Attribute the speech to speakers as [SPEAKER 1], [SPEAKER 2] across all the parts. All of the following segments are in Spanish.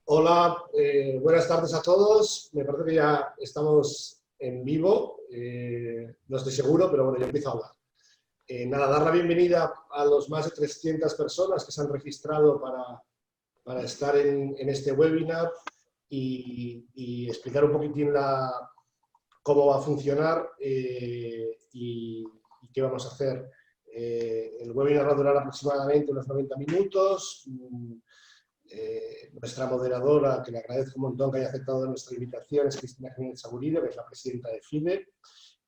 [SPEAKER 1] Hola, buenas tardes a todos. Me parece que ya estamos en vivo. No estoy seguro, pero bueno, ya empiezo a hablar. Nada, dar la bienvenida a los más de 300 personas que se han registrado para estar en este webinar y explicar un poquitín cómo va a funcionar y qué vamos a hacer. El webinar va a durar aproximadamente unos 90 minutos. Nuestra moderadora, que le agradezco un montón que haya aceptado nuestra invitación, es Cristina Jiménez Saburillo, que es la presidenta de FIDE,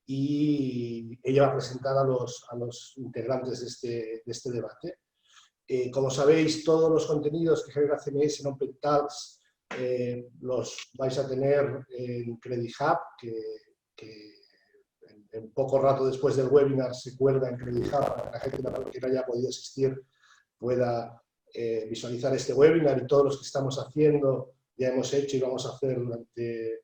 [SPEAKER 1] y ella va a presentar a los integrantes de este debate. Como sabéis, todos los contenidos que genera CMS en OpenTalks los vais a tener en Credit Hub, que en poco rato después del webinar se cuelga en Credit Hub para que la gente que no haya podido asistir pueda visualizar este webinar, y todos los que estamos haciendo ya hemos hecho y vamos a hacer durante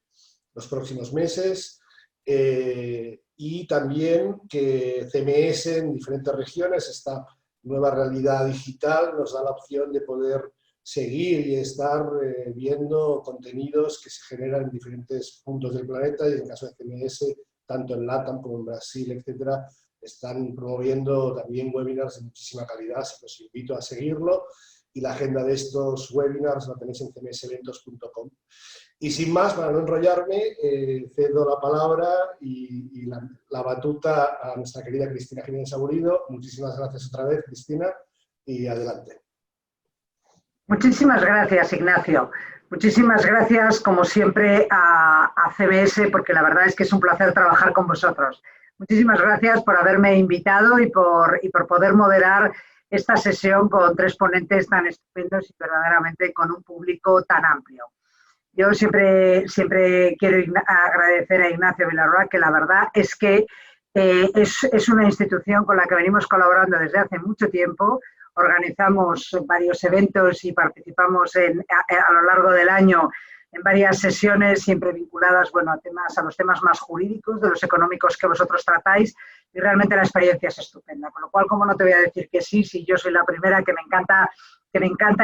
[SPEAKER 1] los próximos meses. Y también que CMS en diferentes regiones, esta nueva realidad digital, nos da la opción de poder seguir y estar viendo contenidos que se generan en diferentes puntos del planeta, y en el caso de CMS, tanto en LATAM como en Brasil, etcétera, están promoviendo también webinars de muchísima calidad, así que os invito a seguirlo, y la agenda de estos webinars la tenéis en cmseventos.com. Y sin más, para no enrollarme, cedo la palabra y la batuta a nuestra querida Cristina Jiménez Saburillo. Muchísimas gracias otra vez, Cristina, y adelante.
[SPEAKER 2] Muchísimas gracias, Ignacio. Muchísimas gracias, como siempre, a CBS, porque la verdad es que es un placer trabajar con vosotros. Muchísimas gracias por haberme invitado y por poder moderar esta sesión con tres ponentes tan estupendos y verdaderamente con un público tan amplio. Yo siempre quiero agradecer a Ignacio Vilarroa, que la verdad es que es una institución con la que venimos colaborando desde hace mucho tiempo. Organizamos varios eventos y participamos a lo largo del año en varias sesiones, siempre vinculadas, bueno, a los temas más jurídicos, de los económicos que vosotros tratáis, y realmente la experiencia es estupenda. Con lo cual, ¿cómo no te voy a decir que sí, si yo soy la primera que me encanta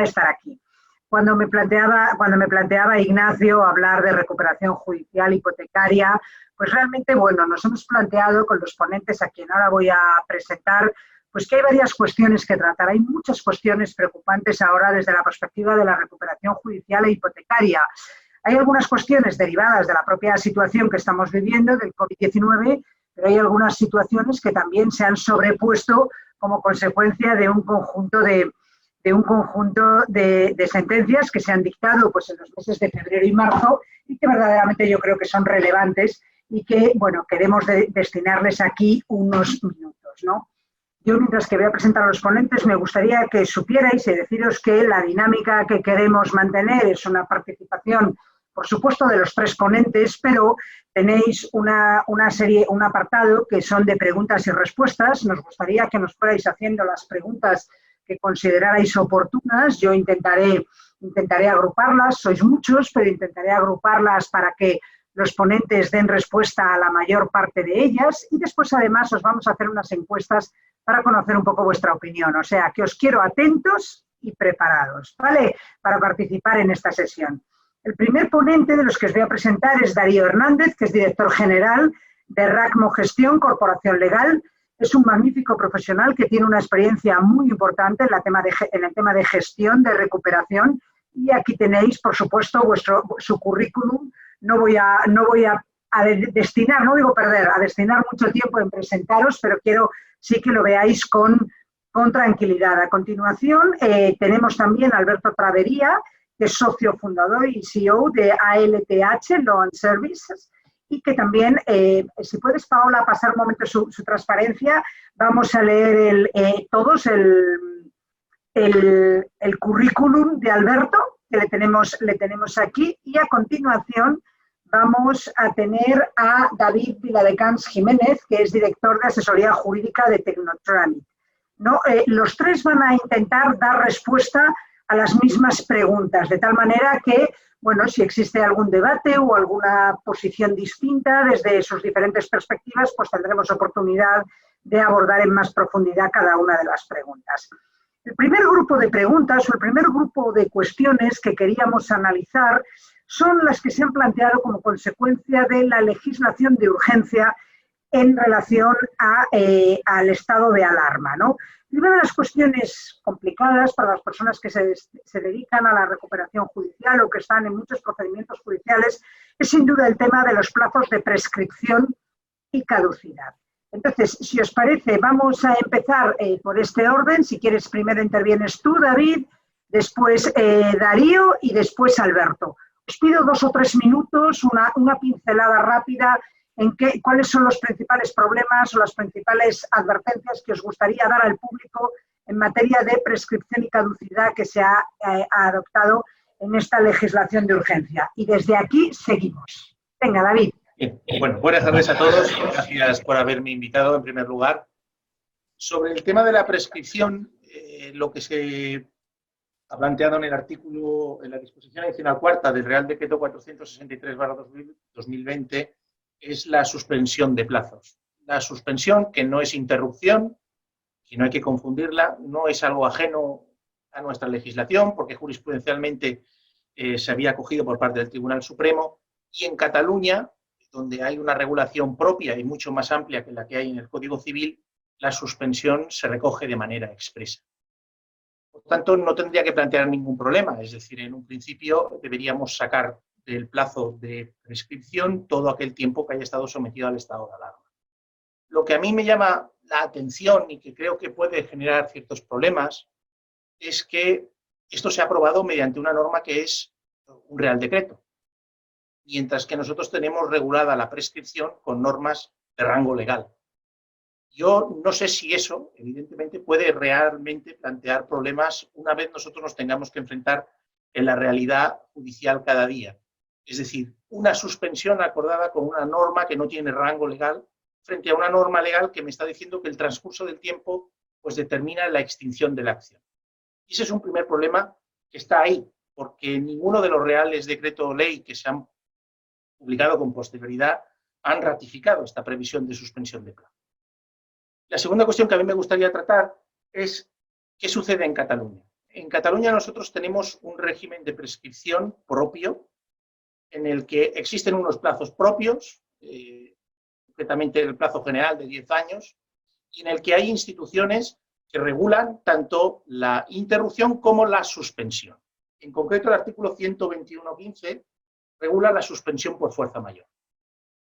[SPEAKER 2] estar aquí? Cuando me planteaba Ignacio hablar de recuperación judicial hipotecaria, pues realmente, bueno, nos hemos planteado con los ponentes a quien ahora voy a presentar, pues que hay varias cuestiones que tratar. Hay muchas cuestiones preocupantes ahora desde la perspectiva de la recuperación judicial e hipotecaria. Hay algunas cuestiones derivadas de la propia situación que estamos viviendo, del COVID-19, pero hay algunas situaciones que también se han sobrepuesto como consecuencia de un conjunto de sentencias que se han dictado pues, en los meses de febrero y marzo, y que verdaderamente yo creo que son relevantes y que, bueno, queremos destinarles aquí unos minutos, ¿no? Yo, mientras que voy a presentar a los ponentes, me gustaría que supierais y deciros que la dinámica que queremos mantener es una participación, por supuesto, de los tres ponentes, pero tenéis un apartado que son de preguntas y respuestas. Nos gustaría que nos fuerais haciendo las preguntas que considerarais oportunas. Yo intentaré agruparlas, sois muchos, pero intentaré agruparlas para que los ponentes den respuesta a la mayor parte de ellas, y después además os vamos a hacer unas encuestas para conocer un poco vuestra opinión. O sea, que os quiero atentos y preparados, ¿vale?, para participar en esta sesión. El primer ponente de los que os voy a presentar es Darío Hernández, que es director general de RACMO Gestión, Corporación Legal. Es un magnífico profesional que tiene una experiencia muy importante en el tema de gestión, de recuperación, y aquí tenéis, por supuesto, su currículum. No voy a destinar mucho tiempo en presentaros, pero quiero sí que lo veáis con tranquilidad. A continuación, tenemos también a Alberto Travería, que es socio fundador y CEO de ALTH, Law and Services, y que también, si puedes, Paola, pasar un momento su transparencia, vamos a leer todos el currículum de Alberto, que le tenemos aquí, y a continuación vamos a tener a David Viladecans Jiménez, que es director de asesoría jurídica de Tecnotramit, ¿no? Los tres van a intentar dar respuesta a las mismas preguntas, de tal manera que, bueno, si existe algún debate o alguna posición distinta desde sus diferentes perspectivas, pues tendremos oportunidad de abordar en más profundidad cada una de las preguntas. El primer grupo de preguntas o el primer grupo de cuestiones que queríamos analizar son las que se han planteado como consecuencia de la legislación de urgencia en relación al estado de alarma, ¿no? Y una de las cuestiones complicadas para las personas que se dedican a la recuperación judicial o que están en muchos procedimientos judiciales es sin duda el tema de los plazos de prescripción y caducidad. Entonces, si os parece, vamos a empezar por este orden. Si quieres, primero intervienes tú, David, después Darío y después Alberto. Os pido 2 o 3 minutos, una pincelada rápida en cuáles son los principales problemas o las principales advertencias que os gustaría dar al público en materia de prescripción y caducidad que se ha adoptado en esta legislación de urgencia. Y desde aquí seguimos. Venga, David.
[SPEAKER 3] Bien. Bueno, buenas tardes a todos. Gracias por haberme invitado en primer lugar. Sobre el tema de la prescripción, lo que se ha planteado en el artículo, en la disposición adicional cuarta del Real Decreto 463/2020, es la suspensión de plazos. La suspensión, que no es interrupción, que no hay que confundirla, no es algo ajeno a nuestra legislación, porque jurisprudencialmente se había acogido por parte del Tribunal Supremo, y en Cataluña, donde hay una regulación propia y mucho más amplia que la que hay en el Código Civil, la suspensión se recoge de manera expresa. Por tanto, no tendría que plantear ningún problema, es decir, en un principio deberíamos sacar del plazo de prescripción todo aquel tiempo que haya estado sometido al estado de alarma. Lo que a mí me llama la atención y que creo que puede generar ciertos problemas es que esto se ha aprobado mediante una norma que es un Real Decreto, mientras que nosotros tenemos regulada la prescripción con normas de rango legal. Yo no sé si eso, evidentemente, puede realmente plantear problemas una vez nosotros nos tengamos que enfrentar en la realidad judicial cada día. Es decir, una suspensión acordada con una norma que no tiene rango legal frente a una norma legal que me está diciendo que el transcurso del tiempo pues, determina la extinción de la acción. Y ese es un primer problema que está ahí, porque ninguno de los reales decreto ley que se han publicado con posterioridad han ratificado esta previsión de suspensión de plazo. La segunda cuestión que a mí me gustaría tratar es qué sucede en Cataluña. En Cataluña nosotros tenemos un régimen de prescripción propio en el que existen unos plazos propios, concretamente el plazo general de 10 años, y en el que hay instituciones que regulan tanto la interrupción como la suspensión. En concreto, el artículo 121.15 regula la suspensión por fuerza mayor.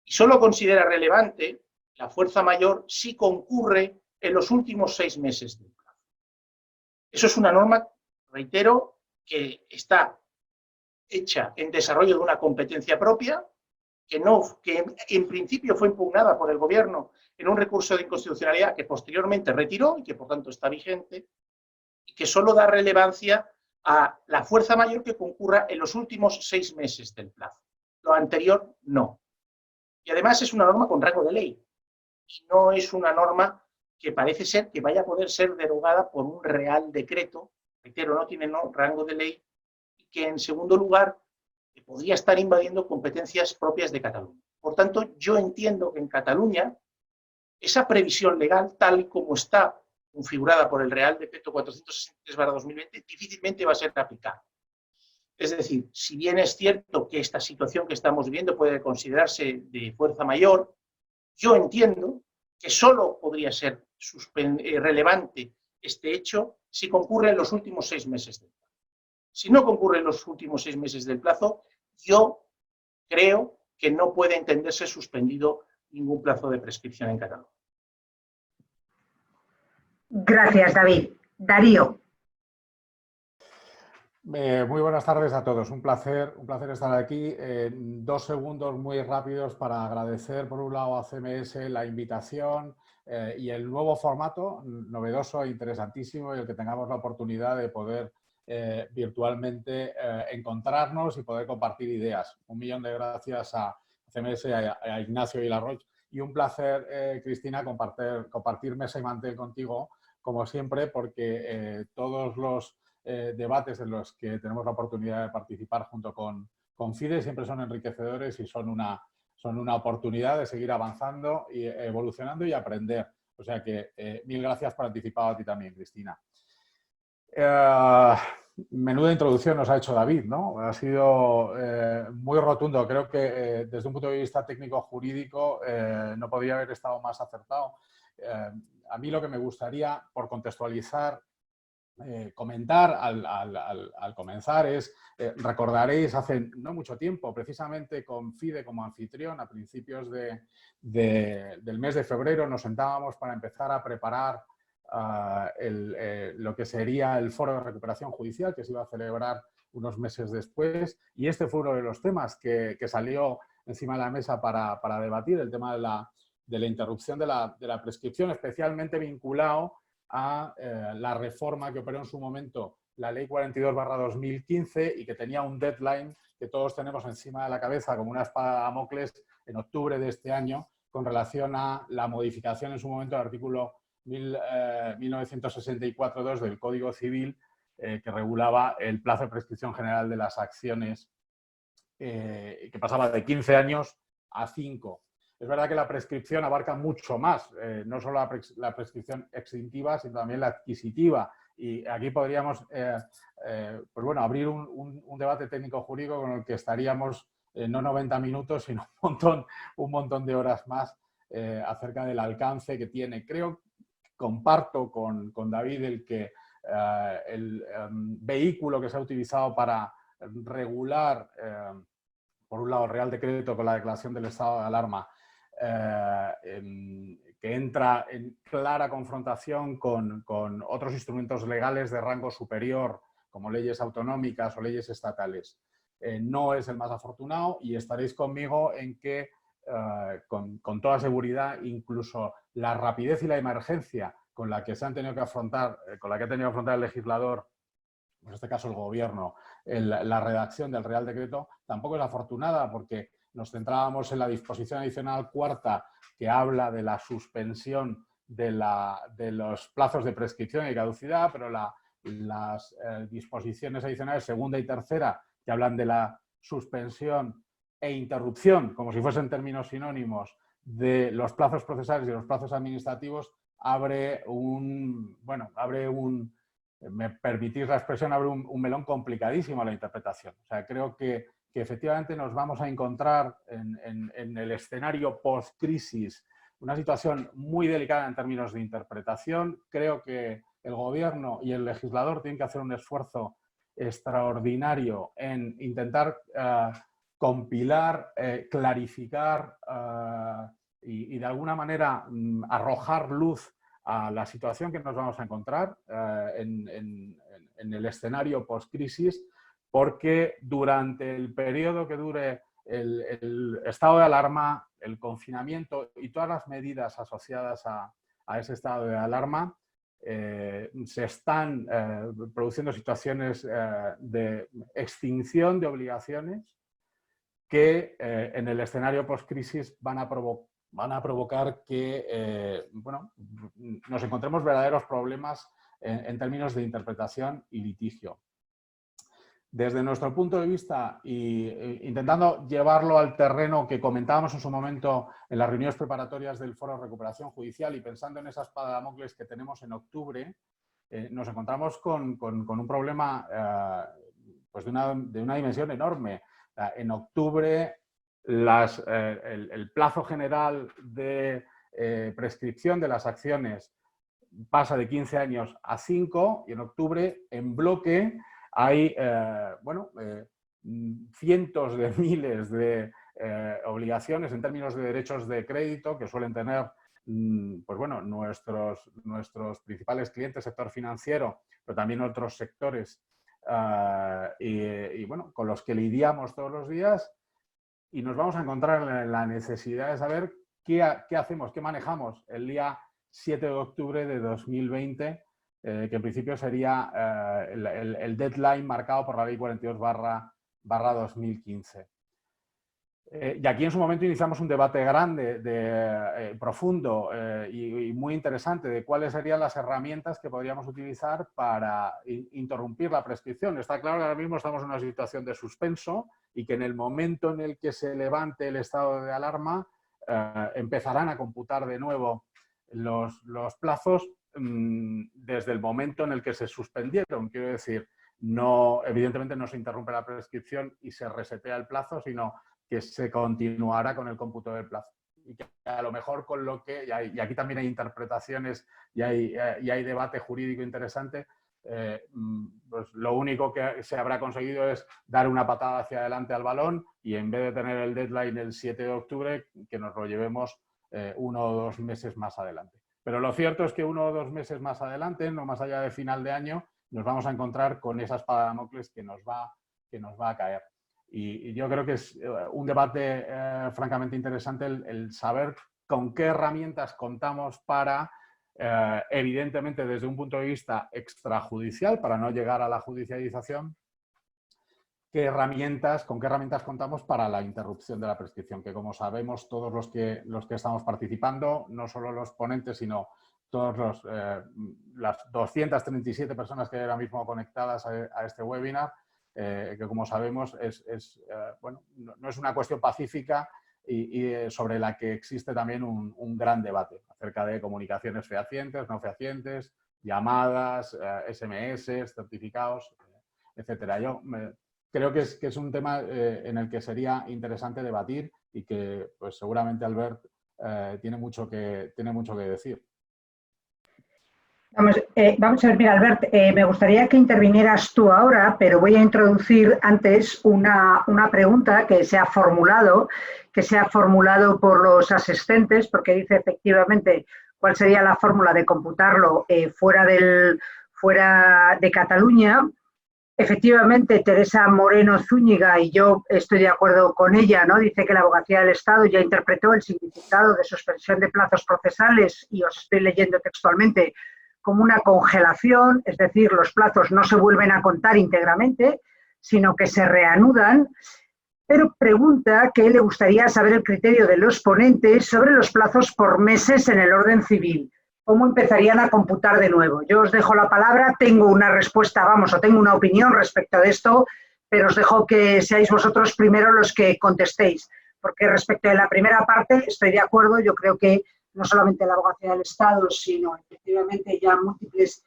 [SPEAKER 3] Y solo considera relevante la fuerza mayor si concurre en los últimos 6 meses del plazo. Eso es una norma, reitero, que está hecha en desarrollo de una competencia propia, que en principio fue impugnada por el Gobierno en un recurso de inconstitucionalidad que posteriormente retiró y que por tanto está vigente, y que solo da relevancia a la fuerza mayor que concurra en los últimos 6 meses del plazo. Lo anterior, no. Y además es una norma con rango de ley, y no es una norma que parece ser que vaya a poder ser derogada por un real decreto, reitero, no tiene rango de ley, y que en segundo lugar podría estar invadiendo competencias propias de Cataluña. Por tanto, yo entiendo que en Cataluña esa previsión legal, tal como está configurada por el Real Decreto 463/2020, difícilmente va a ser aplicada. Es decir, si bien es cierto que esta situación que estamos viviendo puede considerarse de fuerza mayor, yo entiendo que solo podría ser relevante este hecho si concurre en los últimos 6 meses del plazo. Si no concurre en los últimos 6 meses del plazo, yo creo que no puede entenderse suspendido ningún plazo de prescripción en Cataluña.
[SPEAKER 2] Gracias, David. Darío.
[SPEAKER 4] Muy buenas tardes a todos. Un placer estar aquí. 2 segundos muy rápidos para agradecer, por un lado, a CMS la invitación y el nuevo formato, novedoso e interesantísimo, y el que tengamos la oportunidad de poder virtualmente encontrarnos y poder compartir ideas. 1.000.000 de gracias a CMS, a Ignacio y Larroch. Y un placer, Cristina, compartir mesa y mantel contigo, como siempre, porque todos los debates en los que tenemos la oportunidad de participar junto con FIDE siempre son enriquecedores y son una oportunidad de seguir avanzando y evolucionando y aprender. O sea que 1000 gracias por anticipado a ti también, Cristina. Menuda introducción nos ha hecho David, ¿no? Ha sido muy rotundo. Creo que desde un punto de vista técnico-jurídico no podría haber estado más acertado. A mí lo que me gustaría, por contextualizar, comentar al comenzar es, recordaréis hace no mucho tiempo, precisamente con FIDE como anfitrión, a principios del mes de febrero, nos sentábamos para empezar a preparar lo que sería el foro de recuperación judicial que se iba a celebrar unos meses después, y este fue uno de los temas que salió encima de la mesa para debatir, el tema de la interrupción de la prescripción, especialmente vinculado a la reforma que operó en su momento la Ley 42/2015 y que tenía un deadline que todos tenemos encima de la cabeza como una espada de Damocles en octubre de este año con relación a la modificación en su momento del artículo 1964.2 del Código Civil que regulaba el plazo de prescripción general de las acciones que pasaba de 15 años a 5. Es verdad que la prescripción abarca mucho más, no solo la prescripción extintiva, sino también la adquisitiva. Y aquí podríamos pues bueno, abrir un debate técnico-jurídico con el que estaríamos no 90 minutos, sino un montón de horas más acerca del alcance que tiene. Creo, comparto con David el que el vehículo que se ha utilizado para regular, por un lado, el Real Decreto con la declaración del estado de alarma, que entra en clara confrontación con otros instrumentos legales de rango superior, como leyes autonómicas o leyes estatales. No es el más afortunado y estaréis conmigo en que, con toda seguridad, incluso la rapidez y la emergencia con la que se han tenido que afrontar, con la que ha tenido que afrontar el legislador, en este caso el gobierno, la redacción del Real Decreto, tampoco es afortunada porque nos centrábamos en la disposición adicional cuarta que habla de la suspensión de los plazos de prescripción y caducidad, pero las disposiciones adicionales segunda y tercera que hablan de la suspensión e interrupción, como si fuesen términos sinónimos, de los plazos procesales y los plazos administrativos, me permitís la expresión, abre un melón complicadísimo a la interpretación. O sea, creo que efectivamente nos vamos a encontrar en el escenario post-crisis una situación muy delicada en términos de interpretación. Creo que el Gobierno y el legislador tienen que hacer un esfuerzo extraordinario en intentar compilar, clarificar y de alguna manera arrojar luz a la situación que nos vamos a encontrar en el escenario post-crisis, porque durante el periodo que dure el estado de alarma, el confinamiento y todas las medidas asociadas a ese estado de alarma, se están produciendo situaciones de extinción de obligaciones que en el escenario post-crisis van a provocar que nos encontremos verdaderos problemas en términos de interpretación y litigio. Desde nuestro punto de vista, y intentando llevarlo al terreno que comentábamos en su momento en las reuniones preparatorias del Foro de Recuperación Judicial y pensando en esa espada de Damocles que tenemos en octubre, nos encontramos con un problema pues de una dimensión enorme. En octubre, el plazo general de prescripción de las acciones pasa de 15 años a 5 y en octubre, en bloque, hay cientos de miles de obligaciones en términos de derechos de crédito que suelen tener nuestros principales clientes, sector financiero, pero también otros sectores con los que lidiamos todos los días, y nos vamos a encontrar en la necesidad de saber qué hacemos, qué manejamos el día 7 de octubre de 2020, que en principio sería el deadline marcado por la Ley 42/2015. Y aquí en su momento iniciamos un debate grande, profundo y muy interesante de cuáles serían las herramientas que podríamos utilizar para interrumpir la prescripción. Está claro que ahora mismo estamos en una situación de suspenso y que en el momento en el que se levante el estado de alarma empezarán a computar de nuevo los plazos desde el momento en el que se suspendieron. Quiero decir, no, evidentemente no se interrumpe la prescripción y se resetea el plazo, sino que se continuará con el cómputo del plazo. Y que a lo mejor con lo que, y aquí también hay interpretaciones y hay debate jurídico interesante, pues lo único que se habrá conseguido es dar una patada hacia adelante al balón y en vez de tener el deadline el 7 de octubre, que nos lo llevemos 1 o 2 meses más adelante. Pero lo cierto es que 1 o 2 meses más adelante, no más allá de final de año, nos vamos a encontrar con esa espada de Damocles que nos va a caer. Y yo creo que es un debate francamente interesante el saber con qué herramientas contamos para, evidentemente desde un punto de vista extrajudicial, para no llegar a la judicialización, con qué herramientas contamos para la interrupción de la prescripción, que como sabemos todos los que estamos participando, no solo los ponentes, sino todas las 237 personas que hay ahora mismo conectadas a este webinar, que como sabemos bueno, no es una cuestión pacífica y sobre la que existe también un gran debate acerca de comunicaciones fehacientes, no fehacientes, llamadas, SMS, certificados, etcétera. Yo creo que es un tema en el que sería interesante debatir y que pues, seguramente Albert tiene mucho que decir.
[SPEAKER 2] Vamos a ver, mira, Albert, me gustaría que intervinieras tú ahora, pero voy a introducir antes una pregunta que se ha formulado por los asistentes, porque dice efectivamente cuál sería la fórmula de computarlo fuera de Cataluña. Efectivamente, Teresa Moreno Zúñiga, y yo estoy de acuerdo con ella, ¿no? Dice que la Abogacía del Estado ya interpretó el significado de suspensión de plazos procesales, y os estoy leyendo textualmente, como una congelación, es decir, los plazos no se vuelven a contar íntegramente, sino que se reanudan, pero pregunta que le gustaría saber el criterio de los ponentes sobre los plazos por meses en el orden civil. ¿Cómo empezarían a computar de nuevo? Yo os dejo la palabra, tengo una respuesta, o tengo una opinión respecto de esto, pero os dejo que seáis vosotros primero los que contestéis, porque respecto de la primera parte estoy de acuerdo, yo creo que no solamente la Abogacía del Estado, sino efectivamente ya múltiples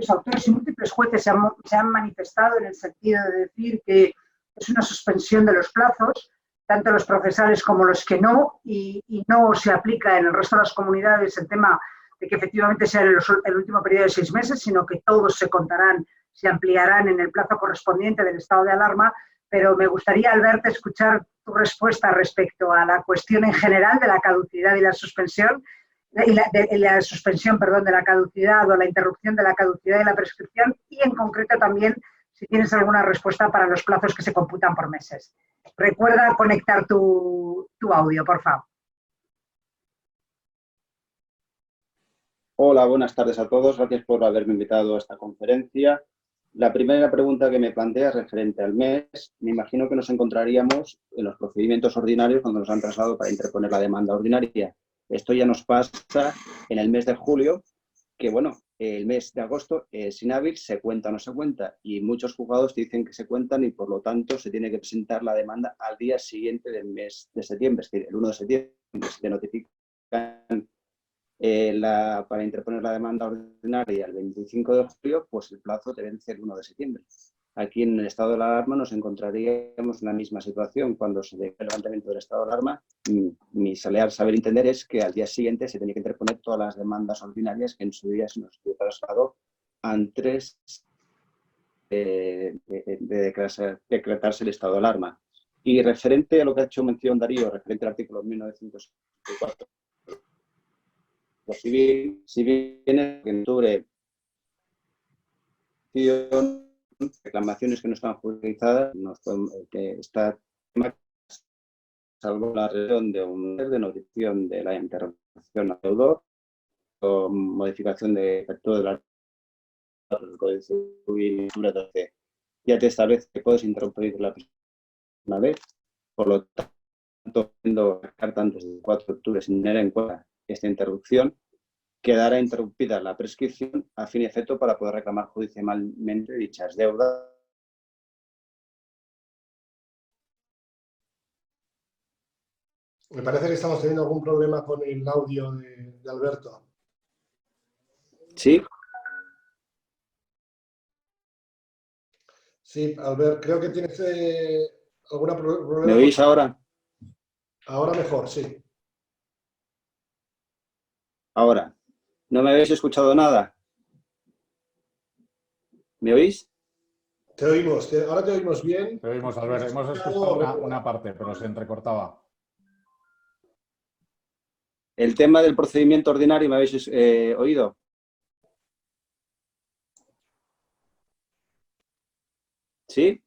[SPEAKER 2] autores y múltiples jueces se han manifestado en el sentido de decir que es una suspensión de los plazos, tanto los procesales como los que no, y no se aplica en el resto de las comunidades el tema de que efectivamente sea el último periodo de 6 meses, sino que todos se contarán, se ampliarán en el plazo correspondiente del estado de alarma, pero me gustaría, Albert, escuchar tu respuesta respecto a la cuestión en general de la caducidad y la suspensión, la suspensión, perdón, de la caducidad o la interrupción de la caducidad y la prescripción, y en concreto también si tienes alguna respuesta para los plazos que se computan por meses. Recuerda conectar tu audio, por favor.
[SPEAKER 5] Hola, buenas tardes a todos. Gracias por haberme invitado a esta conferencia. La primera pregunta que me plantea es referente al mes. Me imagino que nos encontraríamos en los procedimientos ordinarios cuando nos han trasladado para interponer la demanda ordinaria. Esto ya nos pasa en el mes de julio, que bueno, el mes de agosto es inhábil, se cuenta o no se cuenta, y muchos juzgados dicen que se cuentan y por lo tanto se tiene que presentar la demanda al día siguiente del mes de septiembre, es decir, el 1 de septiembre se notifican para interponer la demanda ordinaria el 25 de julio, pues el plazo te vence el 1 de septiembre. Aquí en el estado de la alarma nos encontraríamos en la misma situación. Cuando se dé el levantamiento del estado de alarma, mi saber entender es que al día siguiente se tiene que interponer todas las demandas ordinarias que en su día se nos trasladó antes de decretarse el estado de alarma. Y referente a lo que ha hecho mención Darío, referente al artículo 1964, si bien en octubre reclamaciones que no están judicializadas, está salvo la reunión de un de notificación de la interrupción al deudor o modificación de efecto de la Código Civil 12, ya te establece que puedes interrumpir la una vez, por lo tanto, siendo la carta antes del 4 de octubre sin tener en cuenta esta interrupción, quedará interrumpida la prescripción a fin y efecto para poder reclamar judicialmente dichas deudas.
[SPEAKER 1] Me parece que estamos teniendo algún problema con el audio de Alberto.
[SPEAKER 5] ¿Sí?
[SPEAKER 1] Sí, Albert, creo que tienes alguna problema.
[SPEAKER 5] ¿Me oís ahora?
[SPEAKER 1] Ahora mejor, sí.
[SPEAKER 5] Ahora. ¿No me habéis escuchado nada? ¿Me oís?
[SPEAKER 1] Te oímos, ahora te oímos bien.
[SPEAKER 4] Te oímos, Albert. Hemos escuchado una parte, pero se entrecortaba.
[SPEAKER 5] El tema del procedimiento ordinario, ¿me habéis oído? ¿Sí?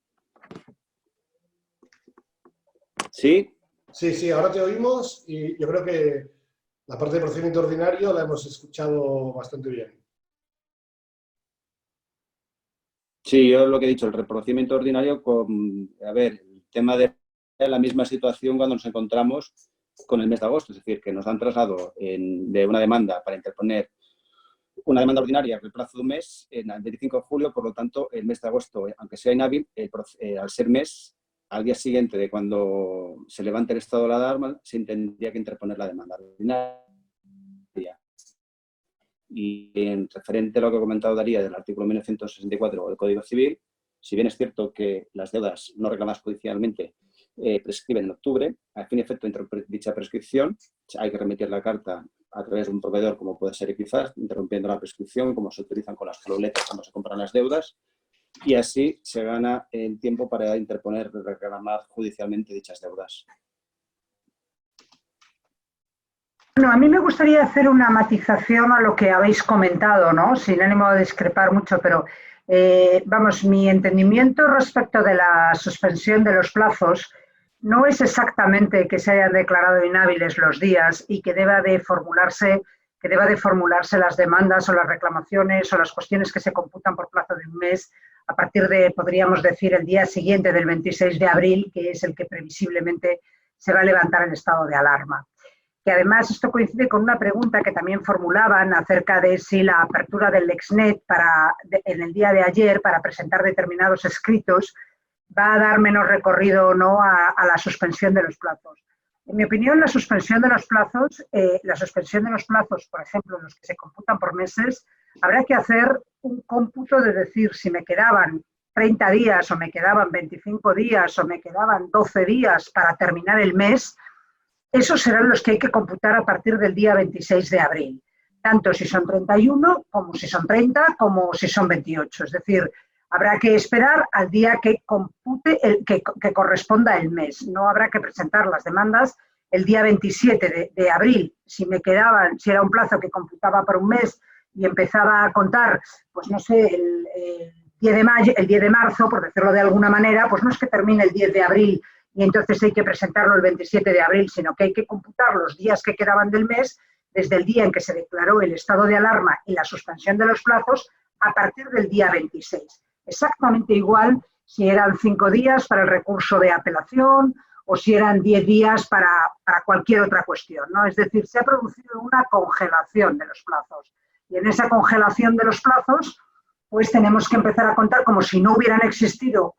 [SPEAKER 5] ¿Sí?
[SPEAKER 1] Sí, sí, ahora te oímos y yo creo que la parte de procedimiento ordinario la hemos escuchado bastante bien.
[SPEAKER 5] Sí, yo lo que he dicho, el reprocedimiento ordinario, a ver, el tema de la misma situación cuando nos encontramos con el mes de agosto, es decir, que nos han trasladado de una demanda para interponer una demanda ordinaria en el plazo de un mes, el 25 de julio, por lo tanto, el mes de agosto, aunque sea inhábil, al ser mes, al día siguiente de cuando se levante el estado de la alarma, se tendría que interponer la demanda ordinaria. Y en referente a lo que ha comentado Daría del artículo 1964 del Código Civil, si bien es cierto que las deudas no reclamadas judicialmente prescriben en octubre, a fin y efecto de dicha prescripción, hay que remitir la carta a través de un proveedor como puede ser Equifax, interrumpiendo la prescripción, como se utilizan con las tabuletas cuando se compran las deudas, y así se gana el tiempo para interponer, reclamar judicialmente dichas deudas.
[SPEAKER 2] Bueno, a mí me gustaría hacer una matización a lo que habéis comentado, ¿no? Sin ánimo de discrepar mucho, pero vamos, mi entendimiento respecto de la suspensión de los plazos no es exactamente que se hayan declarado inhábiles los días y que deba de formularse las demandas o las reclamaciones o las cuestiones que se computan por plazo de un mes a partir de, podríamos decir, el día siguiente del 26 de abril, que es el que previsiblemente se va a levantar el estado de alarma. Que además esto coincide con una pregunta que también formulaban acerca de si la apertura del LexNet en el día de ayer para presentar determinados escritos va a dar menos recorrido o no a la suspensión de los plazos. En mi opinión, la suspensión de los plazos, por ejemplo, los que se computan por meses, habrá que hacer un cómputo de decir si me quedaban 30 días o me quedaban 25 días o me quedaban 12 días para terminar el mes. Esos serán los que hay que computar a partir del día 26 de abril, tanto si son 31, como si son 30, como si son 28. Es decir, habrá que esperar al día que compute, que corresponda el mes. No habrá que presentar las demandas el día 27 de abril. Si era un plazo que computaba por un mes y empezaba a contar, pues no sé, el 10 de marzo, por decirlo de alguna manera, pues no es que termine el 10 de abril y entonces hay que presentarlo el 27 de abril, sino que hay que computar los días que quedaban del mes desde el día en que se declaró el estado de alarma y la suspensión de los plazos a partir del día 26. Exactamente igual si eran 5 días para el recurso de apelación o si eran 10 días para cualquier otra cuestión, ¿no? Es decir, se ha producido una congelación de los plazos y en esa congelación de los plazos pues tenemos que empezar a contar como si no hubiera existido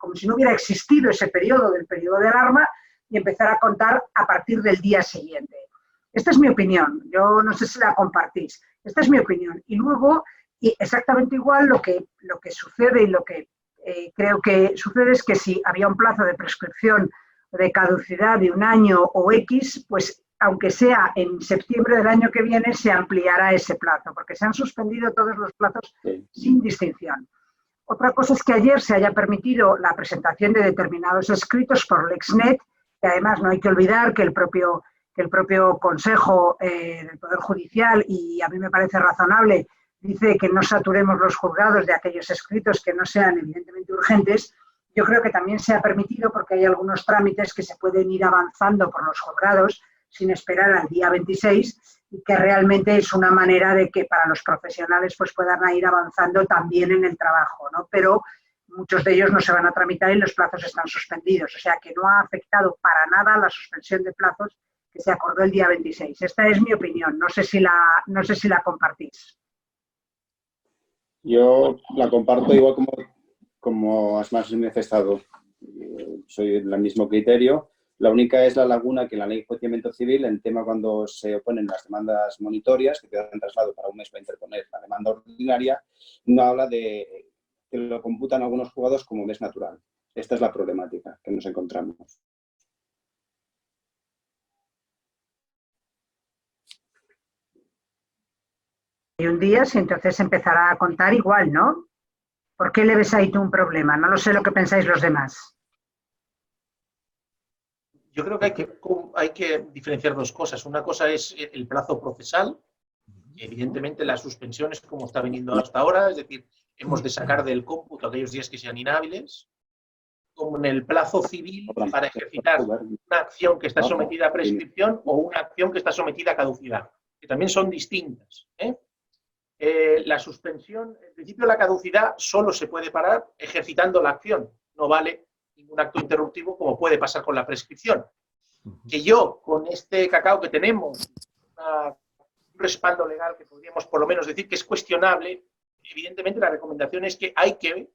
[SPEAKER 2] ese periodo del periodo de alarma y empezar a contar a partir del día siguiente. Esta es mi opinión, yo no sé si la compartís, esta es mi opinión. Y luego, exactamente igual, lo que sucede y lo que creo que sucede es que si había un plazo de prescripción de caducidad de un año o X, pues aunque sea en septiembre del año que viene, se ampliará ese plazo, porque se han suspendido todos los plazos sin distinción. Otra cosa es que ayer se haya permitido la presentación de determinados escritos por LexNet, que además no hay que olvidar que el propio Consejo del Poder Judicial, y a mí me parece razonable, dice que no saturemos los juzgados de aquellos escritos que no sean evidentemente urgentes. Yo creo que también se ha permitido porque hay algunos trámites que se pueden ir avanzando por los juzgados sin esperar al día 26 y que realmente es una manera de que para los profesionales pues puedan ir avanzando también en el trabajo, ¿no? Pero muchos de ellos no se van a tramitar y los plazos están suspendidos, o sea que no ha afectado para nada la suspensión de plazos que se acordó el día 26. Esta es mi opinión, no sé si la compartís.
[SPEAKER 5] Yo la comparto igual como has manifestado. Soy del mismo criterio. La única es la laguna que en la ley de enjuiciamiento civil, en tema cuando se oponen las demandas monitorias, que te dan traslado para un mes para interponer la demanda ordinaria, no habla de que lo computan algunos juzgados como mes natural. Esta es la problemática que nos encontramos.
[SPEAKER 2] Y un día, si entonces empezará a contar igual, ¿no? ¿Por qué le ves ahí tú un problema? No lo sé lo que pensáis los demás.
[SPEAKER 3] Yo creo que hay que diferenciar dos cosas. Una cosa es el plazo procesal. Evidentemente, la suspensión es como está viniendo hasta ahora, es decir, hemos de sacar del cómputo aquellos días que sean inhábiles, como en el plazo civil para ejercitar una acción que está sometida a prescripción o una acción que está sometida a caducidad, que también son distintas. La suspensión, en principio la caducidad solo se puede parar ejercitando la acción, no vale ningún acto interruptivo como puede pasar con la prescripción. Que yo, con este cacao que tenemos, un respaldo legal que podríamos por lo menos decir que es cuestionable, evidentemente la recomendación es que hay que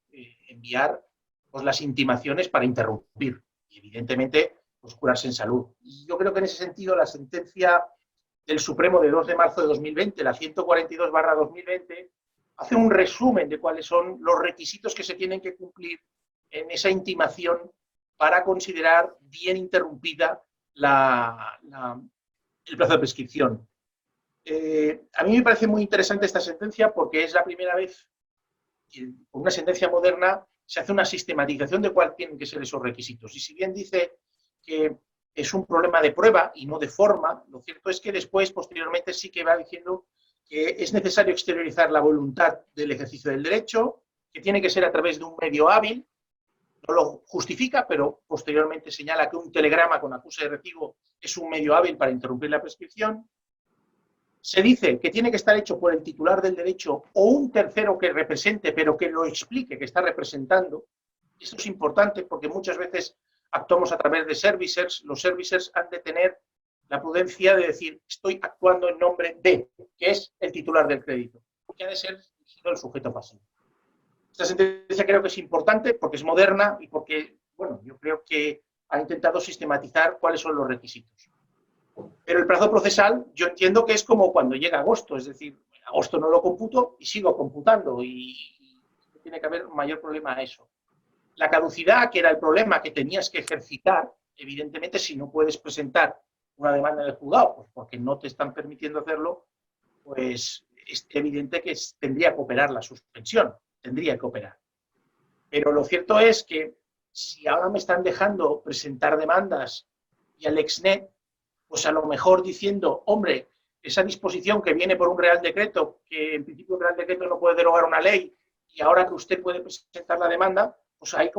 [SPEAKER 3] enviar pues, las intimaciones para interrumpir y evidentemente pues, curarse en salud. Y yo creo que en ese sentido la sentencia del Supremo de 2 de marzo de 2020, la 142/2020, hace un resumen de cuáles son los requisitos que se tienen que cumplir en esa intimación para considerar bien interrumpida el plazo de prescripción. A mí me parece muy interesante esta sentencia porque es la primera vez que con una sentencia moderna se hace una sistematización de cuáles tienen que ser esos requisitos. Y si bien dice que es un problema de prueba y no de forma, lo cierto es que después, posteriormente, sí que va diciendo que es necesario exteriorizar la voluntad del ejercicio del derecho, que tiene que ser a través de un medio hábil. No lo justifica, pero posteriormente señala que un telegrama con acuse de recibo es un medio hábil para interrumpir la prescripción. Se dice que tiene que estar hecho por el titular del derecho o un tercero que represente, pero que lo explique, que está representando. Esto es importante porque muchas veces actuamos a través de servicers. Los servicers han de tener la prudencia de decir estoy actuando en nombre de, que es el titular del crédito, que ha de ser el sujeto pasivo. Esta sentencia creo que es importante porque es moderna y porque, bueno, yo creo que ha intentado sistematizar cuáles son los requisitos. Pero el plazo procesal yo entiendo que es como cuando llega agosto, es decir, en agosto no lo computo y sigo computando y tiene que haber un mayor problema a eso. La caducidad, que era el problema que tenías que ejercitar, evidentemente si no puedes presentar una demanda del juzgado, pues porque no te están permitiendo hacerlo, pues es evidente que tendría que operar la suspensión, tendría que operar. Pero lo cierto es que si ahora me están dejando presentar demandas y al exnet, pues a lo mejor diciendo, hombre, esa disposición que viene por un Real Decreto, que en principio el Real Decreto no puede derogar una ley, y ahora que usted puede presentar la demanda, pues ahí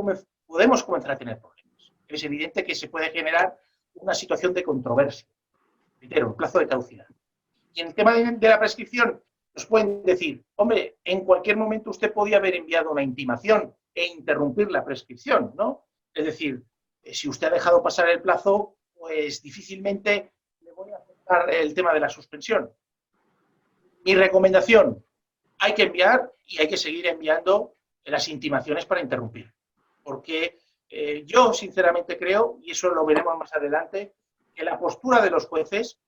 [SPEAKER 3] podemos comenzar a tener problemas. Es evidente que se puede generar una situación de controversia. Reitero, el plazo de caducidad. Y en el tema de la prescripción, nos pueden decir, hombre, en cualquier momento usted podía haber enviado una intimación e interrumpir la prescripción, ¿no? Es decir, si usted ha dejado pasar el plazo, pues difícilmente le voy a aceptar el tema de la suspensión. Mi recomendación, hay que enviar y hay que seguir enviando las intimaciones para interrumpir. Porque yo sinceramente creo, y eso lo veremos más adelante, que la postura de los jueces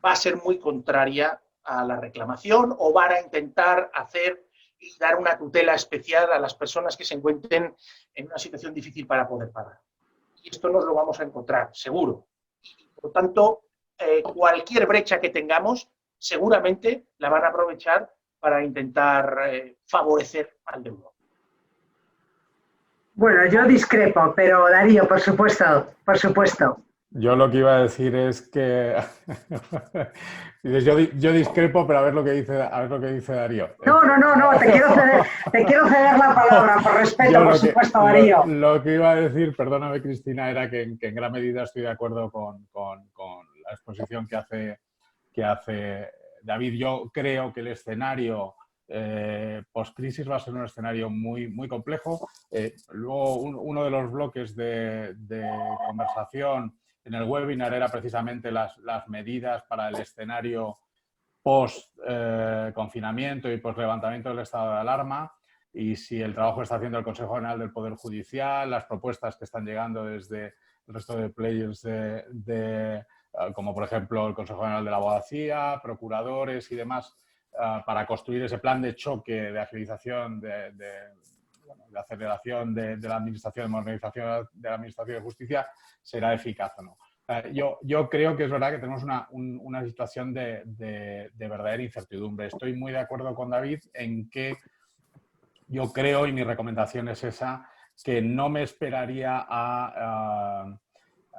[SPEAKER 3] va a ser muy contraria a la reclamación o van a intentar hacer y dar una tutela especial a las personas que se encuentren en una situación difícil para poder pagar. Y esto nos lo vamos a encontrar, seguro. Y, por lo tanto, cualquier brecha que tengamos, seguramente la van a aprovechar para intentar favorecer al deudor.
[SPEAKER 2] Bueno, yo discrepo, pero Darío, por supuesto, por supuesto.
[SPEAKER 4] Yo lo que iba a decir es que yo discrepo, pero a ver lo que dice Darío.
[SPEAKER 2] No, te quiero ceder la palabra por respeto, por supuesto, Darío.
[SPEAKER 4] Lo que iba a decir, perdóname, Cristina, era que en gran medida estoy de acuerdo con la exposición que hace David. Yo creo que el escenario post-crisis va a ser un escenario muy, muy complejo. Luego, uno de los bloques de conversación en el webinar era precisamente las medidas para el escenario post-confinamiento y post-levantamiento del estado de alarma. y si el trabajo que está haciendo el Consejo General del Poder Judicial, las propuestas que están llegando desde el resto de players como por ejemplo el Consejo General de la Abogacía, procuradores y demás, para construir ese plan de choque, de agilización, de aceleración de la administración, de modernización de la administración de justicia, será eficaz o no. Yo creo que es verdad que tenemos una situación de verdadera incertidumbre. Estoy muy de acuerdo con David en que yo creo, y mi recomendación es esa, que no me esperaría a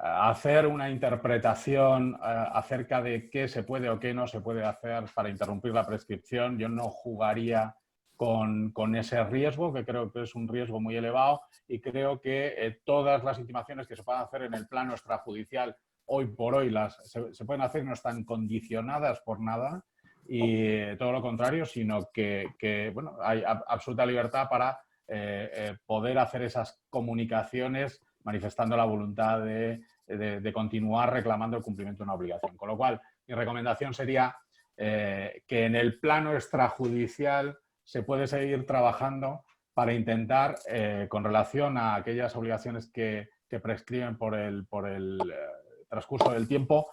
[SPEAKER 4] hacer una interpretación acerca de qué se puede o qué no se puede hacer para interrumpir la prescripción. Yo no jugaría con ese riesgo, que creo que es un riesgo muy elevado, y creo que todas las intimaciones que se puedan hacer en el plano extrajudicial hoy por hoy se pueden hacer, no están condicionadas por nada, y todo lo contrario, sino que bueno, hay absoluta libertad para poder hacer esas comunicaciones manifestando la voluntad de continuar reclamando el cumplimiento de una obligación. Con lo cual, mi recomendación sería que en el plano extrajudicial se puede seguir trabajando para intentar, con relación a aquellas obligaciones que prescriben por el transcurso del tiempo,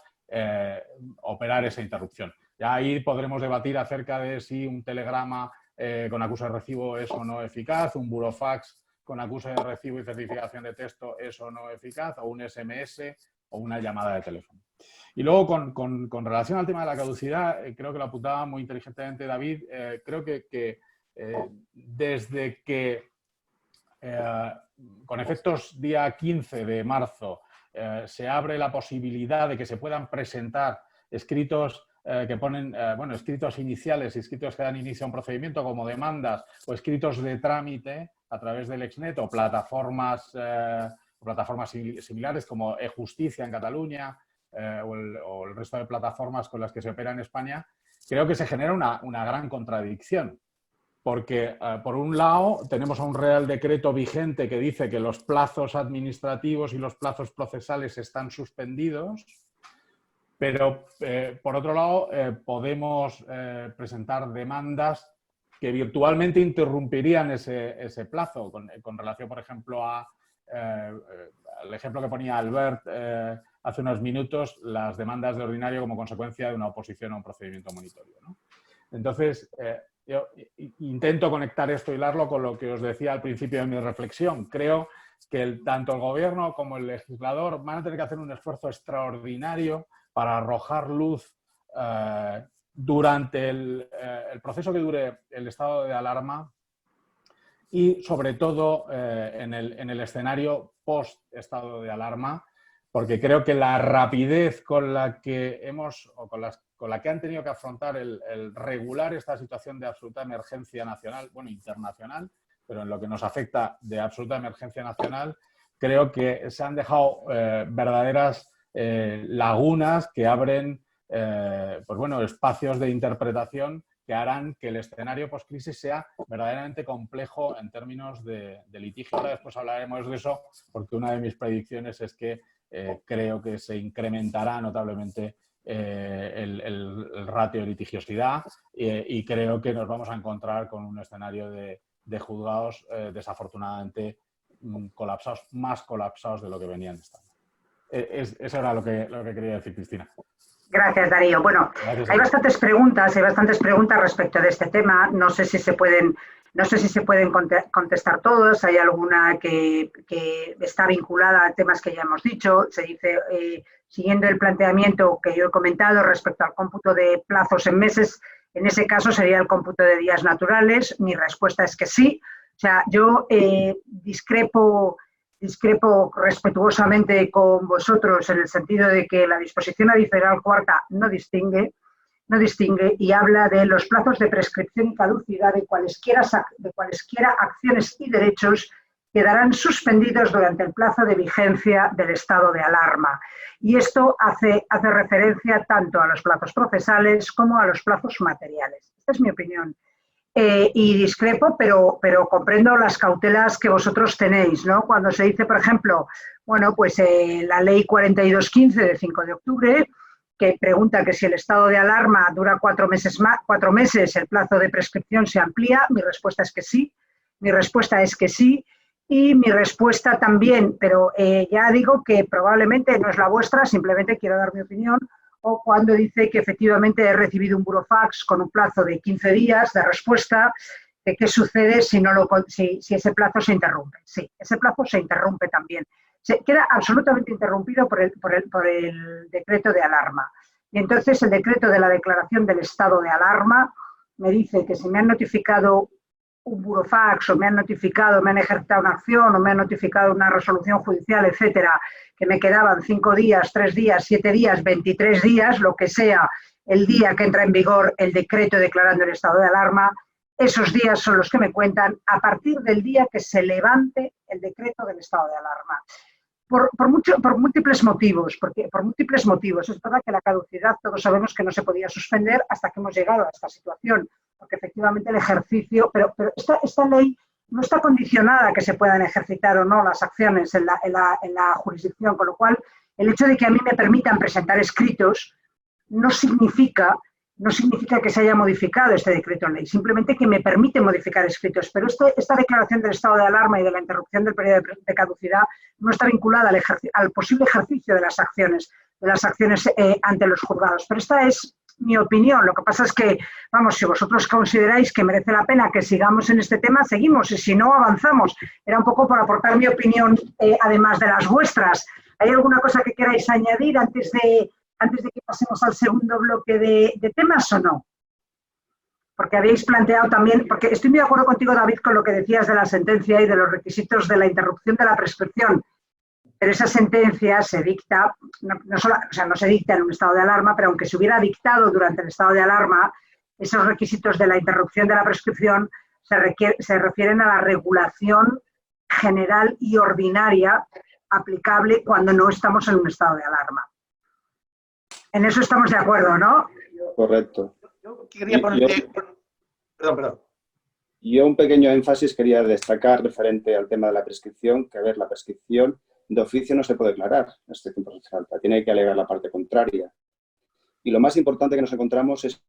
[SPEAKER 4] operar esa interrupción. Ya ahí podremos debatir acerca de si un telegrama con acuse de recibo es o no eficaz, un burofax con acuse de recibo y certificación de texto es o no eficaz, o un SMS o una llamada de teléfono. Y luego, con relación al tema de la caducidad, creo que lo apuntaba muy inteligentemente David, creo que desde que, con efectos día 15 de marzo, se abre la posibilidad de que se puedan presentar escritos que ponen, escritos iniciales y escritos que dan inicio a un procedimiento como demandas o escritos de trámite a través del Exnet o plataformas similares como eJusticia en Cataluña o el resto de plataformas con las que se opera en España, creo que se genera una gran contradicción. Porque, por un lado, tenemos a un Real Decreto vigente que dice que los plazos administrativos y los plazos procesales están suspendidos, pero, por otro lado, podemos presentar demandas que virtualmente interrumpirían ese plazo, con relación, por ejemplo, al ejemplo que ponía Albert hace unos minutos, las demandas de ordinario como consecuencia de una oposición a un procedimiento monitorio, ¿no? Entonces, yo intento conectar esto, hilarlo con lo que os decía al principio de mi reflexión. Creo que tanto el Gobierno como el legislador van a tener que hacer un esfuerzo extraordinario para arrojar luz durante el proceso que dure el estado de alarma y, sobre todo, en el escenario post-estado de alarma, porque creo que la rapidez con la que con la que han tenido que afrontar el regular esta situación de absoluta emergencia nacional, bueno, internacional, pero en lo que nos afecta de absoluta emergencia nacional, creo que se han dejado verdaderas lagunas que abren espacios de interpretación que harán que el escenario post-crisis sea verdaderamente complejo en términos de litigio. Ahora después hablaremos de eso, porque una de mis predicciones es que creo que se incrementará notablemente el ratio de litigiosidad y creo que nos vamos a encontrar con un escenario de juzgados desafortunadamente más colapsados de lo que venían estando. Eso era lo que quería decir, Cristina.
[SPEAKER 2] Gracias, Darío. Bueno, hay bastantes preguntas respecto de este tema. No sé si se pueden contestar todos. Hay alguna que está vinculada a temas que ya hemos dicho. Se dice, siguiendo el planteamiento que yo he comentado respecto al cómputo de plazos en meses, en ese caso sería el cómputo de días naturales. Mi respuesta es que sí. O sea, yo discrepo respetuosamente con vosotros en el sentido de que la disposición adicional cuarta no distingue y habla de los plazos de prescripción y caducidad de cualesquiera acciones y derechos quedarán suspendidos durante el plazo de vigencia del estado de alarma. Y esto hace referencia tanto a los plazos procesales como a los plazos materiales. Esta es mi opinión. Y discrepo, pero comprendo las cautelas que vosotros tenéis, ¿no? Cuando se dice, por ejemplo, bueno, pues la ley 4215 de 5 de octubre, que pregunta que si el estado de alarma dura 4 meses, el plazo de prescripción se amplía. Mi respuesta es que sí. Mi respuesta es que sí. Y mi respuesta también, pero ya digo que probablemente no es la vuestra, simplemente quiero dar mi opinión, o cuando dice que efectivamente he recibido un burofax con un plazo de 15 días de respuesta, de qué sucede si ese plazo se interrumpe. Sí, ese plazo se interrumpe también. Se queda absolutamente interrumpido por el decreto de alarma. Y entonces el decreto de la declaración del estado de alarma me dice que si me han notificado un burofax o me han ejercitado una acción o me han notificado una resolución judicial, etcétera, que me quedaban 5 días, 3 días, 7 días, 23 días, lo que sea, el día que entra en vigor el decreto declarando el estado de alarma, esos días son los que me cuentan a partir del día que se levante el decreto del estado de alarma. Por múltiples motivos, Es verdad que la caducidad todos sabemos que no se podía suspender hasta que hemos llegado a esta situación, porque efectivamente el ejercicio, pero esta ley no está condicionada a que se puedan ejercitar o no las acciones en la jurisdicción, con lo cual el hecho de que a mí me permitan presentar escritos no significa que se haya modificado este decreto ley, simplemente que me permite modificar escritos. Pero esta declaración del estado de alarma y de la interrupción del periodo de caducidad no está vinculada al posible ejercicio de las acciones ante los juzgados. Pero esta es mi opinión. Lo que pasa es que, vamos, si vosotros consideráis que merece la pena que sigamos en este tema, seguimos, y si no, avanzamos. Era un poco por aportar mi opinión, además de las vuestras. ¿Hay alguna cosa que queráis añadir antes de que pasemos al segundo bloque de temas o no? Porque habéis planteado también, porque estoy muy de acuerdo contigo, David, con lo que decías de la sentencia y de los requisitos de la interrupción de la prescripción, pero esa sentencia se dicta, no se dicta en un estado de alarma, pero aunque se hubiera dictado durante el estado de alarma, esos requisitos de la interrupción de la prescripción se refieren a la regulación general y ordinaria aplicable cuando no estamos en un estado de alarma. En eso estamos de acuerdo, ¿no?
[SPEAKER 5] Correcto.
[SPEAKER 3] Yo quería poner... Perdón.
[SPEAKER 5] Yo un pequeño énfasis quería destacar referente al tema de la prescripción, que a ver, la prescripción de oficio no se puede declarar en este tiempo de falta, tiene que alegar la parte contraria. Y lo más importante que nos encontramos es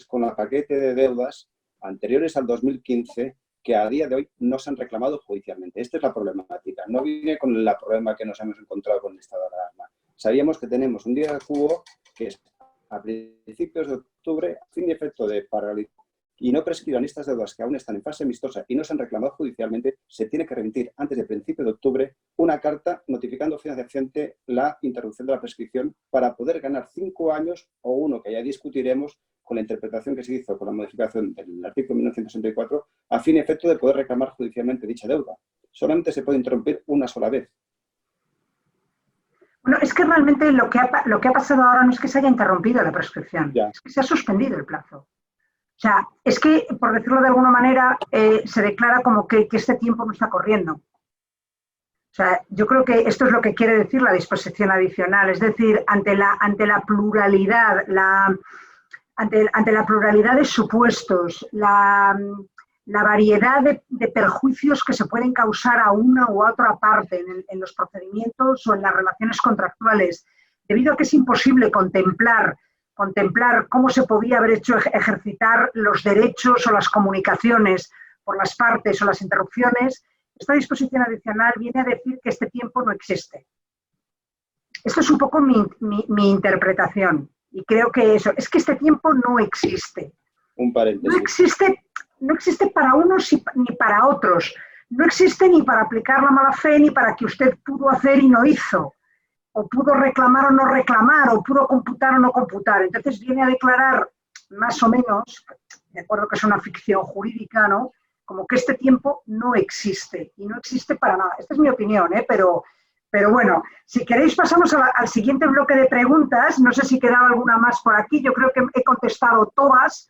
[SPEAKER 5] con el paquete de deudas anteriores al 2015 que a día de hoy no se han reclamado judicialmente. Esta es la problemática. No viene con el problema que nos hemos encontrado con el estado de alarma. Sabíamos que tenemos un día de cubo que es a principios de octubre, a fin y efecto de paralizar y no prescriban estas deudas que aún están en fase amistosa y no se han reclamado judicialmente, se tiene que remitir antes del principio de octubre una carta notificando fehacientemente la interrupción de la prescripción para poder ganar 5 años o uno que ya discutiremos con la interpretación que se hizo con la modificación del artículo 1964 a fin y efecto de poder reclamar judicialmente dicha deuda. Solamente se puede interrumpir una sola vez.
[SPEAKER 2] Bueno, es que realmente lo que ha pasado ahora no es que se haya interrumpido la prescripción, es que se ha suspendido el plazo. O sea, es que, por decirlo de alguna manera, se declara como que este tiempo no está corriendo. O sea, yo creo que esto es lo que quiere decir la disposición adicional, es decir, ante la pluralidad, ante la pluralidad de supuestos, la variedad de perjuicios que se pueden causar a una u otra parte en los procedimientos o en las relaciones contractuales, debido a que es imposible contemplar cómo se podía haber hecho ejercitar los derechos o las comunicaciones por las partes o las interrupciones, esta disposición adicional viene a decir que este tiempo no existe. Esto es un poco mi interpretación y creo que eso, es que este tiempo no existe.
[SPEAKER 5] Un paréntesis.
[SPEAKER 2] No existe para unos ni para otros. No existe ni para aplicar la mala fe ni para que usted pudo hacer y no hizo. O pudo reclamar o no reclamar, o pudo computar o no computar. Entonces viene a declarar, más o menos, de acuerdo que es una ficción jurídica, ¿no?, como que este tiempo no existe, y no existe para nada. Esta es mi opinión, pero bueno, si queréis pasamos al siguiente bloque de preguntas. No sé si quedaba alguna más por aquí. Yo creo que he contestado todas.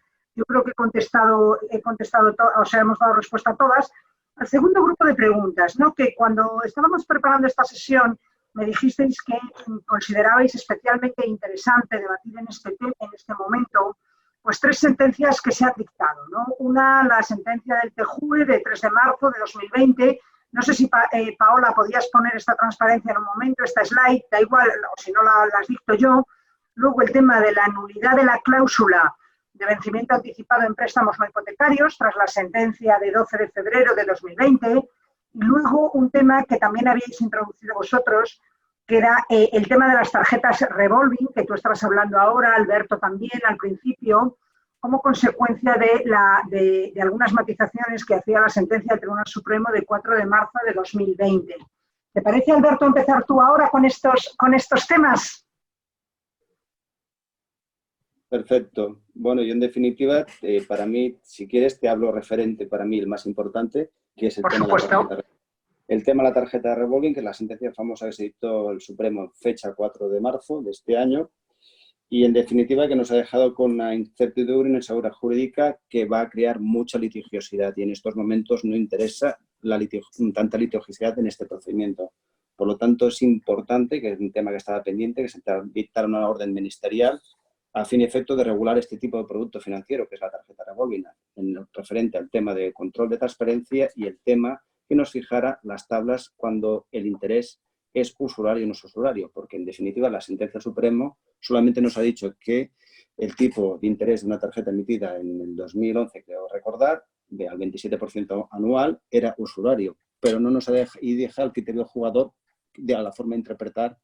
[SPEAKER 2] O sea, hemos dado respuesta a todas. Al segundo grupo de preguntas, ¿no?, que cuando estábamos preparando esta sesión, me dijisteis que considerabais especialmente interesante debatir en este momento, pues 3 sentencias que se han dictado, ¿no? Una, la sentencia del TJUE de 3 de marzo de 2020. No sé si, Paola, podías poner esta transparencia en un momento, esta slide, da igual, o si no las dicto yo. Luego el tema de la nulidad de la cláusula de vencimiento anticipado en préstamos no hipotecarios tras la sentencia de 12 de febrero de 2020. Y luego un tema que también habéis introducido vosotros, que era el tema de las tarjetas revolving, que tú estabas hablando ahora, Alberto también al principio, como consecuencia de algunas matizaciones que hacía la sentencia del Tribunal Supremo de 4 de marzo de 2020. ¿Te parece, Alberto, empezar tú ahora con estos temas?
[SPEAKER 5] Perfecto. Bueno, yo en definitiva, para mí, si quieres, te hablo referente para mí el más importante, que es el tema de la tarjeta. El tema de la tarjeta de revolving, que es la sentencia famosa que se dictó el Supremo en fecha 4 de marzo de este año, y en definitiva que nos ha dejado con una incertidumbre y una inseguridad jurídica que va a crear mucha litigiosidad, y en estos momentos no interesa tanta litigiosidad en este procedimiento. Por lo tanto, es importante, que es un tema que estaba pendiente, que se dictara una orden ministerial a fin y efecto de regular este tipo de producto financiero, que es la tarjeta revolving, en lo referente al tema de control de transparencia y el tema que nos fijara las tablas cuando el interés es usurario o no es usurario, porque en definitiva la sentencia del Supremo solamente nos ha dicho que el tipo de interés de una tarjeta emitida en el 2011, creo recordar, al 27% anual, era usurario, pero no nos deja al criterio del jugador de la forma de interpretar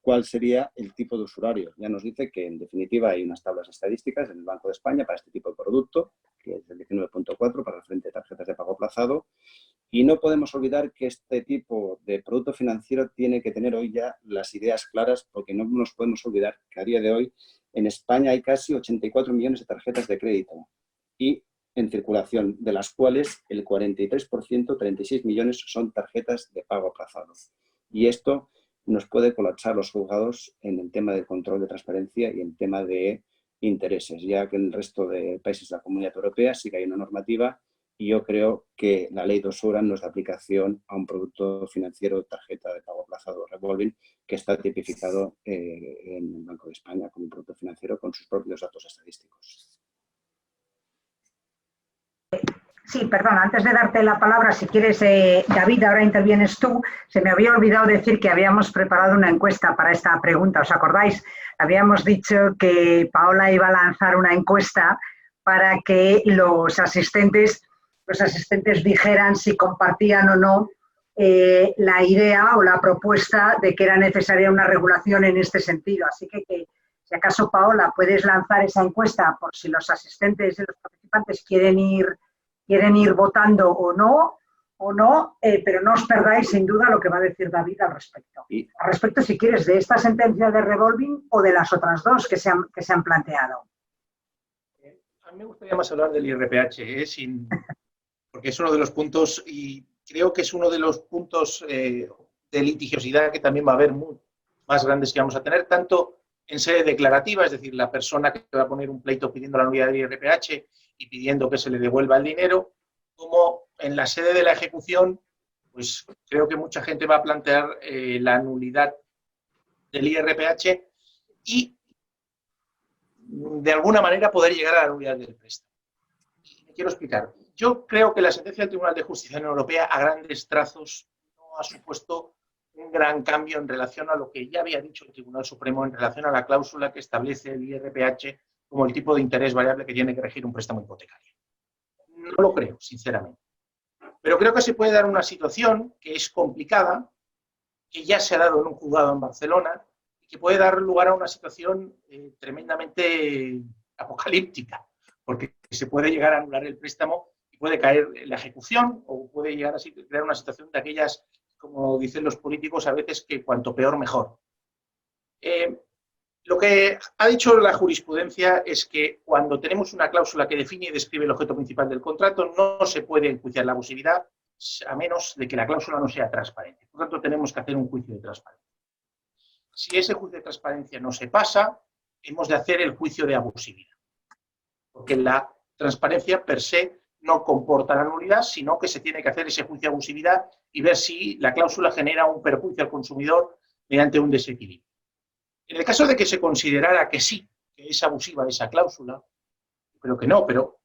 [SPEAKER 5] cuál sería el tipo de usurario. Ya nos dice que en definitiva hay unas tablas estadísticas en el Banco de España para este tipo de producto, que es el 19.4 para el frente de tarjetas de pago aplazado, y no podemos olvidar que este tipo de producto financiero tiene que tener hoy ya las ideas claras, porque no nos podemos olvidar que a día de hoy en España hay casi 84 millones de tarjetas de crédito y en circulación, de las cuales el 43%, 36 millones, son tarjetas de pago aplazado. Y esto nos puede colapsar los juzgados en el tema de control de transparencia y en tema de intereses, ya que en el resto de países de la Comunidad Europea sí que hay una normativa, y yo creo que la ley de usura no es de aplicación a un producto financiero, tarjeta de pago aplazado revolving, que está tipificado en el Banco de España como un producto financiero con sus propios datos estadísticos.
[SPEAKER 2] Sí, perdón, antes de darte la palabra, si quieres, David, ahora intervienes tú. Se me había olvidado decir que habíamos preparado una encuesta para esta pregunta. ¿Os acordáis? Habíamos dicho que Paola iba a lanzar una encuesta para que los asistentes dijeran si compartían o no la idea o la propuesta de que era necesaria una regulación en este sentido. Así que si acaso, Paola, puedes lanzar esa encuesta por si los asistentes y los participantes quieren ir votando o no, pero no os perdáis sin duda lo que va a decir David al respecto. Al respecto, si quieres, de esta sentencia de revolving o de las otras dos que se han planteado.
[SPEAKER 3] A mí me gustaría más hablar del IRPH, porque es uno de los puntos, y creo que es uno de los puntos de litigiosidad que también va a haber más grandes que vamos a tener, tanto en sede declarativa, es decir, la persona que va a poner un pleito pidiendo la nulidad del IRPH y pidiendo que se le devuelva el dinero, como en la sede de la ejecución, pues creo que mucha gente va a plantear la nulidad del IRPH y de alguna manera poder llegar a la nulidad del préstamo. Y me quiero explicar. Yo creo que la sentencia del Tribunal de Justicia de la Unión Europea a grandes trazos no ha supuesto un gran cambio en relación a lo que ya había dicho el Tribunal Supremo en relación a la cláusula que establece el IRPH como el tipo de interés variable que tiene que regir un préstamo hipotecario. No lo creo, sinceramente. Pero creo que se puede dar una situación que es complicada, que ya se ha dado en un juzgado en Barcelona, y que puede dar lugar a una situación tremendamente apocalíptica, porque se puede llegar a anular el préstamo y puede caer la ejecución, o puede llegar a crear una situación de aquellas, como dicen los políticos a veces, que cuanto peor mejor. Lo que ha dicho la jurisprudencia es que cuando tenemos una cláusula que define y describe el objeto principal del contrato, no se puede enjuiciar la abusividad a menos de que la cláusula no sea transparente. Por lo tanto, tenemos que hacer un juicio de transparencia. Si ese juicio de transparencia no se pasa, hemos de hacer el juicio de abusividad. Porque la transparencia per se no comporta la nulidad, sino que se tiene que hacer ese juicio de abusividad y ver si la cláusula genera un perjuicio al consumidor mediante un desequilibrio. En el caso de que se considerara que sí, que es abusiva esa cláusula, creo que no, pero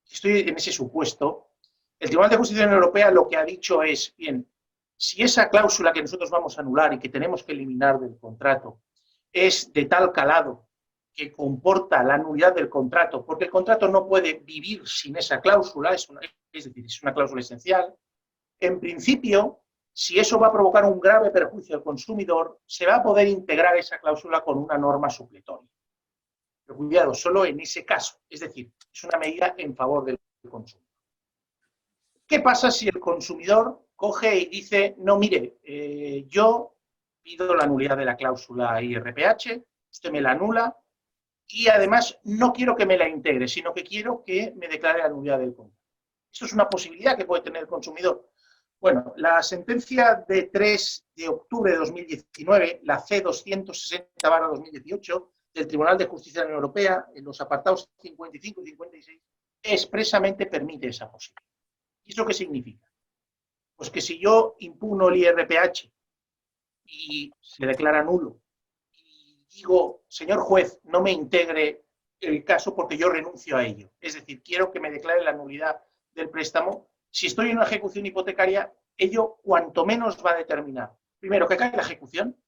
[SPEAKER 3] estoy en ese supuesto, el Tribunal de Justicia de la Unión Europea lo que ha dicho es, bien, si esa cláusula que nosotros vamos a anular y que tenemos que eliminar del contrato es de tal calado que comporta la nulidad del contrato, porque el contrato no puede vivir sin esa cláusula, es decir, es una cláusula esencial. En principio, si eso va a provocar un grave perjuicio al consumidor, se va a poder integrar esa cláusula con una norma supletoria. Pero cuidado, solo en ese caso, es decir, es una medida en favor del consumo. ¿Qué pasa si el consumidor coge y dice, no, mire, yo pido la nulidad de la cláusula IRPH, usted me la anula, y además no quiero que me la integre, sino que quiero que me declare la nulidad del contrato? Esto es una posibilidad que puede tener el consumidor. Bueno, la sentencia de 3 de octubre de 2019, la C-260/2018, del Tribunal de Justicia de la Unión Europea, en los apartados 55 y 56, expresamente permite esa posibilidad. ¿Y eso qué significa? Pues que si yo impugno el IRPH y se declara nulo, y digo, señor juez, no me integre el caso porque yo renuncio a ello, es decir, quiero que me declare la nulidad del préstamo, si estoy en una ejecución hipotecaria, ello cuanto menos va a determinar, primero, que cae la ejecución,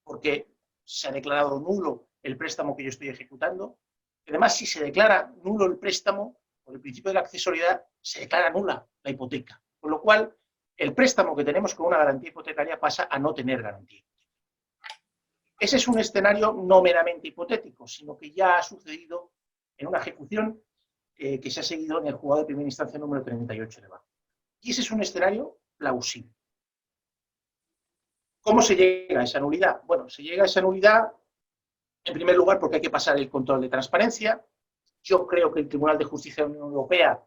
[SPEAKER 3] porque se ha declarado nulo el préstamo que yo estoy ejecutando. Además, si se declara nulo el préstamo, por el principio de la accesoriedad, se declara nula la hipoteca. Con lo cual, el préstamo que tenemos con una garantía hipotecaria pasa a no tener garantía. Ese es un escenario no meramente hipotético, sino que ya ha sucedido en una ejecución que se ha seguido en el juzgado de primera instancia número 38 de Barcelona. Y ese es un escenario plausible. ¿Cómo se llega a esa nulidad? Bueno, se llega a esa nulidad, en primer lugar, porque hay que pasar el control de transparencia. Yo creo que el Tribunal de Justicia de la Unión Europea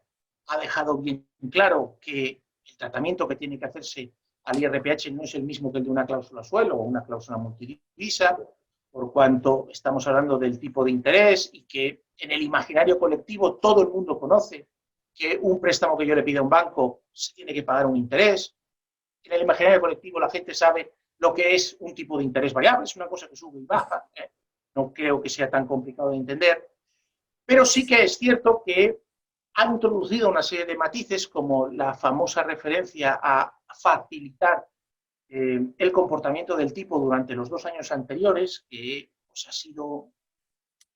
[SPEAKER 3] ha dejado bien claro que el tratamiento que tiene que hacerse al IRPH no es el mismo que el de una cláusula suelo o una cláusula multidivisa, por cuanto estamos hablando del tipo de interés y que en el imaginario colectivo todo el mundo conoce que un préstamo que yo le pida a un banco se tiene que pagar un interés. En el imaginario colectivo la gente sabe lo que es un tipo de interés variable, es una cosa que sube y baja. No creo que sea tan complicado de entender, pero sí que es cierto que han introducido una serie de matices, como la famosa referencia a facilitar el comportamiento del tipo durante los 2 años anteriores, que pues, ha sido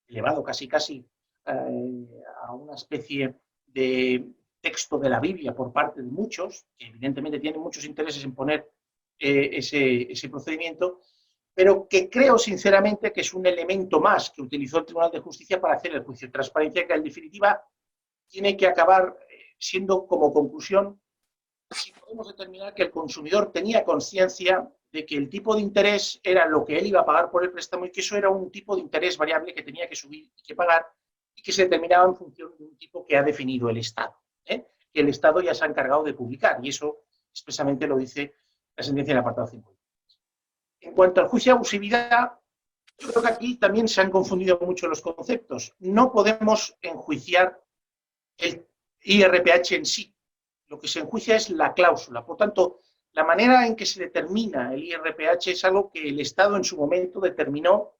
[SPEAKER 3] elevado casi a una especie de texto de la Biblia por parte de muchos, que evidentemente tienen muchos intereses en poner ese procedimiento, pero que creo sinceramente que es un elemento más que utilizó el Tribunal de Justicia para hacer el juicio de transparencia, que en definitiva tiene que acabar siendo como conclusión si podemos determinar que el consumidor tenía conciencia de que el tipo de interés era lo que él iba a pagar por el préstamo y que eso era un tipo de interés variable que tenía que subir y que pagar y que se determinaba en función de un tipo que ha definido el Estado, que el Estado ya se ha encargado de publicar, y eso expresamente lo dice la sentencia del apartado 50. En cuanto al juicio de abusividad, yo creo que aquí también se han confundido mucho los conceptos. No podemos enjuiciar el IRPH en sí. Lo que se enjuicia es la cláusula. Por tanto, la manera en que se determina el IRPH es algo que el Estado en su momento determinó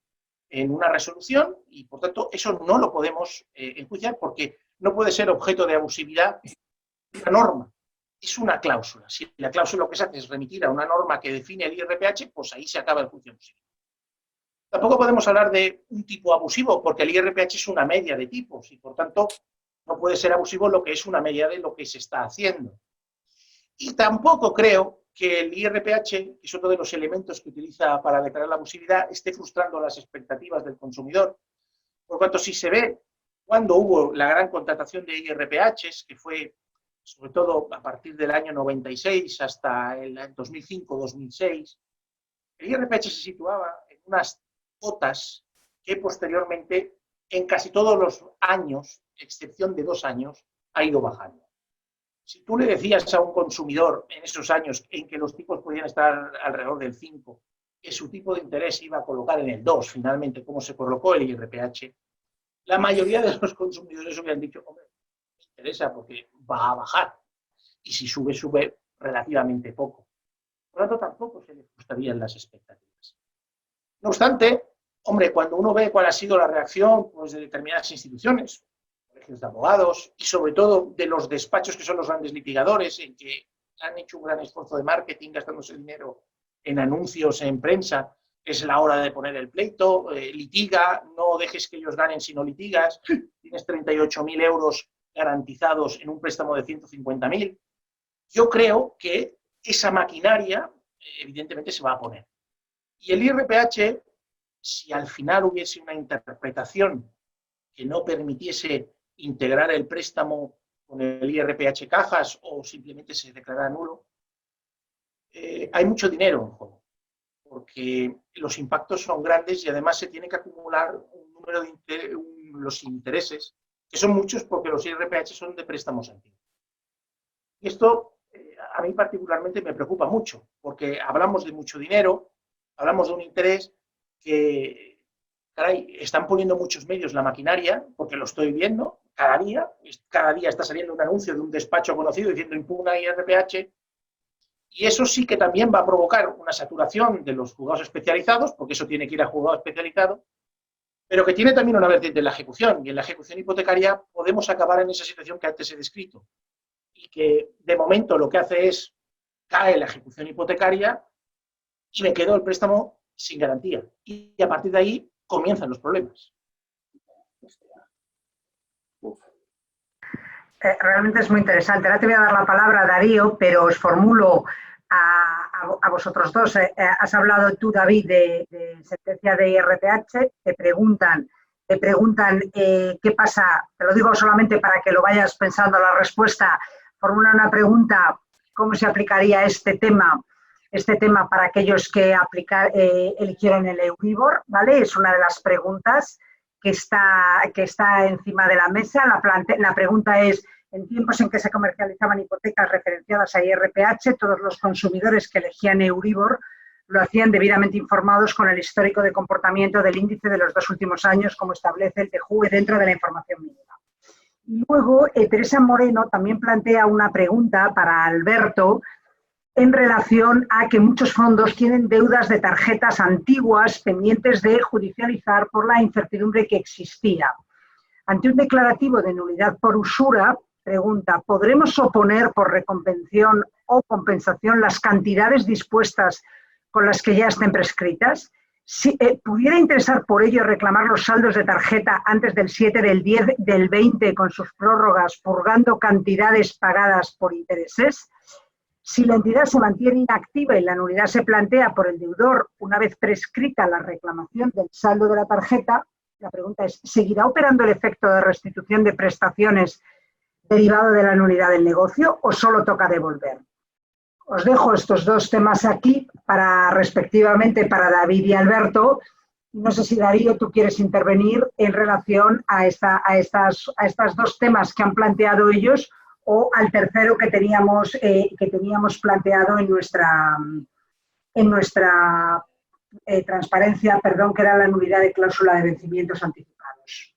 [SPEAKER 3] en una resolución y, por tanto, eso no lo podemos enjuiciar porque no puede ser objeto de abusividad una norma. Es una cláusula. Si la cláusula lo que se hace es remitir a una norma que define el IRPH, pues ahí se acaba el juicio abusivo. Tampoco podemos hablar de un tipo abusivo porque el IRPH es una media de tipos y, por tanto, no puede ser abusivo lo que es una media de lo que se está haciendo. Y tampoco creo que el IRPH, que es otro de los elementos que utiliza para declarar la abusividad, esté frustrando las expectativas del consumidor. Por cuanto si se ve cuando hubo la gran contratación de IRPHs, que fue sobre todo a partir del año 96 hasta el 2005-2006, el IRPH se situaba en unas cotas que posteriormente, en casi todos los años, excepción de 2 años, ha ido bajando. Si tú le decías a un consumidor en esos años en que los tipos podían estar alrededor del 5, que su tipo de interés iba a colocar en el 2, finalmente, como se colocó el IRPH, la mayoría de los consumidores hubieran dicho, hombre, me interesa porque va a bajar. Y si sube, sube relativamente poco. Por lo tanto, tampoco se le ajustarían las expectativas. No obstante, hombre, cuando uno ve cuál ha sido la reacción pues, de determinadas instituciones, colegios de abogados y sobre todo de los despachos que son los grandes litigadores, en que han hecho un gran esfuerzo de marketing gastándose dinero en anuncios, en prensa, es la hora de poner el pleito, litiga, no dejes que ellos ganen si no litigas, tienes 38.000 euros garantizados en un préstamo de 150.000. Yo creo que esa maquinaria evidentemente se va a poner. Y el IRPH, si al final hubiese una interpretación que no permitiese integrar el préstamo con el IRPH cajas o simplemente se declarara nulo, hay mucho dinero en juego, porque los impactos son grandes y además se tiene que acumular un número de los intereses, que son muchos porque los IRPH son de préstamos antiguos. Y esto a mí particularmente me preocupa mucho, porque hablamos de mucho dinero, hablamos de un interés que, caray, están poniendo muchos medios la maquinaria, porque lo estoy viendo cada día está saliendo un anuncio de un despacho conocido diciendo impugna IRPH, y eso sí que también va a provocar una saturación de los juzgados especializados, porque eso tiene que ir a juzgado especializado, pero que tiene también una vertiente en la ejecución, y en la ejecución hipotecaria podemos acabar en esa situación que antes he descrito, y que de momento lo que hace es cae la ejecución hipotecaria y me quedo el préstamo sin garantía. Y a partir de ahí comienzan los problemas.
[SPEAKER 2] Realmente es muy interesante. Ahora te voy a dar la palabra a Darío, pero os formulo a vosotros dos. Has hablado tú, David, de sentencia de IRPH. Te preguntan qué pasa, te lo digo solamente para que lo vayas pensando la respuesta. Formula una pregunta, ¿cómo se aplicaría este tema para aquellos que eligieron el Euribor? ¿Vale? Es una de las preguntas que está encima de la mesa. La pregunta es, en tiempos en que se comercializaban hipotecas referenciadas a IRPH, todos los consumidores que elegían Euribor lo hacían debidamente informados con el histórico de comportamiento del índice de los 2 últimos años, como establece el TJUE dentro de la información mínima. Y luego, Teresa Moreno también plantea una pregunta para Alberto en relación a que muchos fondos tienen deudas de tarjetas antiguas pendientes de judicializar por la incertidumbre que existía. Ante un declarativo de nulidad por usura, pregunta, ¿podremos oponer por recompensación o compensación las cantidades dispuestas con las que ya estén prescritas? Si pudiera interesar por ello reclamar los saldos de tarjeta antes del 7, del 10, del 20 con sus prórrogas, purgando cantidades pagadas por intereses. Si la entidad se mantiene inactiva y la nulidad se plantea por el deudor una vez prescrita la reclamación del saldo de la tarjeta, la pregunta es, ¿seguirá operando el efecto de restitución de prestaciones derivado de la nulidad del negocio o solo toca devolver? Os dejo estos dos temas aquí respectivamente para David y Alberto. No sé si, Darío, tú quieres intervenir en relación a estos dos temas que han planteado ellos o al tercero que teníamos planteado en nuestra transparencia, que era la nulidad de cláusula de vencimientos anticipados.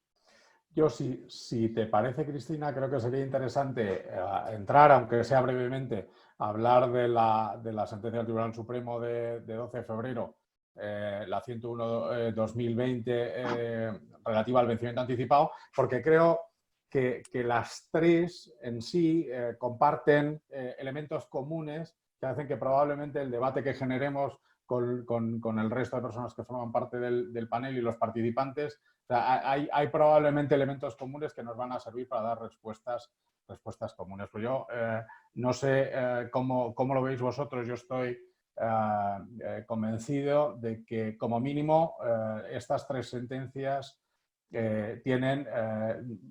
[SPEAKER 4] Yo, si te parece, Cristina, creo que sería interesante entrar, aunque sea brevemente, a hablar de la sentencia del Tribunal Supremo de 12 de febrero, la 101-2020, relativa al vencimiento anticipado, porque creo que las tres en sí comparten elementos comunes que hacen que probablemente el debate que generemos con el resto de personas que forman parte del panel y los participantes, o sea, hay probablemente elementos comunes que nos van a servir para dar respuestas comunes. Pues yo no sé cómo lo veis vosotros. Yo estoy convencido de que como mínimo estas tres sentencias tienen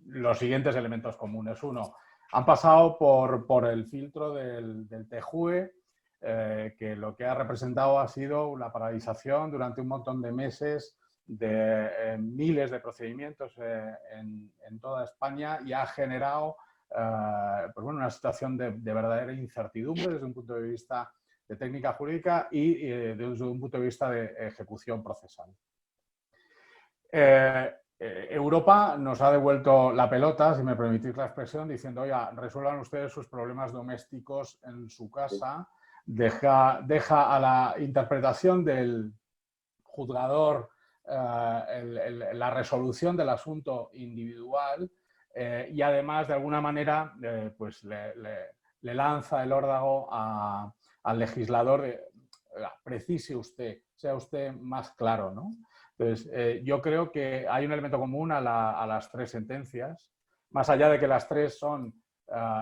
[SPEAKER 4] los siguientes elementos comunes. Uno, han pasado por el filtro del TJUE, que lo que ha representado ha sido la paralización durante un montón de meses de miles de procedimientos en toda España y ha generado pues bueno, una situación de verdadera incertidumbre desde un punto de vista de técnica jurídica y desde un punto de vista de ejecución procesal. Europa nos ha devuelto la pelota, si me permitís la expresión, diciendo, oiga, resuelvan ustedes sus problemas domésticos en su casa, deja a la interpretación del juzgador la resolución del asunto individual y además, de alguna manera, pues le lanza el órdago al legislador precise usted, sea usted más claro, ¿no? Entonces, yo creo que hay un elemento común a las tres sentencias, más allá de que las tres son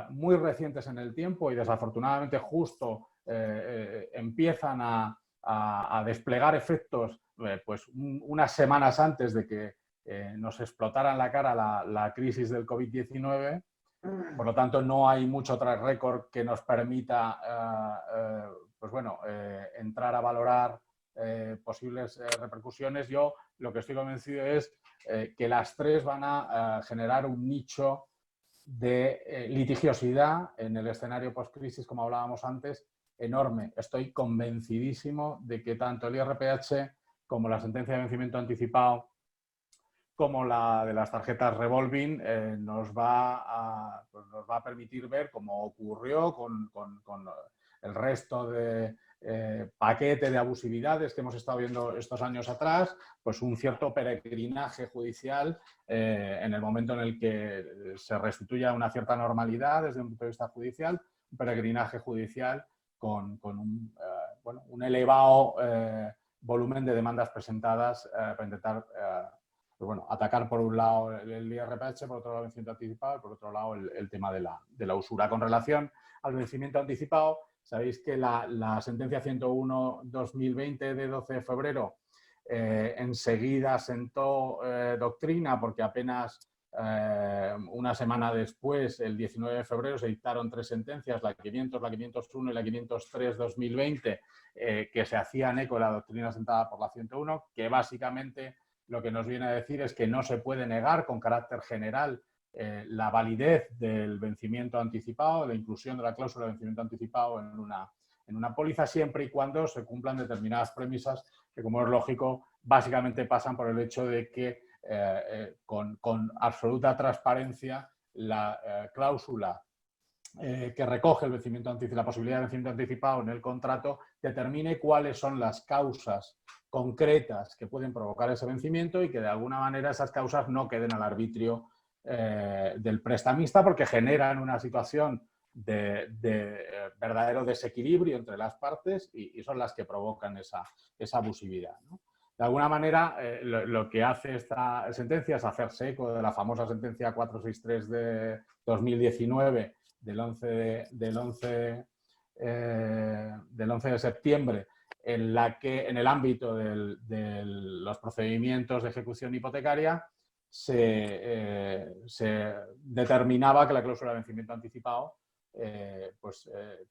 [SPEAKER 4] muy recientes en el tiempo y desafortunadamente justo empiezan a desplegar efectos pues unas semanas antes de que nos explotara en la cara la crisis del COVID-19. Por lo tanto, no hay mucho track record que nos permita pues bueno, entrar a valorar posibles repercusiones. Yo lo que estoy convencido es que las tres van a generar un nicho de litigiosidad en el escenario post-crisis, como hablábamos antes, enorme. Estoy convencidísimo de que tanto el IRPH como la sentencia de vencimiento anticipado como la de las tarjetas revolving nos va a permitir ver, como ocurrió con el resto de paquete de abusividades que hemos estado viendo estos años atrás, pues un cierto peregrinaje judicial en el momento en el que se restituya una cierta normalidad desde un punto de vista judicial, un peregrinaje judicial con un elevado volumen de demandas presentadas para intentar pues bueno, atacar por un lado el IRPH, por otro lado el vencimiento anticipado y por otro lado el tema de la usura. Con relación al vencimiento anticipado, sabéis que la sentencia 101-2020 de 12 de febrero enseguida sentó doctrina porque apenas una semana después, el 19 de febrero, se dictaron tres sentencias, la 500, la 501 y la 503-2020, que se hacían eco de la doctrina sentada por la 101, que básicamente lo que nos viene a decir es que no se puede negar con carácter general la validez del vencimiento anticipado, la inclusión de la cláusula de vencimiento anticipado en una póliza, siempre y cuando se cumplan determinadas premisas que, como es lógico, básicamente pasan por el hecho de que con absoluta transparencia la cláusula que recoge el vencimiento anticipado, la posibilidad de vencimiento anticipado en el contrato, determine cuáles son las causas concretas que pueden provocar ese vencimiento y que de alguna manera esas causas no queden al arbitrio del prestamista porque generan una situación de verdadero desequilibrio entre las partes y son las que provocan esa abusividad, ¿no? De alguna manera, lo que hace esta sentencia es hacerse eco de la famosa sentencia 463 de 2019 del 11 de septiembre, en la que en el ámbito de los procedimientos de ejecución hipotecaria se determinaba que la cláusula de vencimiento anticipado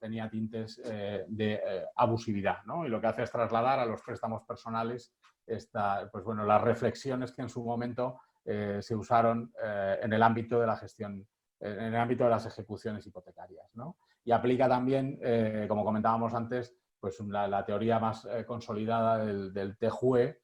[SPEAKER 4] tenía tintes de abusividad, ¿no? Y lo que hace es trasladar a los préstamos personales las reflexiones que en su momento se usaron en el ámbito de la gestión, en el ámbito de las ejecuciones hipotecarias, ¿no? Y aplica también, como comentábamos antes, pues la teoría más consolidada del TJUE,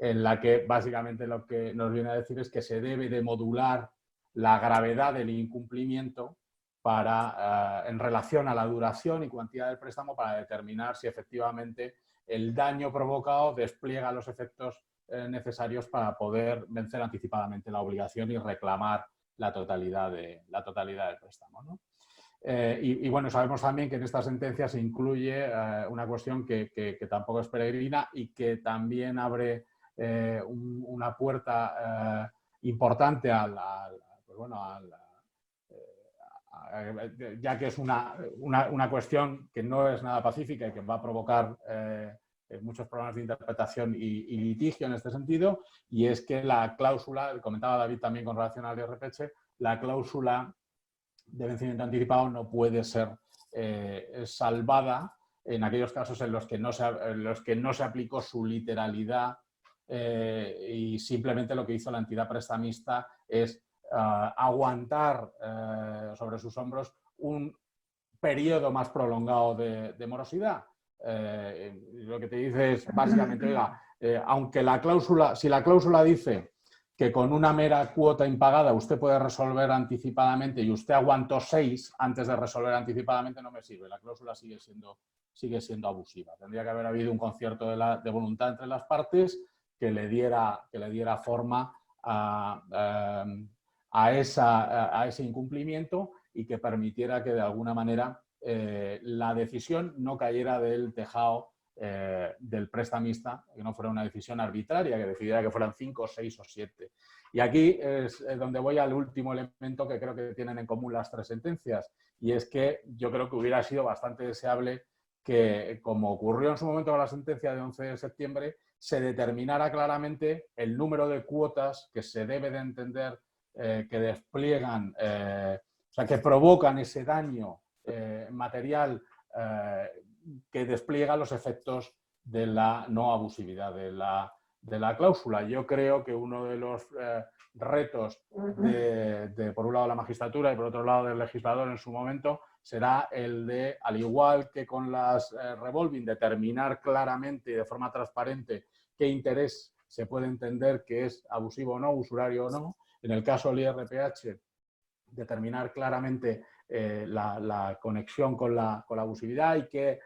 [SPEAKER 4] en la que básicamente lo que nos viene a decir es que se debe de modular la gravedad del incumplimiento en relación a la duración y cuantía del préstamo para determinar si efectivamente el daño provocado despliega los efectos necesarios para poder vencer anticipadamente la obligación y reclamar la totalidad del préstamo, ¿no? Bueno, sabemos también que en esta sentencia se incluye una cuestión que tampoco es peregrina y que también abre una puerta importante ya que es una cuestión que no es nada pacífica y que va a provocar muchos problemas de interpretación y litigio en este sentido, y es que la cláusula, comentaba David también con relación al IRPH, la cláusula de vencimiento anticipado no puede ser salvada en aquellos casos en los que no se aplicó su literalidad y simplemente lo que hizo la entidad prestamista es aguantar sobre sus hombros un periodo más prolongado de morosidad. Lo que te dice es básicamente, oiga, aunque si la cláusula dice que con una mera cuota impagada usted puede resolver anticipadamente y usted aguantó 6 antes de resolver anticipadamente, no me sirve. La cláusula sigue siendo abusiva. Tendría que haber habido un concierto de voluntad entre las partes que le diera forma a ese incumplimiento y que permitiera que de alguna manera la decisión no cayera del tejado del prestamista, que no fuera una decisión arbitraria, que decidiera que fueran 5, 6 o 7. Y aquí es donde voy al último elemento que creo que tienen en común las tres sentencias, y es que yo creo que hubiera sido bastante deseable que, como ocurrió en su momento con la sentencia de 11 de septiembre, se determinara claramente el número de cuotas que se debe de entender que despliegan, o sea, que provocan ese daño material que despliega los efectos de la no abusividad de la cláusula. Yo creo que uno de los retos por un lado, la magistratura y por otro lado, del legislador en su momento, será el de, al igual que con las revolving, determinar claramente y de forma transparente qué interés se puede entender que es abusivo o no, usurario o no. En el caso del IRPH, determinar claramente la conexión con la abusividad y qué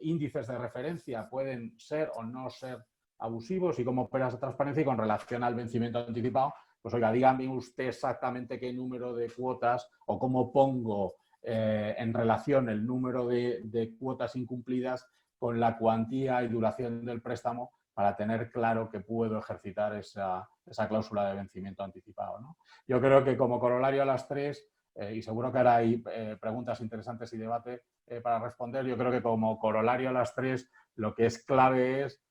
[SPEAKER 4] índices de referencia pueden ser o no ser abusivos y cómo opera esa transparencia. Y con relación al vencimiento anticipado, pues oiga, dígame usted exactamente qué número de cuotas o cómo pongo en relación el número de cuotas incumplidas con la cuantía y duración del préstamo para tener claro que puedo ejercitar esa cláusula de vencimiento anticipado, ¿no? Yo creo que como corolario a las tres, y seguro que ahora hay preguntas interesantes y debate para responder, yo creo que como corolario a las tres, lo que es clave es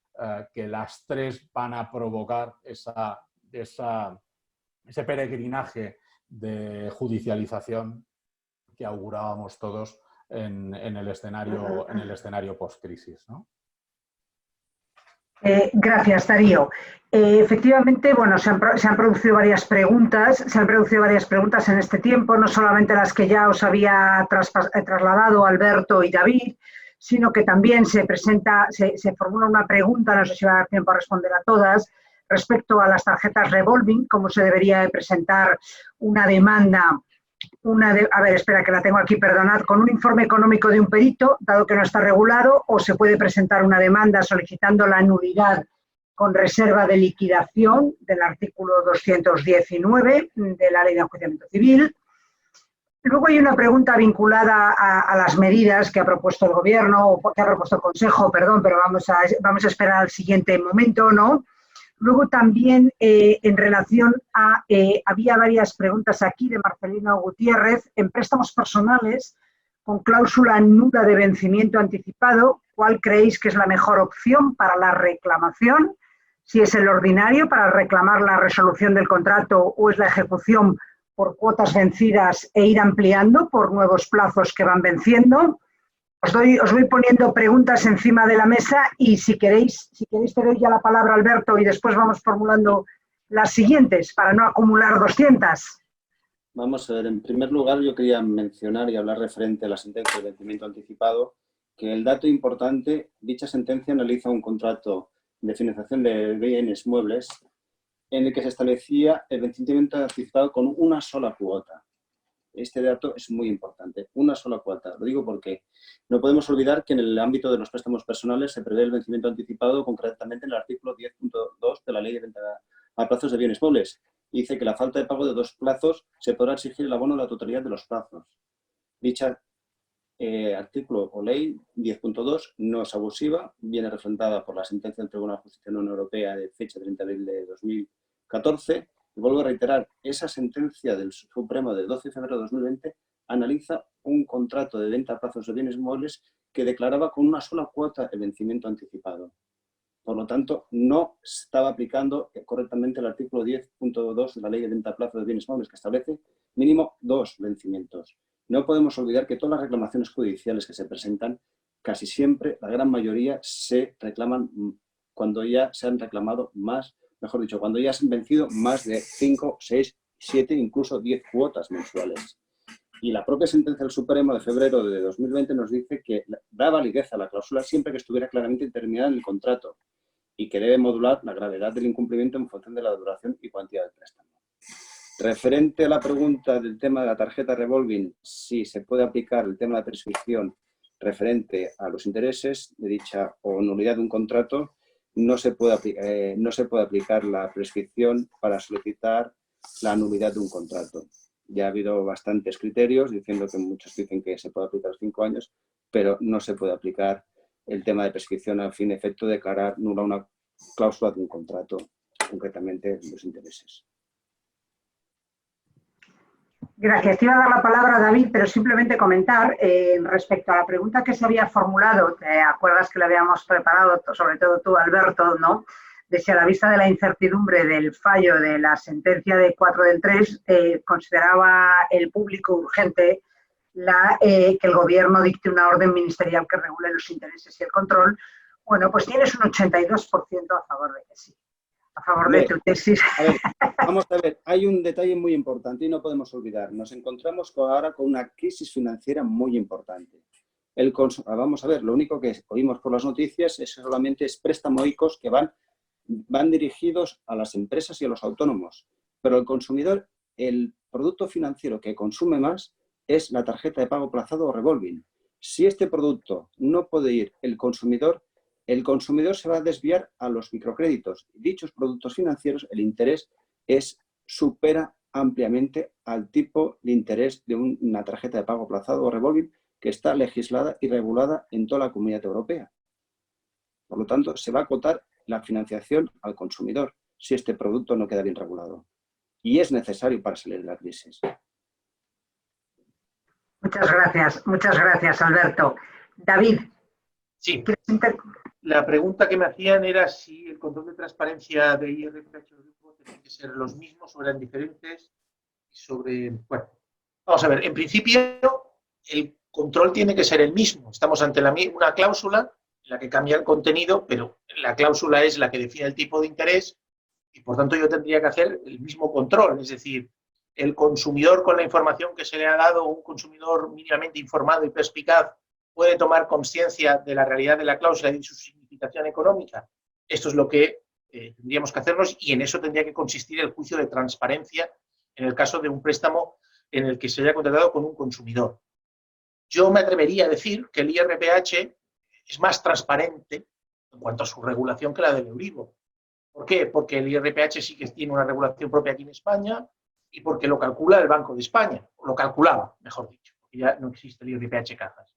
[SPEAKER 4] que las tres van a provocar ese peregrinaje de judicialización que augurábamos todos en el escenario post-crisis, ¿no?
[SPEAKER 2] Gracias, Darío. Efectivamente, bueno, se han producido varias preguntas, en este tiempo, no solamente las que ya os había trasladado Alberto y David, sino que también se formula una pregunta, no sé si va a dar tiempo a responder a todas, respecto a las tarjetas revolving, cómo se debería de presentar una demanda. A ver, espera, que la tengo aquí, perdonad, con un informe económico de un perito, dado que no está regulado, o se puede presentar una demanda solicitando la nulidad con reserva de liquidación del artículo 219 de la Ley de Enjuiciamiento Civil. Luego hay una pregunta vinculada a las medidas que ha propuesto el Gobierno, o que ha propuesto el Consejo, perdón, pero vamos a esperar al siguiente momento, ¿no? Luego también en relación a, había varias preguntas aquí de Marcelino Gutiérrez, en préstamos personales con cláusula nula de vencimiento anticipado, ¿cuál creéis que es la mejor opción para la reclamación? Si es el ordinario para reclamar la resolución del contrato o es la ejecución por cuotas vencidas e ir ampliando por nuevos plazos que van venciendo. Os voy poniendo preguntas encima de la mesa y si queréis te doy ya la palabra, Alberto, y después vamos formulando las siguientes para no acumular 200.
[SPEAKER 5] Vamos a ver, en primer lugar yo quería mencionar y hablar referente a la sentencia de vencimiento anticipado, que el dato importante, dicha sentencia analiza un contrato de financiación de bienes muebles en el que se establecía el vencimiento anticipado con una sola cuota. Este dato es muy importante, una sola cuota. Lo digo porque no podemos olvidar que en el ámbito de los préstamos personales se prevé el vencimiento anticipado concretamente en el artículo 10.2 de la Ley de Venta a Plazos de Bienes Muebles. Dice que la falta de pago de 2 plazos se podrá exigir el abono de la totalidad de los plazos. Dicha artículo o ley 10.2 no es abusiva, viene refrendada por la sentencia del Tribunal de Justicia de la Unión Europea de fecha 30 de abril de 2014. Y vuelvo a reiterar, esa sentencia del Supremo del 12 de febrero de 2020 analiza un contrato de venta a plazos de bienes muebles que declaraba con una sola cuota el vencimiento anticipado. Por lo tanto, no estaba aplicando correctamente el artículo 10.2 de la Ley de Venta a Plazos de Bienes Muebles, que establece mínimo 2 vencimientos. No podemos olvidar que todas las reclamaciones judiciales que se presentan, casi siempre, la gran mayoría, se reclaman cuando ya se han reclamado más, mejor dicho, cuando ya se han vencido más de 5, 6, 7, incluso 10 cuotas mensuales. Y la propia sentencia del Supremo de febrero de 2020 nos dice que da validez a la cláusula siempre que estuviera claramente determinada en el contrato y que debe modular la gravedad del incumplimiento en función de la duración y cuantía del préstamo. Referente a la pregunta del tema de la tarjeta revolving, si se puede aplicar el tema de la prescripción referente a los intereses de dicha o nulidad de un contrato, no se puede aplicar la prescripción para solicitar la nulidad de un contrato. Ya ha habido bastantes criterios diciendo que muchos dicen que se puede aplicar 5 años, pero no se puede aplicar el tema de prescripción al fin y efecto de declarar nula una cláusula de un contrato, concretamente los intereses.
[SPEAKER 2] Gracias. Te iba a dar la palabra a David, pero simplemente comentar respecto a la pregunta que se había formulado, ¿te acuerdas que la habíamos preparado, sobre todo tú, Alberto, ¿no? De si a la vista de la incertidumbre del fallo de la sentencia de 4 del 3 consideraba el público urgente que el Gobierno dicte una orden ministerial que regule los intereses y el control. Bueno, pues tienes un 82% a favor de que sí. A favor de tu tesis.
[SPEAKER 5] A ver, vamos a ver, hay un detalle muy importante y no podemos olvidar. Nos encontramos ahora con una crisis financiera muy importante. Vamos a ver, lo único que oímos por las noticias es solamente préstamos ICOs que van dirigidos a las empresas y a los autónomos. Pero el consumidor, el producto financiero que consume más es la tarjeta de pago aplazado o revolving. Si este producto no puede ir el consumidor se va a desviar a los microcréditos. Dichos productos financieros, el interés supera ampliamente al tipo de interés de una tarjeta de pago aplazado o revolving que está legislada y regulada en toda la Comunidad Europea. Por lo tanto, se va a acotar la financiación al consumidor si este producto no queda bien regulado. Y es necesario para salir de la crisis.
[SPEAKER 2] Muchas gracias, Alberto. David.
[SPEAKER 3] Sí. La pregunta que me hacían era si el control de transparencia de IRPH tiene que ser los mismos, o eran diferentes, bueno, vamos a ver, en principio el control tiene que ser el mismo. Estamos ante una cláusula en la que cambia el contenido, pero la cláusula es la que define el tipo de interés y por tanto yo tendría que hacer el mismo control, es decir, el consumidor con la información que se le ha dado, un consumidor mínimamente informado y perspicaz, puede tomar conciencia de la realidad de la cláusula y de su significación económica. Esto es lo que tendríamos que hacernos y en eso tendría que consistir el juicio de transparencia en el caso de un préstamo en el que se haya contratado con un consumidor. Yo me atrevería a decir que el IRPH es más transparente en cuanto a su regulación que la del Euribor. ¿Por qué? Porque el IRPH sí que tiene una regulación propia aquí en España y porque lo calcula el Banco de España, o lo calculaba, mejor dicho, porque ya no existe el IRPH Cajas.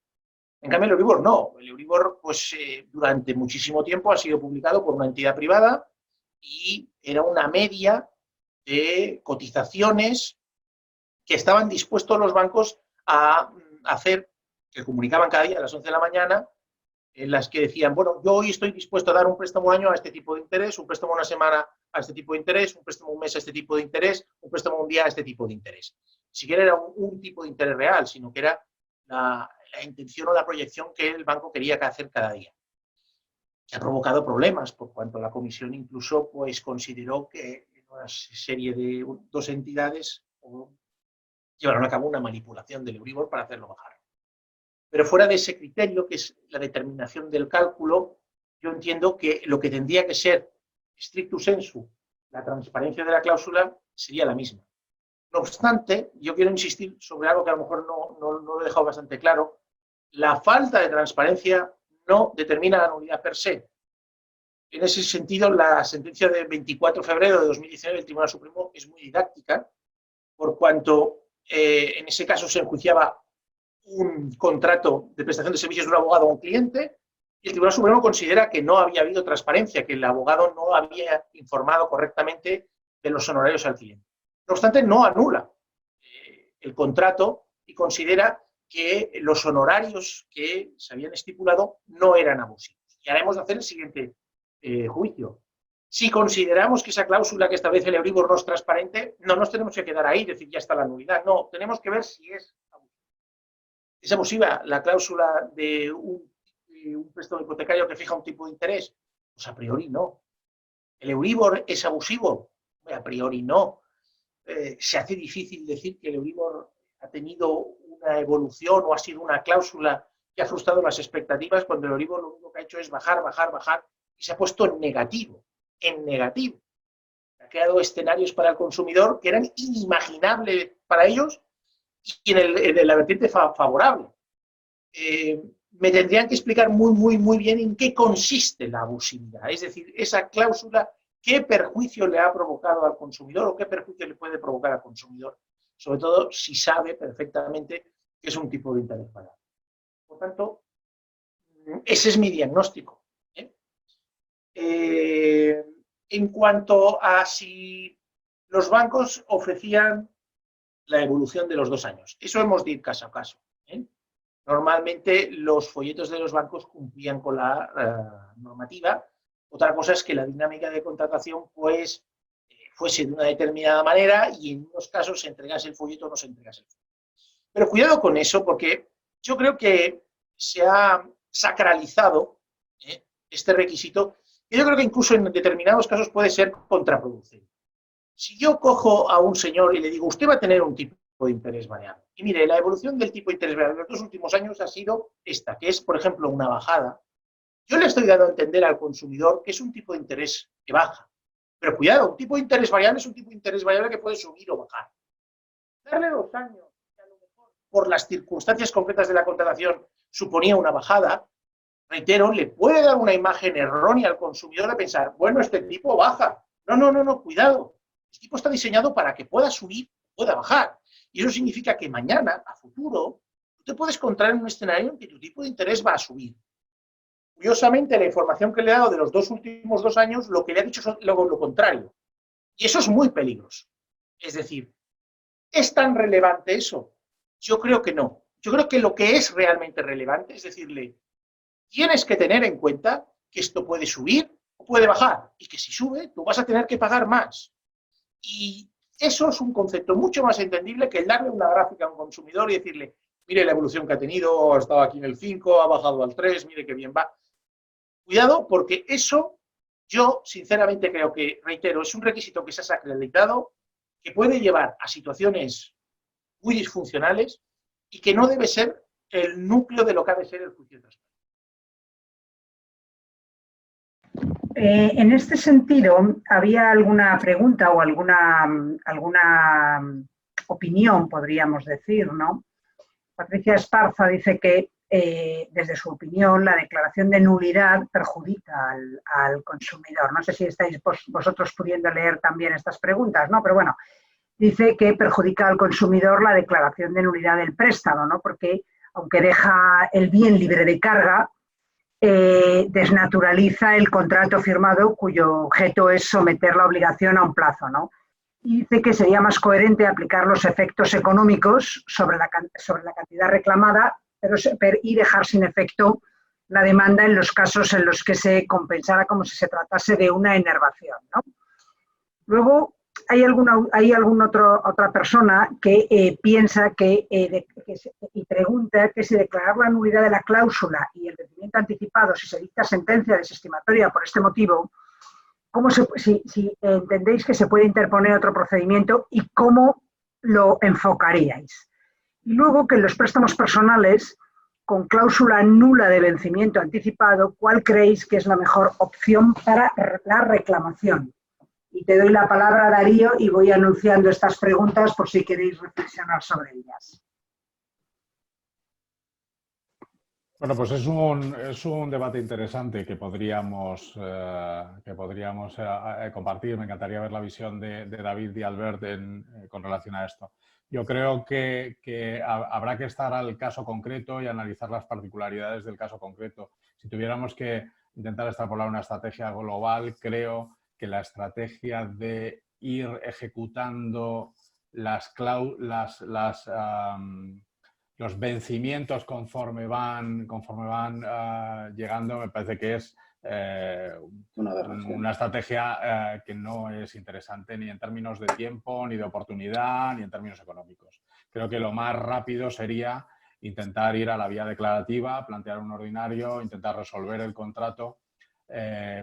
[SPEAKER 3] En cambio, el Euribor no. El Euribor, pues, durante muchísimo tiempo ha sido publicado por una entidad privada y era una media de cotizaciones que estaban dispuestos los bancos a hacer, que comunicaban cada día a las 11 de la mañana, en las que decían, bueno, yo hoy estoy dispuesto a dar un préstamo año a este tipo de interés, un préstamo una semana a este tipo de interés, un préstamo un mes a este tipo de interés, un préstamo un día a este tipo de interés. Ni siquiera era un tipo de interés real, sino que era la intención o la proyección que el banco quería hacer cada día. Que ha provocado problemas, por cuanto la comisión incluso pues, consideró que una serie de dos entidades llevaron a cabo una manipulación del Euribor para hacerlo bajar. Pero fuera de ese criterio, que es la determinación del cálculo, yo entiendo que lo que tendría que ser stricto sensu, la transparencia de la cláusula, sería la misma. No obstante, yo quiero insistir sobre algo que a lo mejor no lo he dejado bastante claro. La falta de transparencia no determina la nulidad per se. En ese sentido, la sentencia de 24 de febrero de 2019 del Tribunal Supremo es muy didáctica, por cuanto en ese caso se enjuiciaba un contrato de prestación de servicios de un abogado a un cliente y el Tribunal Supremo considera que no había habido transparencia, que el abogado no había informado correctamente de los honorarios al cliente. No obstante, no anula el contrato y considera que los honorarios que se habían estipulado no eran abusivos. Y ahora hemos de hacer el siguiente juicio. Si consideramos que esa cláusula que establece el Euribor no es transparente, no nos tenemos que quedar ahí y decir ya está la nulidad. No, tenemos que ver si es abusiva. ¿Es abusiva la cláusula de un préstamo hipotecario que fija un tipo de interés? Pues a priori no. ¿El Euribor es abusivo? A priori no. Se hace difícil decir que el Euribor ha tenido una evolución o ha sido una cláusula que ha frustrado las expectativas cuando el Euribor lo único que ha hecho es bajar y se ha puesto en negativo. Ha creado escenarios para el consumidor que eran inimaginables para ellos y en la vertiente favorable. Me tendrían que explicar muy bien en qué consiste la abusividad, es decir, esa cláusula, qué perjuicio le ha provocado al consumidor o qué perjuicio le puede provocar al consumidor, sobre todo si sabe perfectamente que es un tipo de interés pagado. Por tanto, Ese es mi diagnóstico. En cuanto a si los bancos ofrecían la evolución de los 2 años, eso hemos de ir caso a caso. Normalmente los folletos de los bancos cumplían con la normativa. Otra cosa es que la dinámica de contratación pues, fuese de una determinada manera y en unos casos se entregase el folleto o no se entregase el folleto. Pero cuidado con eso, porque yo creo que se ha sacralizado este requisito, y yo creo que incluso en determinados casos puede ser contraproducente. Si yo cojo a un señor y le digo, usted va a tener un tipo de interés variable, y mire, la evolución del tipo de interés variable en los 2 últimos años ha sido esta, que es, por ejemplo, una bajada, yo le estoy dando a entender al consumidor que es un tipo de interés que baja. Pero cuidado, un tipo de interés variable es un tipo de interés variable que puede subir o bajar. Darle 2 años, que a lo mejor por las circunstancias concretas de la contratación suponía una bajada, reitero, le puede dar una imagen errónea al consumidor de pensar, bueno, este tipo baja. No, cuidado. El tipo está diseñado para que pueda subir, pueda bajar. Y eso significa que mañana, a futuro, tú te puedes encontrar en un escenario en que tu tipo de interés va a subir. Curiosamente, la información que le he dado de los últimos 2 años, lo que le ha dicho es lo contrario. Y eso es muy peligroso. Es decir, ¿es tan relevante eso? Yo creo que no. Yo creo que lo que es realmente relevante es decirle, tienes que tener en cuenta que esto puede subir o puede bajar, y que si sube, tú vas a tener que pagar más. Y eso es un concepto mucho más entendible que el darle una gráfica a un consumidor y decirle, mire la evolución que ha tenido, ha estado aquí en el 5, ha bajado al 3, mire qué bien va. Cuidado, porque eso yo sinceramente creo que, reitero, es un requisito que se ha sacralizado, que puede llevar a situaciones muy disfuncionales y que no debe ser el núcleo de lo que ha de ser el juicio de transparencia.
[SPEAKER 2] En este sentido, ¿había alguna pregunta o alguna opinión, podríamos decir, ¿no? Patricia Esparza dice que, desde su opinión, la declaración de nulidad perjudica al consumidor. No sé si estáis vosotros pudiendo leer también estas preguntas, ¿no? Pero bueno, dice que perjudica al consumidor la declaración de nulidad del préstamo, ¿no? Porque aunque deja el bien libre de carga, desnaturaliza el contrato firmado cuyo objeto es someter la obligación a un plazo, ¿no? Y dice que sería más coherente aplicar los efectos económicos sobre la cantidad reclamada y dejar sin efecto la demanda en los casos en los que se compensara como si se tratase de una enervación, ¿no? Luego, hay otra persona que piensa y pregunta que si declarar la nulidad de la cláusula y el vencimiento anticipado, si se dicta sentencia desestimatoria por este motivo, si entendéis que se puede interponer otro procedimiento y cómo lo enfocaríais. Y luego que en los préstamos personales, con cláusula nula de vencimiento anticipado, ¿cuál creéis que es la mejor opción para la reclamación? Y te doy la palabra, Darío, y voy anunciando estas preguntas por si queréis reflexionar sobre ellas.
[SPEAKER 4] Bueno, pues es un debate interesante que podríamos compartir. Me encantaría ver la visión de David y Albert con relación a esto. Yo creo que habrá que estar al caso concreto y analizar las particularidades del caso concreto. Si tuviéramos que intentar extrapolar una estrategia global, creo que la estrategia de ir ejecutando los vencimientos conforme van llegando, me parece que es una estrategia que no es interesante ni en términos de tiempo, ni de oportunidad, ni en términos económicos. Creo que lo más rápido sería intentar ir a la vía declarativa, plantear un ordinario, intentar resolver el contrato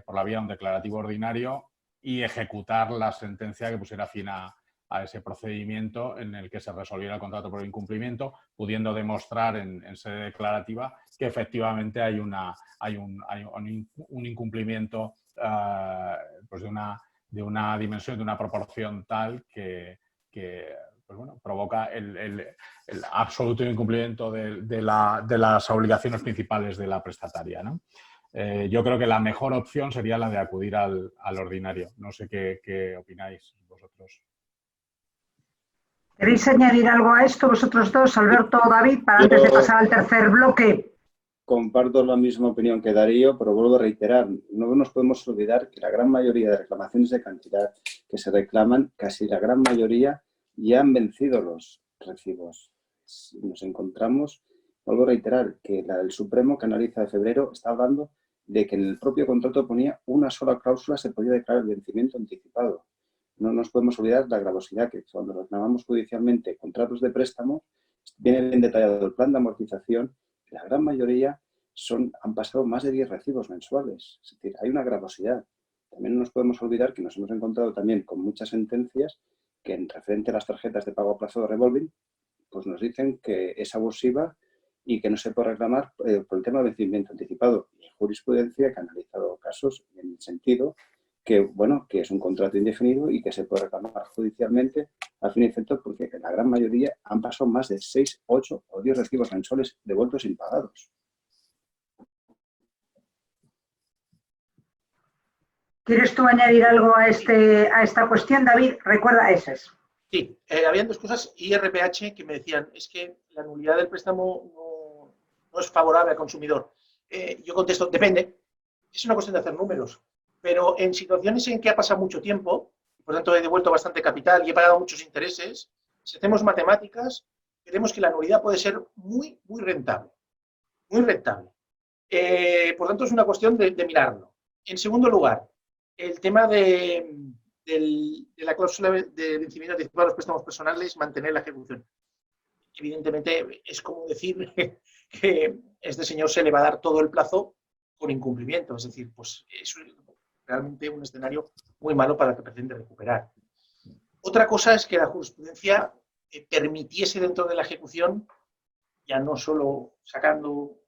[SPEAKER 4] por la vía de un declarativo ordinario y ejecutar la sentencia que pusiera fin a ese procedimiento en el que se resolviera el contrato por incumplimiento, pudiendo demostrar en sede declarativa que efectivamente hay un incumplimiento pues de una dimensión, de una proporción tal que pues bueno, provoca el absoluto incumplimiento de las obligaciones principales de la prestataria, ¿no? Yo creo que la mejor opción sería la de acudir al ordinario. No sé qué opináis vosotros.
[SPEAKER 2] ¿Queréis añadir algo a esto vosotros dos, Alberto o David, para antes de pasar al tercer bloque?
[SPEAKER 5] Comparto la misma opinión que Darío, pero vuelvo a reiterar, no nos podemos olvidar que la gran mayoría de reclamaciones de cantidad que se reclaman, casi la gran mayoría, ya han vencido los recibos. Nos encontramos, vuelvo a reiterar, que la del Supremo que analiza de febrero está hablando de que en el propio contrato ponía una sola cláusula se podía declarar el vencimiento anticipado. No nos podemos olvidar la gravosidad que cuando reclamamos judicialmente contratos de préstamo, viene bien detallado el plan de amortización. La gran mayoría han pasado más de 10 recibos mensuales. Es decir, hay una gravosidad. También no nos podemos olvidar que nos hemos encontrado también con muchas sentencias que en referente a las tarjetas de pago a plazo de revolving, pues nos dicen que es abusiva y que no se puede reclamar por el tema de vencimiento anticipado. Y hay jurisprudencia que ha analizado casos en el sentido que, bueno, que es un contrato indefinido y que se puede reclamar judicialmente al fin y efecto porque la gran mayoría han pasado más de 6, 8 o 10 recibos mensuales devueltos impagados.
[SPEAKER 2] ¿Quieres tú añadir algo a esta cuestión, David? Recuerda esas.
[SPEAKER 3] Sí, habían dos cosas, IRPH, que me decían, es que la nulidad del préstamo no es favorable al consumidor. Yo contesto, depende, es una cuestión de hacer números, pero en situaciones en que ha pasado mucho tiempo, por tanto he devuelto bastante capital y he pagado muchos intereses, si hacemos matemáticas, veremos que la nulidad puede ser muy, muy rentable. Muy rentable. Por tanto, es una cuestión de mirarlo. En segundo lugar, el tema de la cláusula de vencimiento anticipado de los préstamos personales, mantener la ejecución. Evidentemente, es como decir que este señor se le va a dar todo el plazo con incumplimiento. Es decir, pues es realmente un escenario muy malo para el que pretende recuperar. Otra cosa es que la jurisprudencia permitiese dentro de la ejecución, ya no solo sacando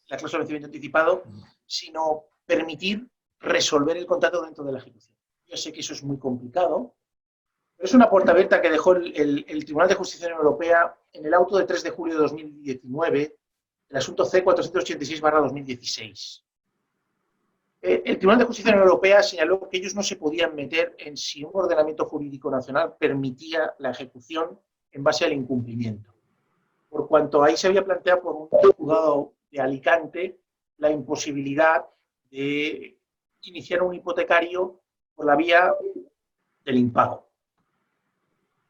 [SPEAKER 3] la cláusula de vencimiento anticipado, sino permitir resolver el contrato dentro de la ejecución. Yo sé que eso es muy complicado, pero es una puerta abierta que dejó el Tribunal de Justicia de la Unión Europea en el auto de 3 de julio de 2019, el asunto C-486/2016. El Tribunal de Justicia de la Unión Europea señaló que ellos no se podían meter en si un ordenamiento jurídico nacional permitía la ejecución en base al incumplimiento. Por cuanto ahí se había planteado por un juzgado de Alicante la imposibilidad de iniciar un hipotecario por la vía del impago.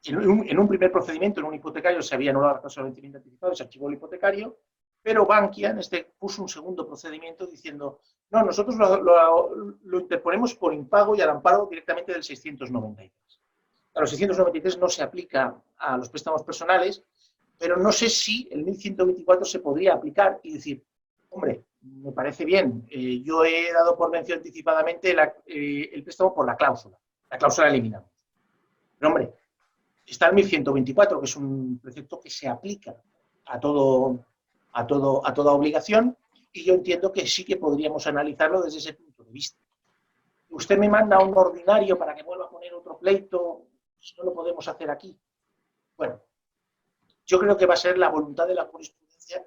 [SPEAKER 3] En un primer procedimiento, en un hipotecario, se había anulado la cláusula de vencimiento anticipado y se archivó el hipotecario, pero Bankia puso un segundo procedimiento diciendo, no, nosotros lo interponemos por impago y al amparo directamente del 693. A los 693 no se aplica a los préstamos personales, pero no sé si el 1124 se podría aplicar y decir, hombre, me parece bien, yo he dado por vencido anticipadamente el préstamo por la cláusula la eliminamos. Pero hombre, está el 1124, que es un precepto que se aplica a toda obligación, y yo entiendo que sí que podríamos analizarlo desde ese punto de vista. Usted me manda un ordinario para que vuelva a poner otro pleito, si no lo podemos hacer aquí. Bueno, yo creo que va a ser la voluntad de la jurisprudencia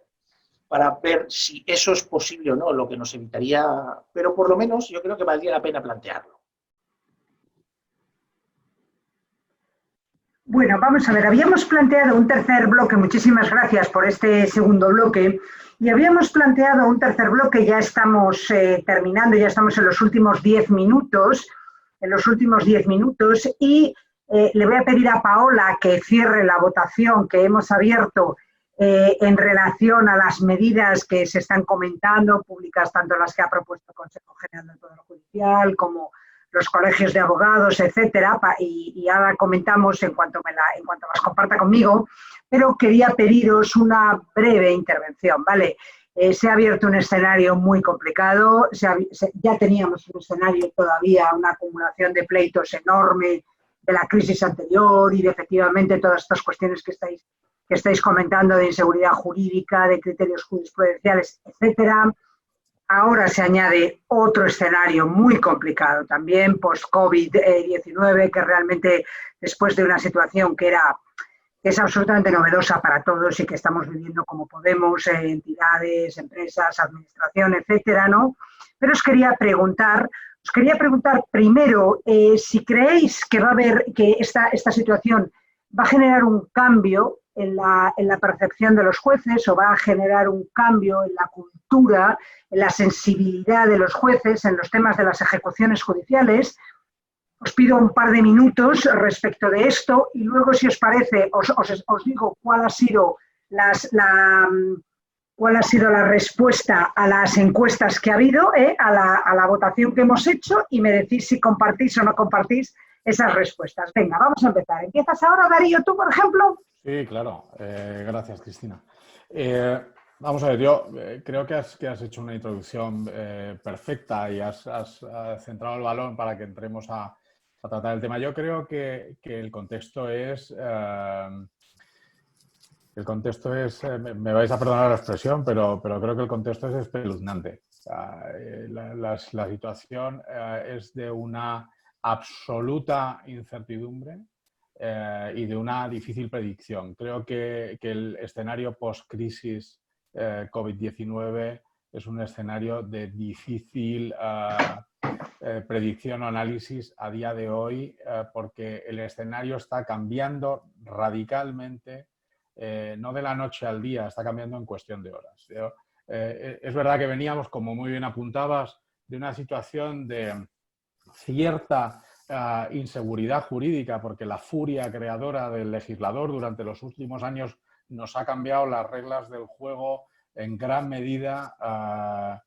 [SPEAKER 3] para ver si eso es posible o no, lo que nos evitaría, pero por lo menos yo creo que valdría la pena plantearlo.
[SPEAKER 2] Bueno, vamos a ver, habíamos planteado un tercer bloque, muchísimas gracias por este segundo bloque, y habíamos planteado un tercer bloque, ya estamos terminando, ya estamos en los últimos 10 minutos, y le voy a pedir a Paola que cierre la votación que hemos abierto en relación a las medidas que se están comentando, públicas tanto las que ha propuesto el Consejo General del Poder Judicial como los colegios de abogados, etcétera, y ahora comentamos en cuanto las comparta conmigo, pero quería pediros una breve intervención, ¿vale? Se ha abierto un escenario muy complicado, ya teníamos un escenario todavía, una acumulación de pleitos enorme de la crisis anterior y de efectivamente todas estas cuestiones que estáis comentando de inseguridad jurídica, de criterios jurisprudenciales, etcétera. Ahora se añade otro escenario muy complicado también, post-COVID-19, que realmente después de una situación que es absolutamente novedosa para todos y que estamos viviendo como podemos, entidades, empresas, administración, etcétera, ¿no? Pero os quería preguntar primero si creéis que va a haber, que esta situación va a generar un cambio en la percepción de los jueces o va a generar un cambio en la cultura, en la sensibilidad de los jueces, en los temas de las ejecuciones judiciales. Os pido un par de minutos respecto de esto y luego, si os parece, os digo cuál ha sido la respuesta a las encuestas que ha habido, a la votación que hemos hecho, y me decís si compartís o no compartís esas respuestas. Venga, vamos a empezar. ¿Empiezas ahora, Darío, tú, por ejemplo?
[SPEAKER 4] Sí, claro. Gracias, Cristina. Vamos a ver, yo creo que has hecho una introducción perfecta y has centrado el balón para que entremos a tratar el tema. Yo creo que el contexto es... me vais a perdonar la expresión, pero creo que el contexto es espeluznante. O sea, la situación es de una absoluta incertidumbre y de una difícil predicción. Creo que el escenario post-crisis COVID-19 es un escenario de difícil predicción o análisis a día de hoy porque el escenario está cambiando radicalmente. No de la noche al día, está cambiando en cuestión de horas. Es verdad que veníamos, como muy bien apuntabas, de una situación de cierta inseguridad jurídica, porque la furia creadora del legislador durante los últimos años nos ha cambiado las reglas del juego en gran medida a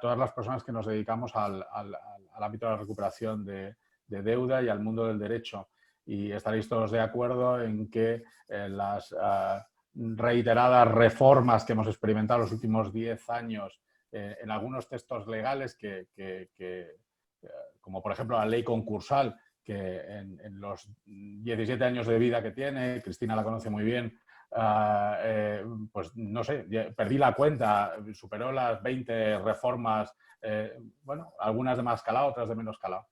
[SPEAKER 4] todas las personas que nos dedicamos al ámbito de la recuperación de deuda y al mundo del derecho. Y estaréis todos de acuerdo en que las reiteradas reformas que hemos experimentado los últimos 10 años en algunos textos legales como por ejemplo la ley concursal, que en los 17 años de vida que tiene, Cristina la conoce muy bien, pues no sé, perdí la cuenta, superó las 20 reformas, bueno, algunas de más calado, otras de menos calado.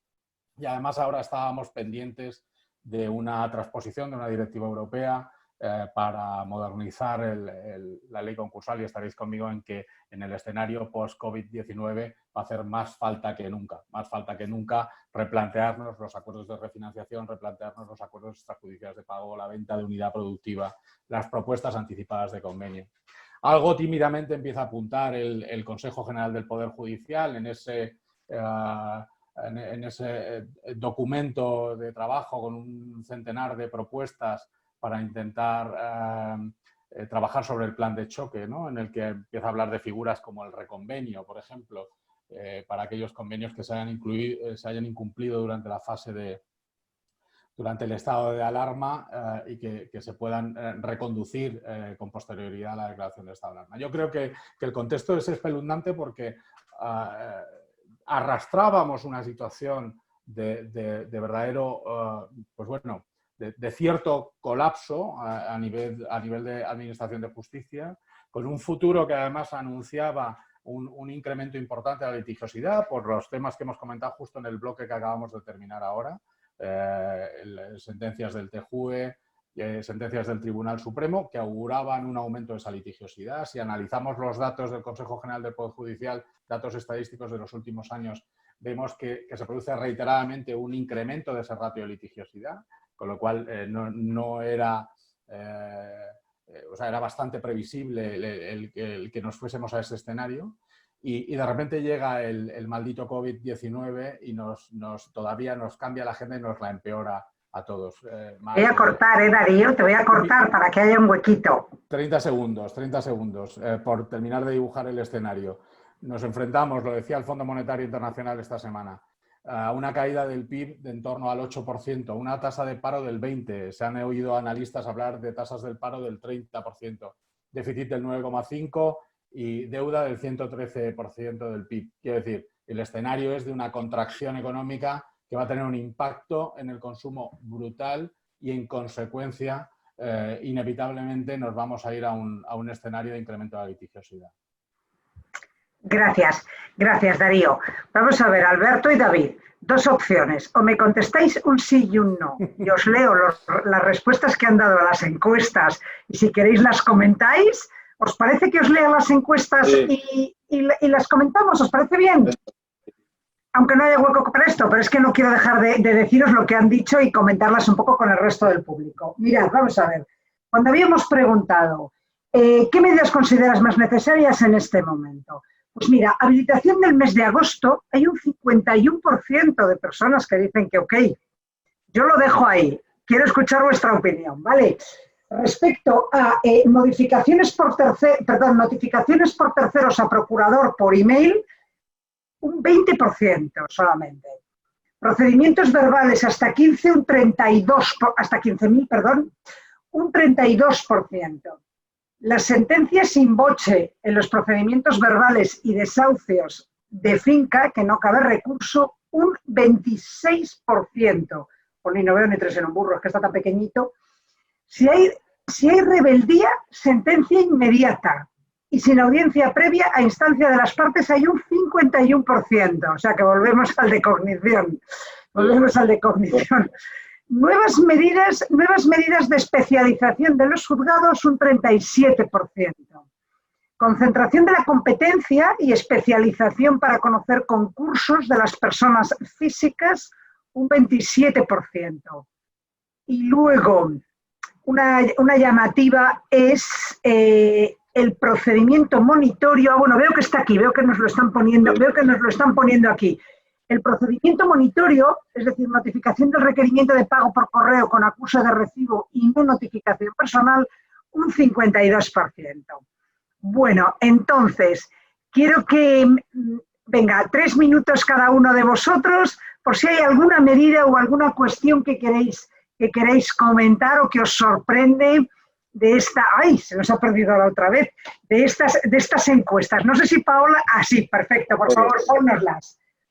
[SPEAKER 4] Y además ahora estábamos pendientes de una transposición de una directiva europea para modernizar la ley concursal, y estaréis conmigo en que en el escenario post-COVID-19 va a hacer más falta que nunca replantearnos los acuerdos de refinanciación, replantearnos los acuerdos extrajudiciales de pago, la venta de unidad productiva, las propuestas anticipadas de convenio. Algo tímidamente empieza a apuntar el Consejo General del Poder Judicial en ese documento de trabajo con un centenar de propuestas para intentar trabajar sobre el plan de choque, ¿no? En el que empieza a hablar de figuras como el reconvenio, por ejemplo, para aquellos convenios que se hayan incumplido durante la fase durante el estado de alarma y que se puedan reconducir con posterioridad a la declaración de estado de alarma. Yo creo que el contexto es espeluznante porque arrastrábamos una situación de verdadero, pues bueno, de cierto colapso a nivel de administración de justicia, con un futuro que además anunciaba un incremento importante de la litigiosidad por los temas que hemos comentado justo en el bloque que acabamos de terminar ahora, sentencias del TJUE, sentencias del Tribunal Supremo que auguraban un aumento de esa litigiosidad. Si analizamos los datos del Consejo General del Poder Judicial, datos estadísticos de los últimos años, vemos que se produce reiteradamente un incremento de ese ratio de litigiosidad, con lo cual no era... o sea, era bastante previsible el que nos fuésemos a ese escenario y de repente llega el maldito COVID-19 y todavía nos cambia la agenda y nos la empeora a todos.
[SPEAKER 2] Te voy a cortar, Darío, te voy a cortar para que haya un huequito.
[SPEAKER 4] 30 segundos, por terminar de dibujar el escenario. Nos enfrentamos, lo decía el Fondo Monetario Internacional esta semana, a una caída del PIB de en torno al 8%, una tasa de paro del 20%. Se han oído analistas hablar de tasas del paro del 30%, déficit del 9,5% y deuda del 113% del PIB. Quiero decir, el escenario es de una contracción económica que va a tener un impacto en el consumo brutal y, en consecuencia, inevitablemente nos vamos a ir a un escenario de incremento de la litigiosidad.
[SPEAKER 2] Gracias, Darío. Vamos a ver, Alberto y David, dos opciones. O me contestáis un sí y un no. Y os leo las respuestas que han dado a las encuestas y si queréis las comentáis. ¿Os parece que os lea las encuestas y las comentamos? ¿Os parece bien? Aunque no haya hueco para esto, pero es que no quiero dejar de deciros lo que han dicho y comentarlas un poco con el resto del público. Mirad, vamos a ver. Cuando habíamos preguntado, ¿qué medidas consideras más necesarias en este momento? Pues mira, habilitación del mes de agosto, hay un 51% de personas que dicen que ok. Yo lo dejo ahí, quiero escuchar vuestra opinión, ¿vale? Respecto a notificaciones por terceros a procurador por email, un 20% solamente. Procedimientos verbales hasta 15, un 32%, hasta 15.000, perdón, un 32%. Las sentencias sin voce en los procedimientos verbales y desahucios de finca, que no cabe recurso, un 26%. Pues no veo ni tres en un burro, es que está tan pequeñito. Si hay rebeldía, sentencia inmediata. Y sin audiencia previa a instancia de las partes hay un 51%. O sea que volvemos al de cognición. Nuevas medidas de especialización de los juzgados, un 37%. Concentración de la competencia y especialización para conocer concursos de las personas físicas, un 27%. Y luego, una llamativa es el procedimiento monitorio. Bueno, veo que está aquí, veo que nos lo están poniendo aquí. El procedimiento monitorio, es decir, notificación del requerimiento de pago por correo con acuse de recibo y no notificación personal, un 52%. Bueno, entonces, quiero que, venga, 3 minutos cada uno de vosotros, por si hay alguna medida o alguna cuestión que queréis comentar o que os sorprende de esta, ¡ay! Se nos ha perdido la otra vez, de estas encuestas. No sé si Paola, sí, perfecto, por favor,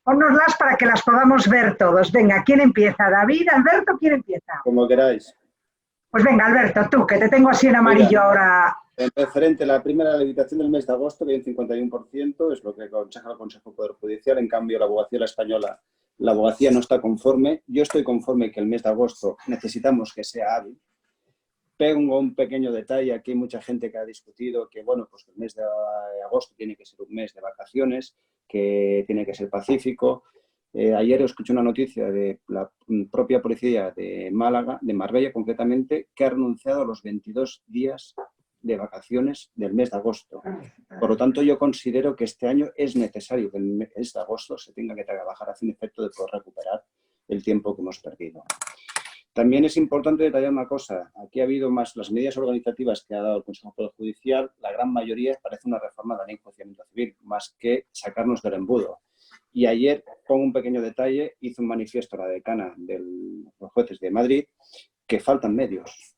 [SPEAKER 2] pónnoslas para que las podamos ver todos. Venga, ¿quién empieza? ¿David, Alberto? ¿Quién empieza?
[SPEAKER 5] Como queráis.
[SPEAKER 2] Pues venga, Alberto, tú, que te tengo así en amarillo ahora.
[SPEAKER 5] En referente, la primera, la limitación del mes de agosto, que hay un 51%, es lo que aconseja el Consejo Poder Judicial. En cambio, la abogacía española, la abogacía no está conforme. Yo estoy conforme que el mes de agosto necesitamos que sea hábil. Tengo un pequeño detalle, aquí hay mucha gente que ha discutido que, bueno, pues el mes de agosto tiene que ser un mes de vacaciones, que tiene que ser pacífico. Ayer escuché una noticia de la propia policía de Málaga, de Marbella concretamente, que ha renunciado a los 22 días de vacaciones del mes de agosto. Por lo tanto, yo considero que este año es necesario que el mes de agosto se tenga que trabajar hacia un efecto de poder recuperar el tiempo que hemos perdido. También es importante detallar una cosa. Aquí ha habido más las medidas organizativas que ha dado el Consejo Poder Judicial. La gran mayoría parece una reforma de la ley de enjuiciamiento civil, más que sacarnos del embudo. Y ayer, con un pequeño detalle, hizo un manifiesto la decana de los jueces de Madrid que faltan medios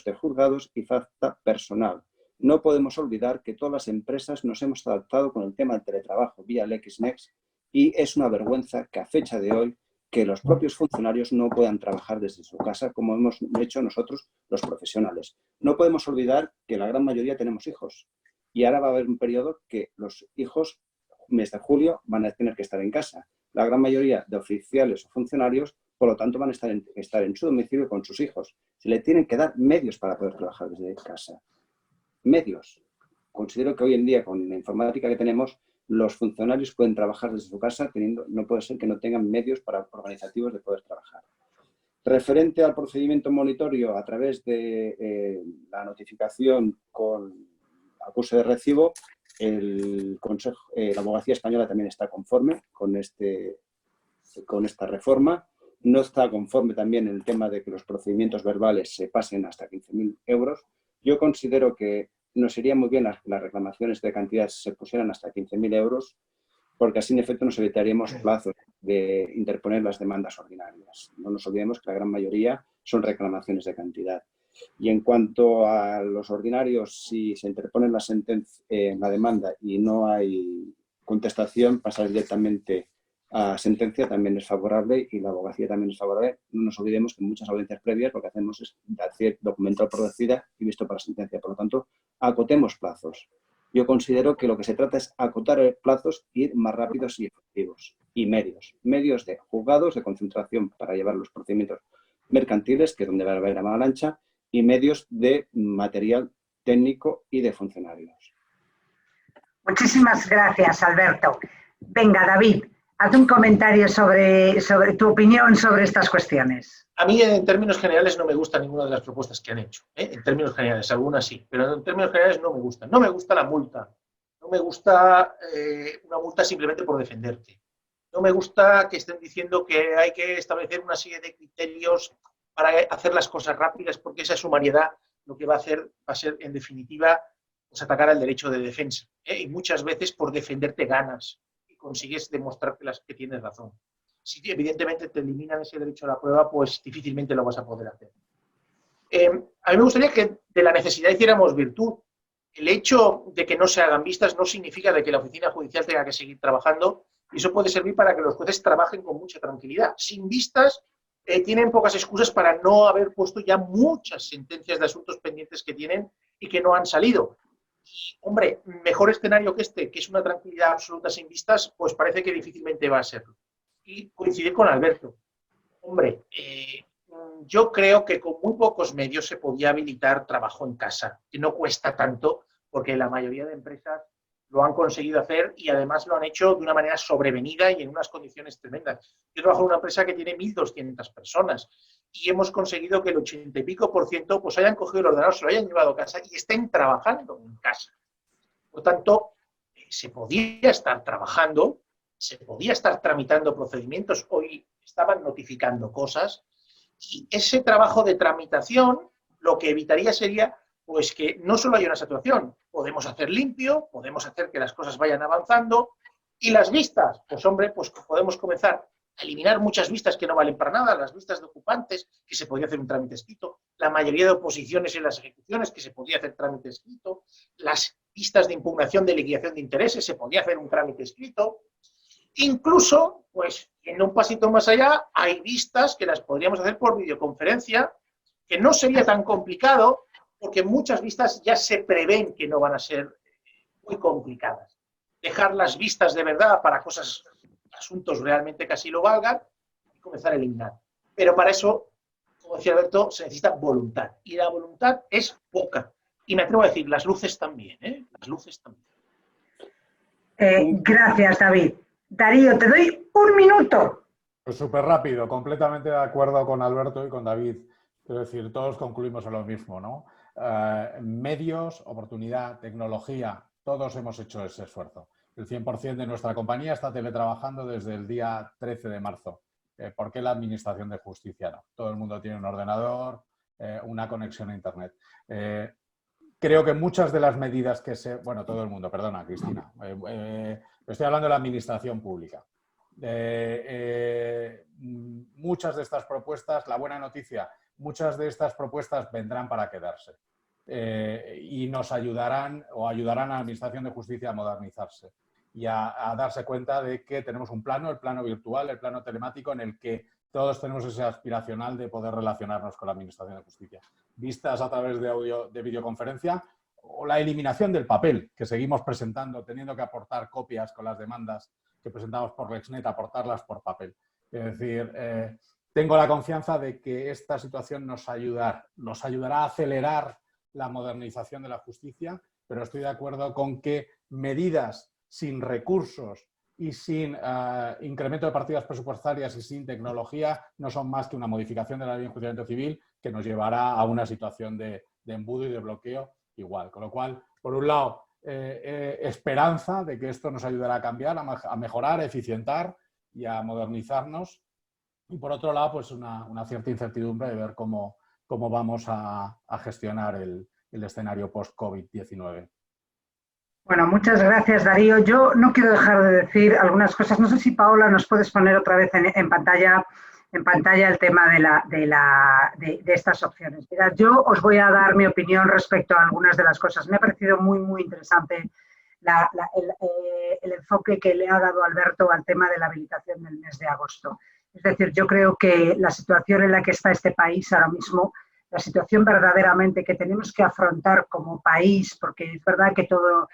[SPEAKER 5] de juzgados y falta personal. No podemos olvidar que todas las empresas nos hemos adaptado con el tema del teletrabajo vía LexNext y es una vergüenza que a fecha de hoy que los propios funcionarios no puedan trabajar desde su casa como hemos hecho nosotros los profesionales. No podemos olvidar que la gran mayoría tenemos hijos y ahora va a haber un periodo que los hijos, mes de julio, van a tener que estar en casa. La gran mayoría de oficiales o funcionarios, por lo tanto, van a estar en su domicilio con sus hijos. Se le tienen que dar medios para poder trabajar desde casa. Medios. Considero que hoy en día, con la informática que tenemos, los funcionarios pueden trabajar desde su casa, no puede ser que no tengan medios organizativos de poder trabajar. Referente al procedimiento monitorio a través de la notificación con acuse de recibo, la abogacía española también está conforme con esta reforma. No está conforme también en el tema de que los procedimientos verbales se pasen hasta 15.000 euros. Yo considero que nos iría muy bien las reclamaciones de cantidad se pusieran hasta 15.000 euros, porque así en efecto nos evitaríamos plazos de interponer las demandas ordinarias. No nos olvidemos que la gran mayoría son reclamaciones de cantidad. Y en cuanto a los ordinarios, si se interpone la demanda y no hay contestación, pasar directamente a sentencia también es favorable y la abogacía también es favorable. No nos olvidemos que en muchas audiencias previas lo que hacemos es decir documental por decida y visto para sentencia. Por lo tanto, acotemos plazos. Yo considero que lo que se trata es acotar plazos e ir más rápidos y efectivos. Y medios. Medios de juzgados de concentración para llevar los procedimientos mercantiles, que es donde va a haber la mala ancha, y medios de material técnico y de funcionarios.
[SPEAKER 2] Muchísimas gracias, Alberto. Venga, David, haz un comentario sobre tu opinión sobre estas cuestiones.
[SPEAKER 3] A mí, en términos generales, no me gusta ninguna de las propuestas que han hecho. En términos generales, algunas sí, pero en términos generales no me gusta. No me gusta la multa. No me gusta una multa simplemente por defenderte. No me gusta que estén diciendo que hay que establecer una serie de criterios para hacer las cosas rápidas, porque esa sumariedad lo que va a ser, en definitiva, pues atacar al derecho de defensa. Y muchas veces por defenderte ganas y consigues demostrar que tienes razón. Si evidentemente te eliminan ese derecho a la prueba, pues difícilmente lo vas a poder hacer. A mí me gustaría que de la necesidad hiciéramos virtud. El hecho de que no se hagan vistas no significa de que la oficina judicial tenga que seguir trabajando, y eso puede servir para que los jueces trabajen con mucha tranquilidad. Sin vistas, tienen pocas excusas para no haber puesto ya muchas sentencias de asuntos pendientes que tienen y que no han salido. Y, hombre, mejor escenario que este, que es una tranquilidad absoluta sin vistas, pues parece que difícilmente va a serlo. Y coincidir con Alberto. Hombre, yo creo que con muy pocos medios se podía habilitar trabajo en casa, que no cuesta tanto, porque la mayoría de empresas lo han conseguido hacer y además lo han hecho de una manera sobrevenida y en unas condiciones tremendas. Yo trabajo en una empresa que tiene 1.200 personas y hemos conseguido que el 80 y pico % pues hayan cogido el ordenador, se lo hayan llevado a casa y estén trabajando en casa. Por tanto, se podía estar trabajando, se podía estar tramitando procedimientos, hoy estaban notificando cosas, y ese trabajo de tramitación lo que evitaría sería pues que no solo haya una saturación, podemos hacer limpio, podemos hacer que las cosas vayan avanzando, y las vistas, pues hombre, pues podemos comenzar a eliminar muchas vistas que no valen para nada, las vistas de ocupantes, que se podía hacer un trámite escrito, la mayoría de oposiciones en las ejecuciones, que se podía hacer trámite escrito, las vistas de impugnación de liquidación de intereses, se podía hacer un trámite escrito. Incluso, pues, en un pasito más allá, hay vistas que las podríamos hacer por videoconferencia, que no sería tan complicado, porque muchas vistas ya se prevén que no van a ser muy complicadas. Dejar las vistas de verdad para cosas, asuntos realmente que así lo valgan, y comenzar a eliminar. Pero para eso, como decía Alberto, se necesita voluntad, y la voluntad es poca. Y me atrevo a decir, las luces también, las luces también.
[SPEAKER 2] Gracias, David. Darío, te doy un minuto.
[SPEAKER 4] Pues súper rápido, completamente de acuerdo con Alberto y con David. Quiero decir, todos concluimos en lo mismo, ¿no? Medios, oportunidad, tecnología, todos hemos hecho ese esfuerzo. El 100% de nuestra compañía está teletrabajando desde el día 13 de marzo. ¿Por qué la Administración de Justicia no? Todo el mundo tiene un ordenador, una conexión a Internet. Creo que muchas de las medidas que se... Bueno, todo el mundo, perdona, Cristina. Estoy hablando de la administración pública. Muchas de estas propuestas, la buena noticia, muchas de estas propuestas vendrán para quedarse y nos ayudarán o ayudarán a la Administración de Justicia a modernizarse y a darse cuenta de que tenemos un plano, el plano virtual, el plano telemático, en el que todos tenemos ese aspiracional de poder relacionarnos con la Administración de Justicia. Vistas a través de audio, de videoconferencia, o la eliminación del papel que seguimos presentando, teniendo que aportar copias con las demandas que presentamos por LexNet, aportarlas por papel. Es decir, tengo la confianza de que esta situación nos ayudará a acelerar la modernización de la justicia, pero estoy de acuerdo con que medidas sin recursos y sin incremento de partidas presupuestarias y sin tecnología no son más que una modificación de la ley de enjuiciamiento civil que nos llevará a una situación de embudo y de bloqueo igual. Con lo cual, por un lado, esperanza de que esto nos ayudará a cambiar, a mejorar, a eficientar y a modernizarnos. Y por otro lado, pues una cierta incertidumbre de ver cómo vamos a gestionar el escenario post-COVID-19.
[SPEAKER 2] Bueno, muchas gracias, Darío. Yo no quiero dejar de decir algunas cosas. No sé si, Paola, nos puedes poner otra vez en pantalla el tema de estas opciones. Mirad, yo os voy a dar mi opinión respecto a algunas de las cosas. Me ha parecido muy, muy interesante el enfoque que le ha dado Alberto al tema de la habilitación del mes de agosto. Es decir, yo creo que la situación en la que está este país ahora mismo, la situación verdaderamente que tenemos que afrontar como país, porque es verdad que todo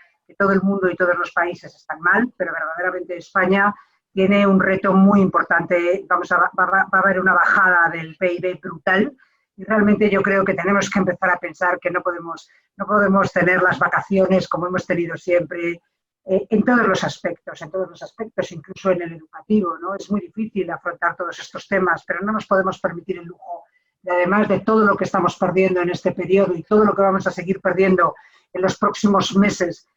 [SPEAKER 2] el mundo y todos los países están mal, pero verdaderamente España tiene un reto muy importante. Va a haber una bajada del PIB brutal y realmente yo creo que tenemos que empezar a pensar que no podemos tener las vacaciones como hemos tenido siempre, en todos los aspectos, incluso en el educativo, ¿no? Es muy difícil afrontar todos estos temas, pero no nos podemos permitir el lujo de, además de todo lo que estamos perdiendo en este periodo y todo lo que vamos a seguir perdiendo en los próximos meses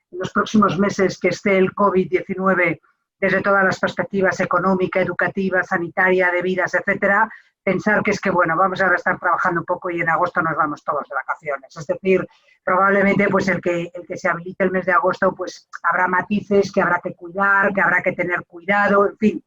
[SPEAKER 2] que esté el COVID-19 desde todas las perspectivas económica, educativa, sanitaria, de vidas, etcétera, pensar que es que, bueno, vamos ahora a estar trabajando un poco y en agosto nos vamos todos de vacaciones. Es decir, probablemente pues el que se habilite el mes de agosto, pues habrá matices que habrá que cuidar, que habrá que tener cuidado, en fin,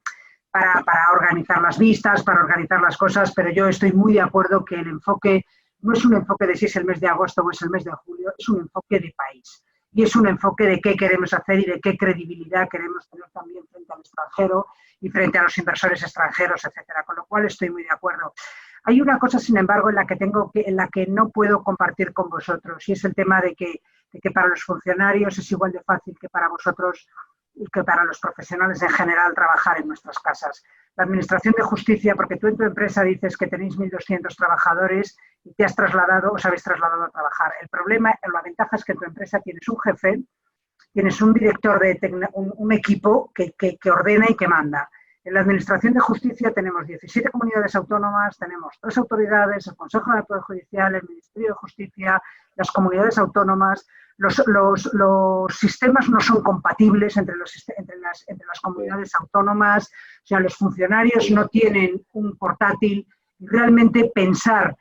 [SPEAKER 2] para organizar las vistas, para organizar las cosas, pero yo estoy muy de acuerdo que el enfoque no es un enfoque de si es el mes de agosto o es el mes de julio, es un enfoque de país. Y es un enfoque de qué queremos hacer y de qué credibilidad queremos tener también frente al extranjero y frente a los inversores extranjeros, etcétera. Con lo cual estoy muy de acuerdo. Hay una cosa, sin embargo, en la que no puedo compartir con vosotros, y es el tema de que para los funcionarios es igual de fácil que para vosotros y que para los profesionales en general trabajar en nuestras casas. La Administración de Justicia, porque tú en tu empresa dices que tenéis 1.200 trabajadores y os habéis trasladado a trabajar. El problema, la ventaja es que en tu empresa tienes un jefe, tienes un director un equipo que ordena y que manda. En la Administración de Justicia tenemos 17 comunidades autónomas, tenemos 3 autoridades, el Consejo del Poder Judicial, el Ministerio de Justicia, las comunidades autónomas. Los sistemas no son compatibles entre las comunidades autónomas, o sea, los funcionarios no tienen un portátil. Realmente pensar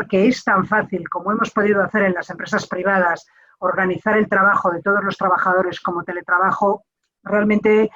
[SPEAKER 2] que es tan fácil como hemos podido hacer en las empresas privadas, organizar el trabajo de todos los trabajadores como teletrabajo, realmente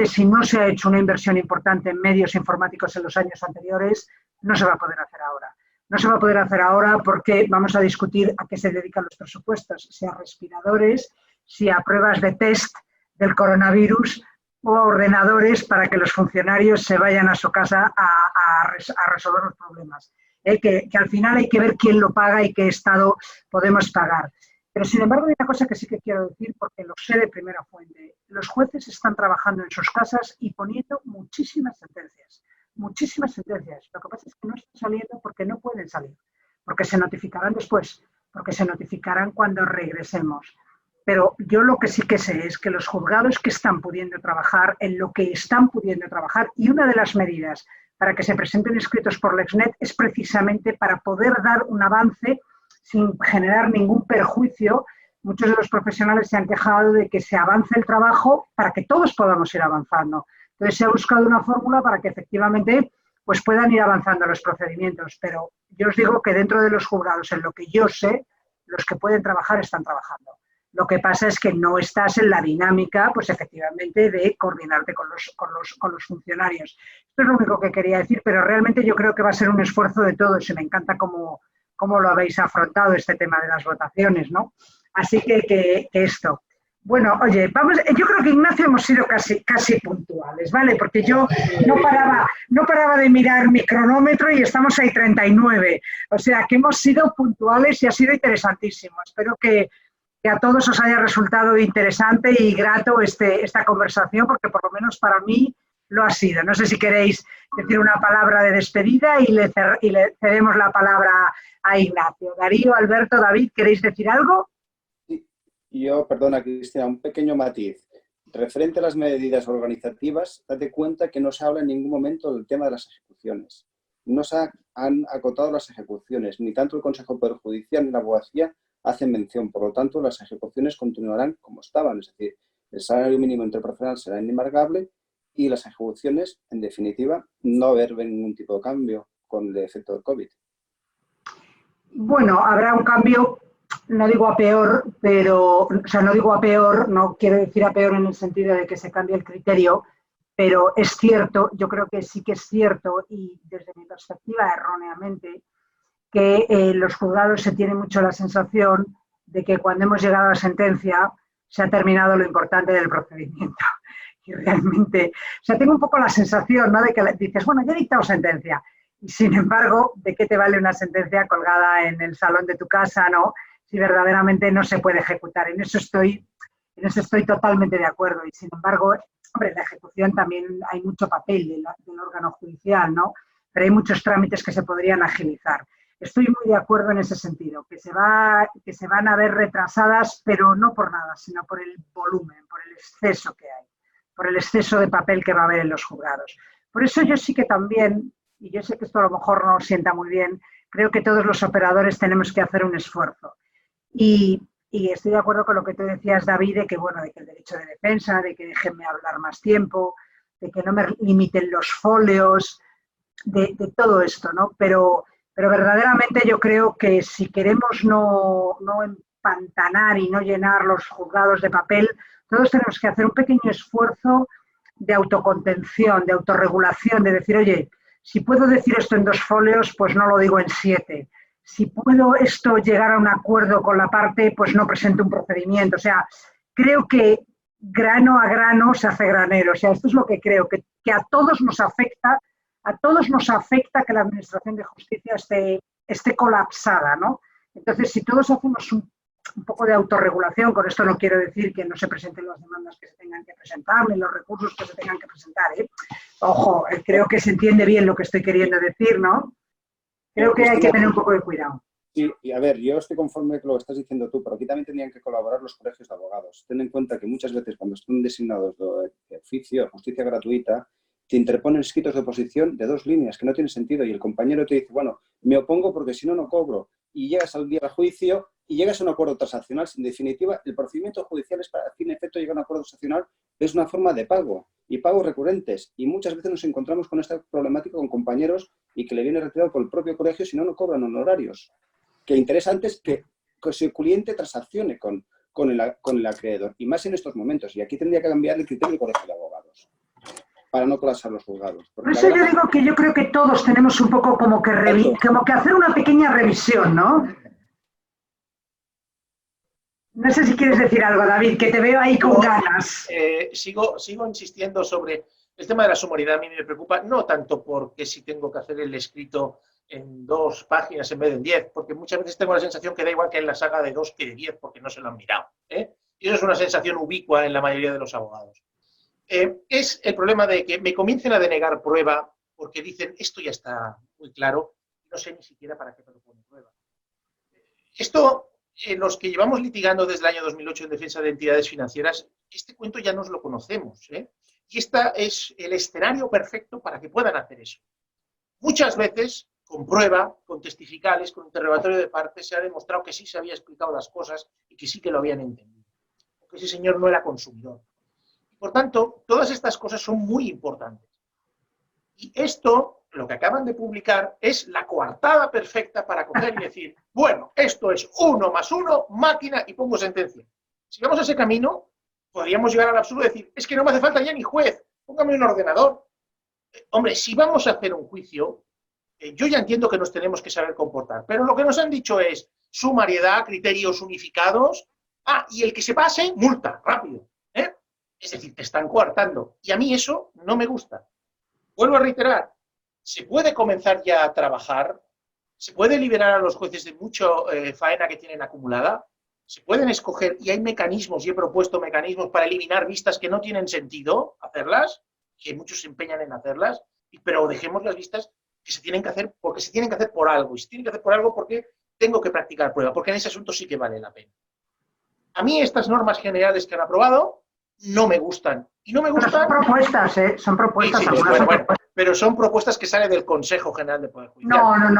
[SPEAKER 2] si no se ha hecho una inversión importante en medios informáticos en los años anteriores, no se va a poder hacer ahora. No se va a poder hacer ahora porque vamos a discutir a qué se dedican los presupuestos, si a respiradores, si a pruebas de test del coronavirus o a ordenadores para que los funcionarios se vayan a su casa a resolver los problemas. Que al final hay que ver quién lo paga y qué estado podemos pagar. Pero, sin embargo, hay una cosa que sí que quiero decir, porque lo sé de primera fuente. Los jueces están trabajando en sus casas y poniendo muchísimas sentencias. Muchísimas sentencias. Lo que pasa es que no están saliendo porque no pueden salir, porque se notificarán después, porque se notificarán cuando regresemos. Pero yo lo que sí que sé es que los juzgados que están pudiendo trabajar, en lo que están pudiendo trabajar, y una de las medidas para que se presenten escritos por LexNet es precisamente para poder dar un avance sin generar ningún perjuicio. Muchos de los profesionales se han quejado de que se avance el trabajo para que todos podamos ir avanzando. Entonces se ha buscado una fórmula para que efectivamente pues puedan ir avanzando los procedimientos, pero yo os digo que dentro de los juzgados, en lo que yo sé, los que pueden trabajar están trabajando. Lo que pasa es que no estás en la dinámica, pues efectivamente, de coordinarte con los funcionarios. Esto es lo único que quería decir, pero realmente yo creo que va a ser un esfuerzo de todos y me encanta cómo lo habéis afrontado este tema de las votaciones, ¿no? Así que esto. Bueno, oye, yo creo que Ignacio hemos sido casi puntuales, ¿vale? Porque yo no paraba de mirar mi cronómetro y estamos ahí 39. O sea, que hemos sido puntuales y ha sido interesantísimo. Espero que a todos os haya resultado interesante y grato esta conversación, porque por lo menos para mí lo ha sido. No sé si queréis decir una palabra de despedida y le cedemos la palabra a Ignacio. Darío, Alberto, David, ¿queréis decir algo?
[SPEAKER 5] Yo, perdona, Cristina, un pequeño matiz. Referente a las medidas organizativas, date cuenta que no se habla en ningún momento del tema de las ejecuciones. No se han acotado las ejecuciones, ni tanto el Consejo de Poder Judicial ni la abogacía hacen mención. Por lo tanto, las ejecuciones continuarán como estaban. Es decir, el salario mínimo interprofesional será inembargable y las ejecuciones, en definitiva, no va a haber ningún tipo de cambio con el efecto del COVID.
[SPEAKER 2] Bueno, habrá un cambio. No digo a peor, no quiero decir a peor en el sentido de que se cambie el criterio, pero es cierto, yo creo que sí que es cierto, y desde mi perspectiva erróneamente, que los juzgados se tiene mucho la sensación de que cuando hemos llegado a la sentencia se ha terminado lo importante del procedimiento. Y realmente, o sea, tengo un poco la sensación, ¿no?, de que dices, bueno, ya he dictado sentencia, y sin embargo, ¿de qué te vale una sentencia colgada en el salón de tu casa, ¿no?, si verdaderamente no se puede ejecutar? En eso estoy totalmente de acuerdo. Y sin embargo, hombre, la ejecución también hay mucho papel del órgano judicial, ¿no? Pero hay muchos trámites que se podrían agilizar. estoy muy de acuerdo en ese sentido, que se van a ver retrasadas, pero no por nada, sino por el volumen, por el exceso que hay, por el exceso de papel que va a haber en los juzgados. Por eso yo sí que también, y yo sé que esto a lo mejor no sienta muy bien, creo que todos los operadores tenemos que hacer un esfuerzo. Y estoy de acuerdo con lo que tú decías, David, de que, bueno, de que el derecho de defensa, de que déjenme hablar más tiempo, de que no me limiten los folios, de todo esto, ¿no? Pero verdaderamente yo creo que si queremos no empantanar y no llenar los juzgados de papel, todos tenemos que hacer un pequeño esfuerzo de autocontención, de autorregulación, de decir, oye, si puedo decir esto en 2 folios, pues no lo digo en 7. Si puedo esto llegar a un acuerdo con la parte, pues no presento un procedimiento. O sea, creo que grano a grano se hace granero. O sea, esto es lo que creo, que a todos nos afecta que la Administración de Justicia esté colapsada, ¿no? Entonces, si todos hacemos un poco de autorregulación, con esto no quiero decir que no se presenten las demandas que se tengan que presentar, ni los recursos que se tengan que presentar, ¿eh? Ojo, creo que se entiende bien lo que estoy queriendo decir, ¿no? Creo que hay que tener un poco de cuidado.
[SPEAKER 5] Sí, y a ver, yo estoy conforme con lo que estás diciendo tú, pero aquí también tendrían que colaborar los colegios de abogados. Ten en cuenta que muchas veces cuando están designados de oficio, justicia gratuita, te interponen escritos de oposición de 2 líneas que no tienen sentido y el compañero te dice, bueno, me opongo porque si no, no cobro. Y llegas al día del juicio y llegas a un acuerdo transaccional. En definitiva, el procedimiento judicial es para, fin efecto, llegar a un acuerdo transaccional, es una forma de pago y pagos recurrentes. Y muchas veces nos encontramos con esta problemática con compañeros y que le viene retirado por el propio colegio si no, no cobran honorarios. Que interesa antes que su cliente transaccione con el acreedor. Y más en estos momentos. Y aquí tendría que cambiar el criterio del colegio de abogados para no colapsar los juzgados.
[SPEAKER 2] Por eso yo digo que yo creo que todos tenemos un poco como que hacer una pequeña revisión, ¿no? No sé si quieres decir algo, David, que te veo ahí con ganas.
[SPEAKER 3] Sigo insistiendo sobre el tema de la sumaridad. A mí me preocupa, no tanto porque si tengo que hacer el escrito en 2 páginas en vez de en 10, porque muchas veces tengo la sensación que da igual que en la saga de 2 que de 10, porque no se lo han mirado, ¿eh? Y eso es una sensación ubicua en la mayoría de los abogados. Es el problema de que me comiencen a denegar prueba porque dicen, esto ya está muy claro, no sé ni siquiera para qué me lo pone prueba. Esto, los que llevamos litigando desde el año 2008 en defensa de entidades financieras, este cuento ya nos lo conocemos, ¿eh? Y este es el escenario perfecto para que puedan hacer eso. Muchas veces, con prueba, con testificales, con interrogatorio de parte, se ha demostrado que sí se había explicado las cosas y que sí que lo habían entendido. Porque ese señor no era consumidor. Por tanto, todas estas cosas son muy importantes. Y esto, lo que acaban de publicar, es la coartada perfecta para coger y decir, bueno, esto es 1 más 1, máquina, y pongo sentencia. Si vamos a ese camino, podríamos llegar al absurdo de decir, es que no me hace falta ya ni juez, póngame un ordenador. Hombre, si vamos a hacer un juicio, yo ya entiendo que nos tenemos que saber comportar, pero lo que nos han dicho es sumariedad, criterios unificados, y el que se pase, multa, rápido. Es decir, te están coartando. Y a mí eso no me gusta. Vuelvo a reiterar, se puede comenzar ya a trabajar, se puede liberar a los jueces de mucha faena que tienen acumulada, se pueden escoger, y hay mecanismos, y he propuesto mecanismos para eliminar vistas que no tienen sentido hacerlas, que muchos se empeñan en hacerlas, pero dejemos las vistas que se tienen que hacer porque se tienen que hacer por algo, y se tienen que hacer por algo porque tengo que practicar prueba, porque en ese asunto sí que vale la pena. A mí estas normas generales que han aprobado no me gustan. Y no me gustan...
[SPEAKER 2] Pero son propuestas, ¿eh? Son propuestas.
[SPEAKER 3] Sí, bueno, pero son propuestas que salen del Consejo General de Poder Judicial.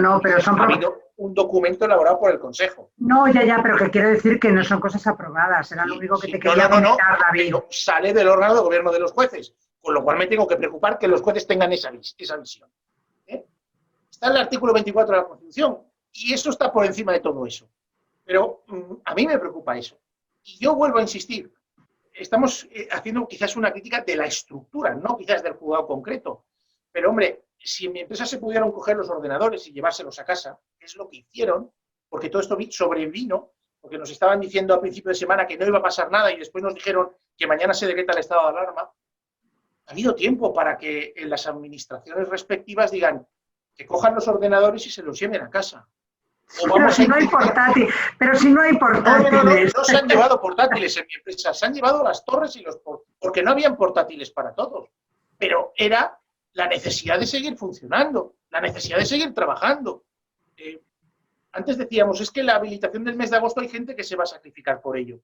[SPEAKER 2] No, pero son propuestas.
[SPEAKER 3] Ha habido un documento elaborado por el Consejo.
[SPEAKER 2] No, ya, pero que quiero decir que no son cosas aprobadas. Era lo único que te quería comentar, David.
[SPEAKER 3] Pero sale del órgano de gobierno de los jueces, con lo cual me tengo que preocupar que los jueces tengan esa visión. Está en el artículo 24 de la Constitución, y eso está por encima de todo eso. Pero a mí me preocupa eso. Y yo vuelvo a insistir, estamos haciendo quizás una crítica de la estructura, no quizás del juzgado concreto. Pero, hombre, si en mi empresa se pudieran coger los ordenadores y llevárselos a casa, que es lo que hicieron, porque todo esto sobrevino, porque nos estaban diciendo a principio de semana que no iba a pasar nada y después nos dijeron que mañana se decreta el estado de alarma, ha habido tiempo para que en las administraciones respectivas digan que cojan los ordenadores y se los lleven a casa.
[SPEAKER 2] Pero si no hay portátiles.
[SPEAKER 3] No se han llevado portátiles en mi empresa, se han llevado las torres y porque no habían portátiles para todos. Pero era la necesidad de seguir funcionando, la necesidad de seguir trabajando. Antes decíamos, es que la habilitación del mes de agosto hay gente que se va a sacrificar por ello.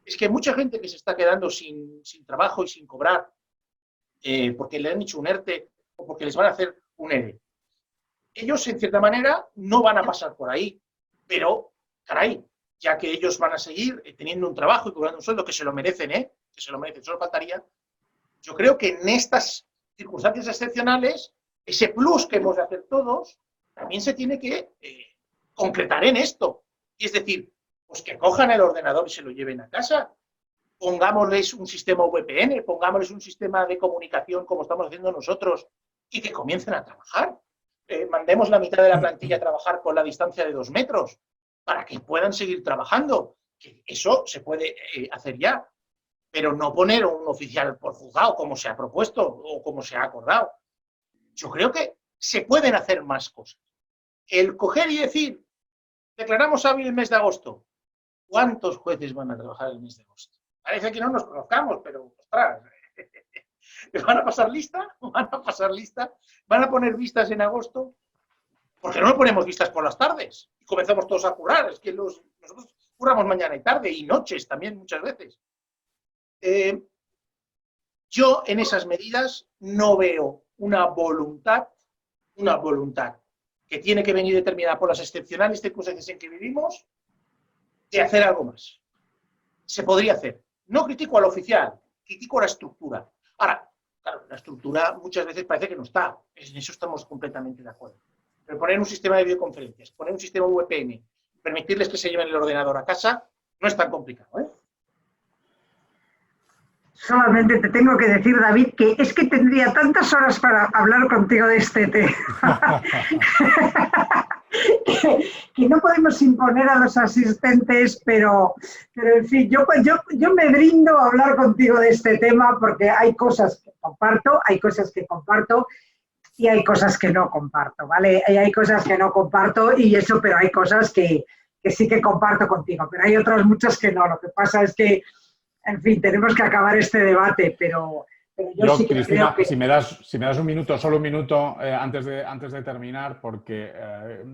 [SPEAKER 3] Es que hay mucha gente que se está quedando sin trabajo y sin cobrar porque le han hecho un ERTE o porque les van a hacer un ERE. Ellos, en cierta manera, no van a pasar por ahí, pero, caray, ya que ellos van a seguir teniendo un trabajo y cobrando un sueldo, que se lo merecen, que se lo merecen, solo faltaría, yo creo que en estas circunstancias excepcionales, ese plus que hemos de hacer todos, también se tiene que concretar en esto. Y es decir, pues que cojan el ordenador y se lo lleven a casa, pongámosles un sistema VPN, pongámosles un sistema de comunicación como estamos haciendo nosotros y que comiencen a trabajar. Mandemos la mitad de la plantilla a trabajar con la distancia de 2 metros para que puedan seguir trabajando. Que eso se puede hacer ya, pero no poner un oficial por juzgado como se ha propuesto o como se ha acordado. Yo creo que se pueden hacer más cosas. El coger y decir, declaramos hábil el mes de agosto. ¿Cuántos jueces van a trabajar el mes de agosto? Parece que no nos conozcamos, pero, ostras, ¿van a pasar lista? ¿Van a pasar lista? ¿Van a poner vistas en agosto? Porque no ponemos vistas por las tardes y comenzamos todos a currar. Es que nosotros curramos mañana y tarde y noches también muchas veces. Yo en esas medidas no veo una voluntad que tiene que venir determinada por las excepcionales circunstancias en que vivimos de hacer algo más. Se podría hacer. No critico al oficial, critico la estructura. Ahora, claro, la estructura muchas veces parece que no está. En eso estamos completamente de acuerdo. Pero poner un sistema de videoconferencias, poner un sistema VPN, permitirles que se lleven el ordenador a casa, no es tan complicado, ¿eh?
[SPEAKER 2] Solamente te tengo que decir, David, que es que tendría tantas horas para hablar contigo de este tema que no podemos imponer a los asistentes, pero en fin, yo me brindo a hablar contigo de este tema porque hay cosas que comparto y hay cosas que no comparto, ¿vale? Y hay cosas que no comparto y eso, pero hay cosas que sí que comparto contigo, pero hay otras muchas que no. Lo que pasa es que, en fin, tenemos que acabar este debate, pero yo sí que
[SPEAKER 4] Cristina,
[SPEAKER 2] creo que...
[SPEAKER 4] si me das un minuto, solo un minuto antes de terminar, porque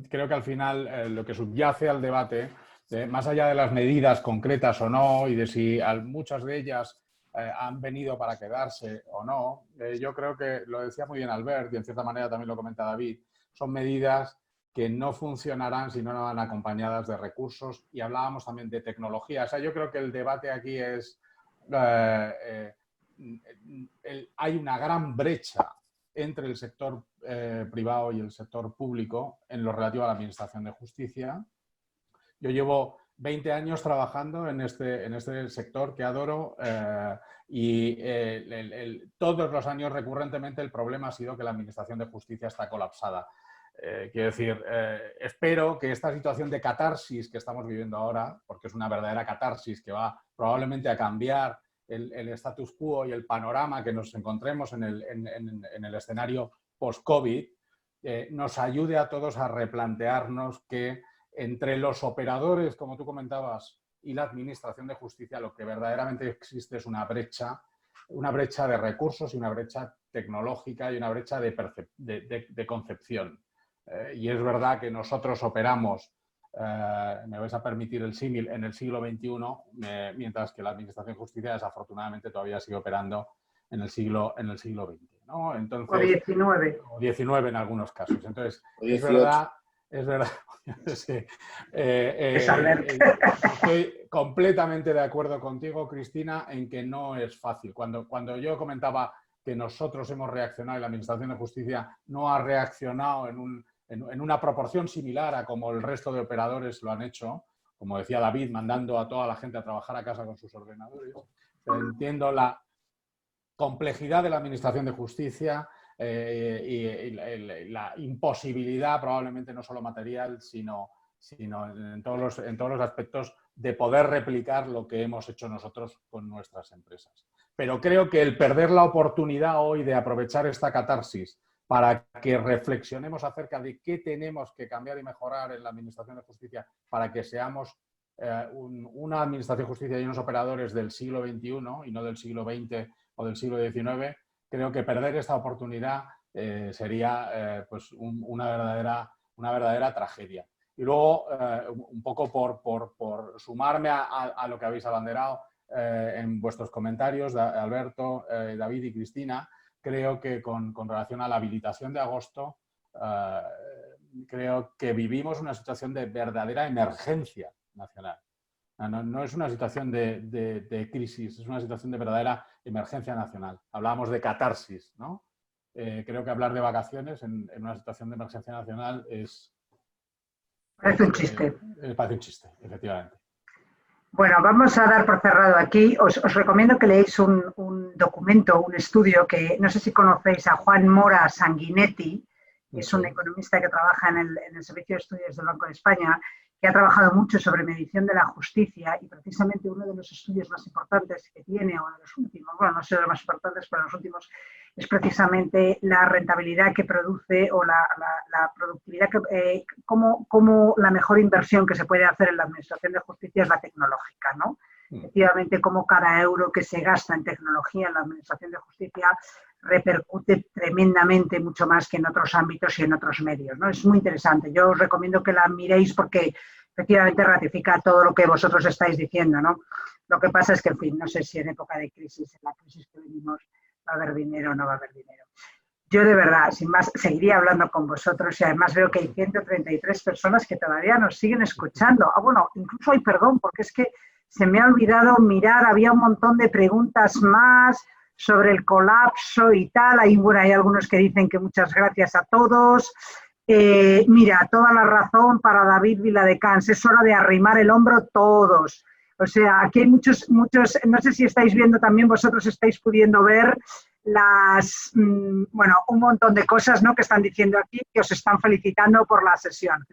[SPEAKER 4] creo que al final lo que subyace al debate, más allá de las medidas concretas o no, y de si muchas de ellas han venido para quedarse o no, yo creo que, lo decía muy bien Albert, y en cierta manera también lo comenta David, son medidas que no funcionarán si no van acompañadas de recursos, y hablábamos también de tecnología. O sea, yo creo que el debate aquí es... hay una gran brecha entre el sector privado y el sector público en lo relativo a la administración de justicia. Yo llevo 20 años trabajando en este sector que adoro y todos los años recurrentemente el problema ha sido que la administración de justicia está colapsada. Quiero decir, espero que esta situación de catarsis que estamos viviendo ahora, porque es una verdadera catarsis que va probablemente a cambiar el status quo y el panorama que nos encontremos en el escenario post-COVID, nos ayude a todos a replantearnos que entre los operadores, como tú comentabas, y la administración de justicia, lo que verdaderamente existe es una brecha de recursos y una brecha tecnológica y una brecha de concepción. Y es verdad que nosotros operamos, me vais a permitir el símil, en el siglo XXI, mientras que la administración de justicia desafortunadamente todavía sigue operando en el siglo XX, ¿no? Entonces,
[SPEAKER 2] o XIX.
[SPEAKER 4] O XIX en algunos casos. Entonces, es verdad, sí. Estoy completamente de acuerdo contigo, Cristina, en que no es fácil. Cuando yo comentaba que nosotros hemos reaccionado y la Administración de Justicia no ha reaccionado en una proporción similar a como el resto de operadores lo han hecho, como decía David, mandando a toda la gente a trabajar a casa con sus ordenadores. Entiendo la complejidad de la Administración de Justicia y la imposibilidad, probablemente no solo material, sino en todos los aspectos, de poder replicar lo que hemos hecho nosotros con nuestras empresas. Pero creo que el perder la oportunidad hoy de aprovechar esta catarsis para que reflexionemos acerca de qué tenemos que cambiar y mejorar en la Administración de Justicia para que seamos una Administración de Justicia y unos operadores del siglo XXI y no del siglo XX o del siglo XIX, creo que perder esta oportunidad sería pues una verdadera una verdadera tragedia. Y luego, un poco por sumarme a lo que habéis abanderado en vuestros comentarios, Alberto, David y Cristina, creo que con relación a la habilitación de agosto, creo que vivimos una situación de verdadera emergencia nacional. No es una situación de crisis, es una situación de verdadera emergencia nacional. Hablábamos de catarsis, ¿no? Creo que hablar de vacaciones en una situación de emergencia nacional es...
[SPEAKER 2] Parece un chiste.
[SPEAKER 4] Parece un chiste, efectivamente.
[SPEAKER 2] Bueno, vamos a dar por cerrado aquí. Os recomiendo que leáis un documento, un estudio que no sé si conocéis a Juan Mora Sanguinetti, que es un economista que trabaja en el Servicio de Estudios del Banco de España, que ha trabajado mucho sobre medición de la justicia y precisamente uno de los estudios más importantes que tiene, o de los últimos, bueno, no sé de los más importantes, pero los últimos, es precisamente la rentabilidad que produce o la productividad, cómo la mejor inversión que se puede hacer en la administración de justicia es la tecnológica, ¿no? Efectivamente, cómo cada euro que se gasta en tecnología en la administración de justicia repercute tremendamente mucho más que en otros ámbitos y en otros medios, ¿no? Es muy interesante. Yo os recomiendo que la miréis porque efectivamente ratifica todo lo que vosotros estáis diciendo, ¿no? Lo que pasa es que, en fin, no sé si en época de crisis, en la crisis que venimos, va a haber dinero o no va a haber dinero. Yo de verdad, sin más, seguiría hablando con vosotros y además veo que hay 133 personas que todavía nos siguen escuchando. Ah, bueno, incluso hay perdón, porque es que se me ha olvidado mirar, había un montón de preguntas más sobre el colapso y tal. Hay algunos que dicen que muchas gracias a todos. Mira, toda la razón para David Viladecans, es hora de arrimar el hombro todos. O sea, aquí hay muchos, no sé si estáis viendo también, vosotros estáis pudiendo ver bueno, un montón de cosas, ¿no?, que están diciendo aquí, que os están felicitando por la sesión.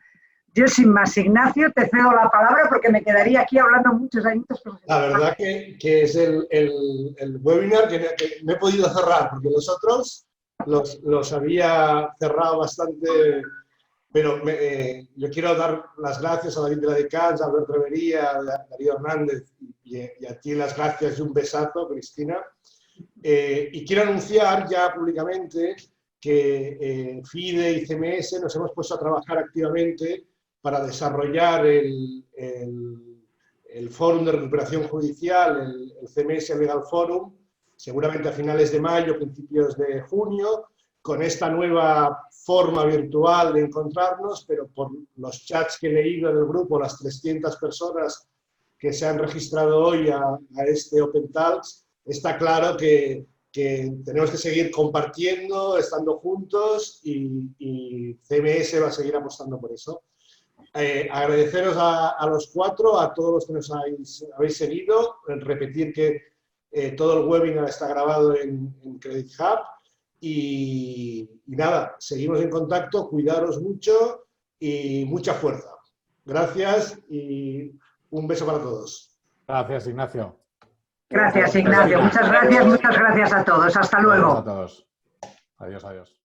[SPEAKER 2] Yo, sin más, Ignacio, te cedo la palabra porque me quedaría aquí hablando muchos años.
[SPEAKER 1] La verdad que es el webinar que no he podido cerrar, porque los otros los había cerrado bastante, pero yo quiero dar las gracias a David Viladecans, a Alberto Revería, a Darío Hernández y a ti las gracias y un besazo, Cristina. Y quiero anunciar ya públicamente que FIDE y CMS nos hemos puesto a trabajar activamente para desarrollar el Fórum de Recuperación Judicial, el CMS Legal Forum, seguramente a finales de mayo, principios de junio, con esta nueva forma virtual de encontrarnos, pero por los chats que he leído en el grupo, las 300 personas que se han registrado hoy a este Open Talks, está claro que tenemos que seguir compartiendo, estando juntos y CMS va a seguir apostando por eso. Agradeceros a los cuatro, a todos los que nos habéis seguido, repetir que todo el webinar está grabado en Credit Hub y nada, seguimos en contacto, cuidaros mucho y mucha fuerza. Gracias y un beso para todos.
[SPEAKER 4] Gracias, Ignacio.
[SPEAKER 2] Gracias, Ignacio. Muchas gracias a todos. Hasta luego.
[SPEAKER 4] Gracias a todos. Adiós, adiós.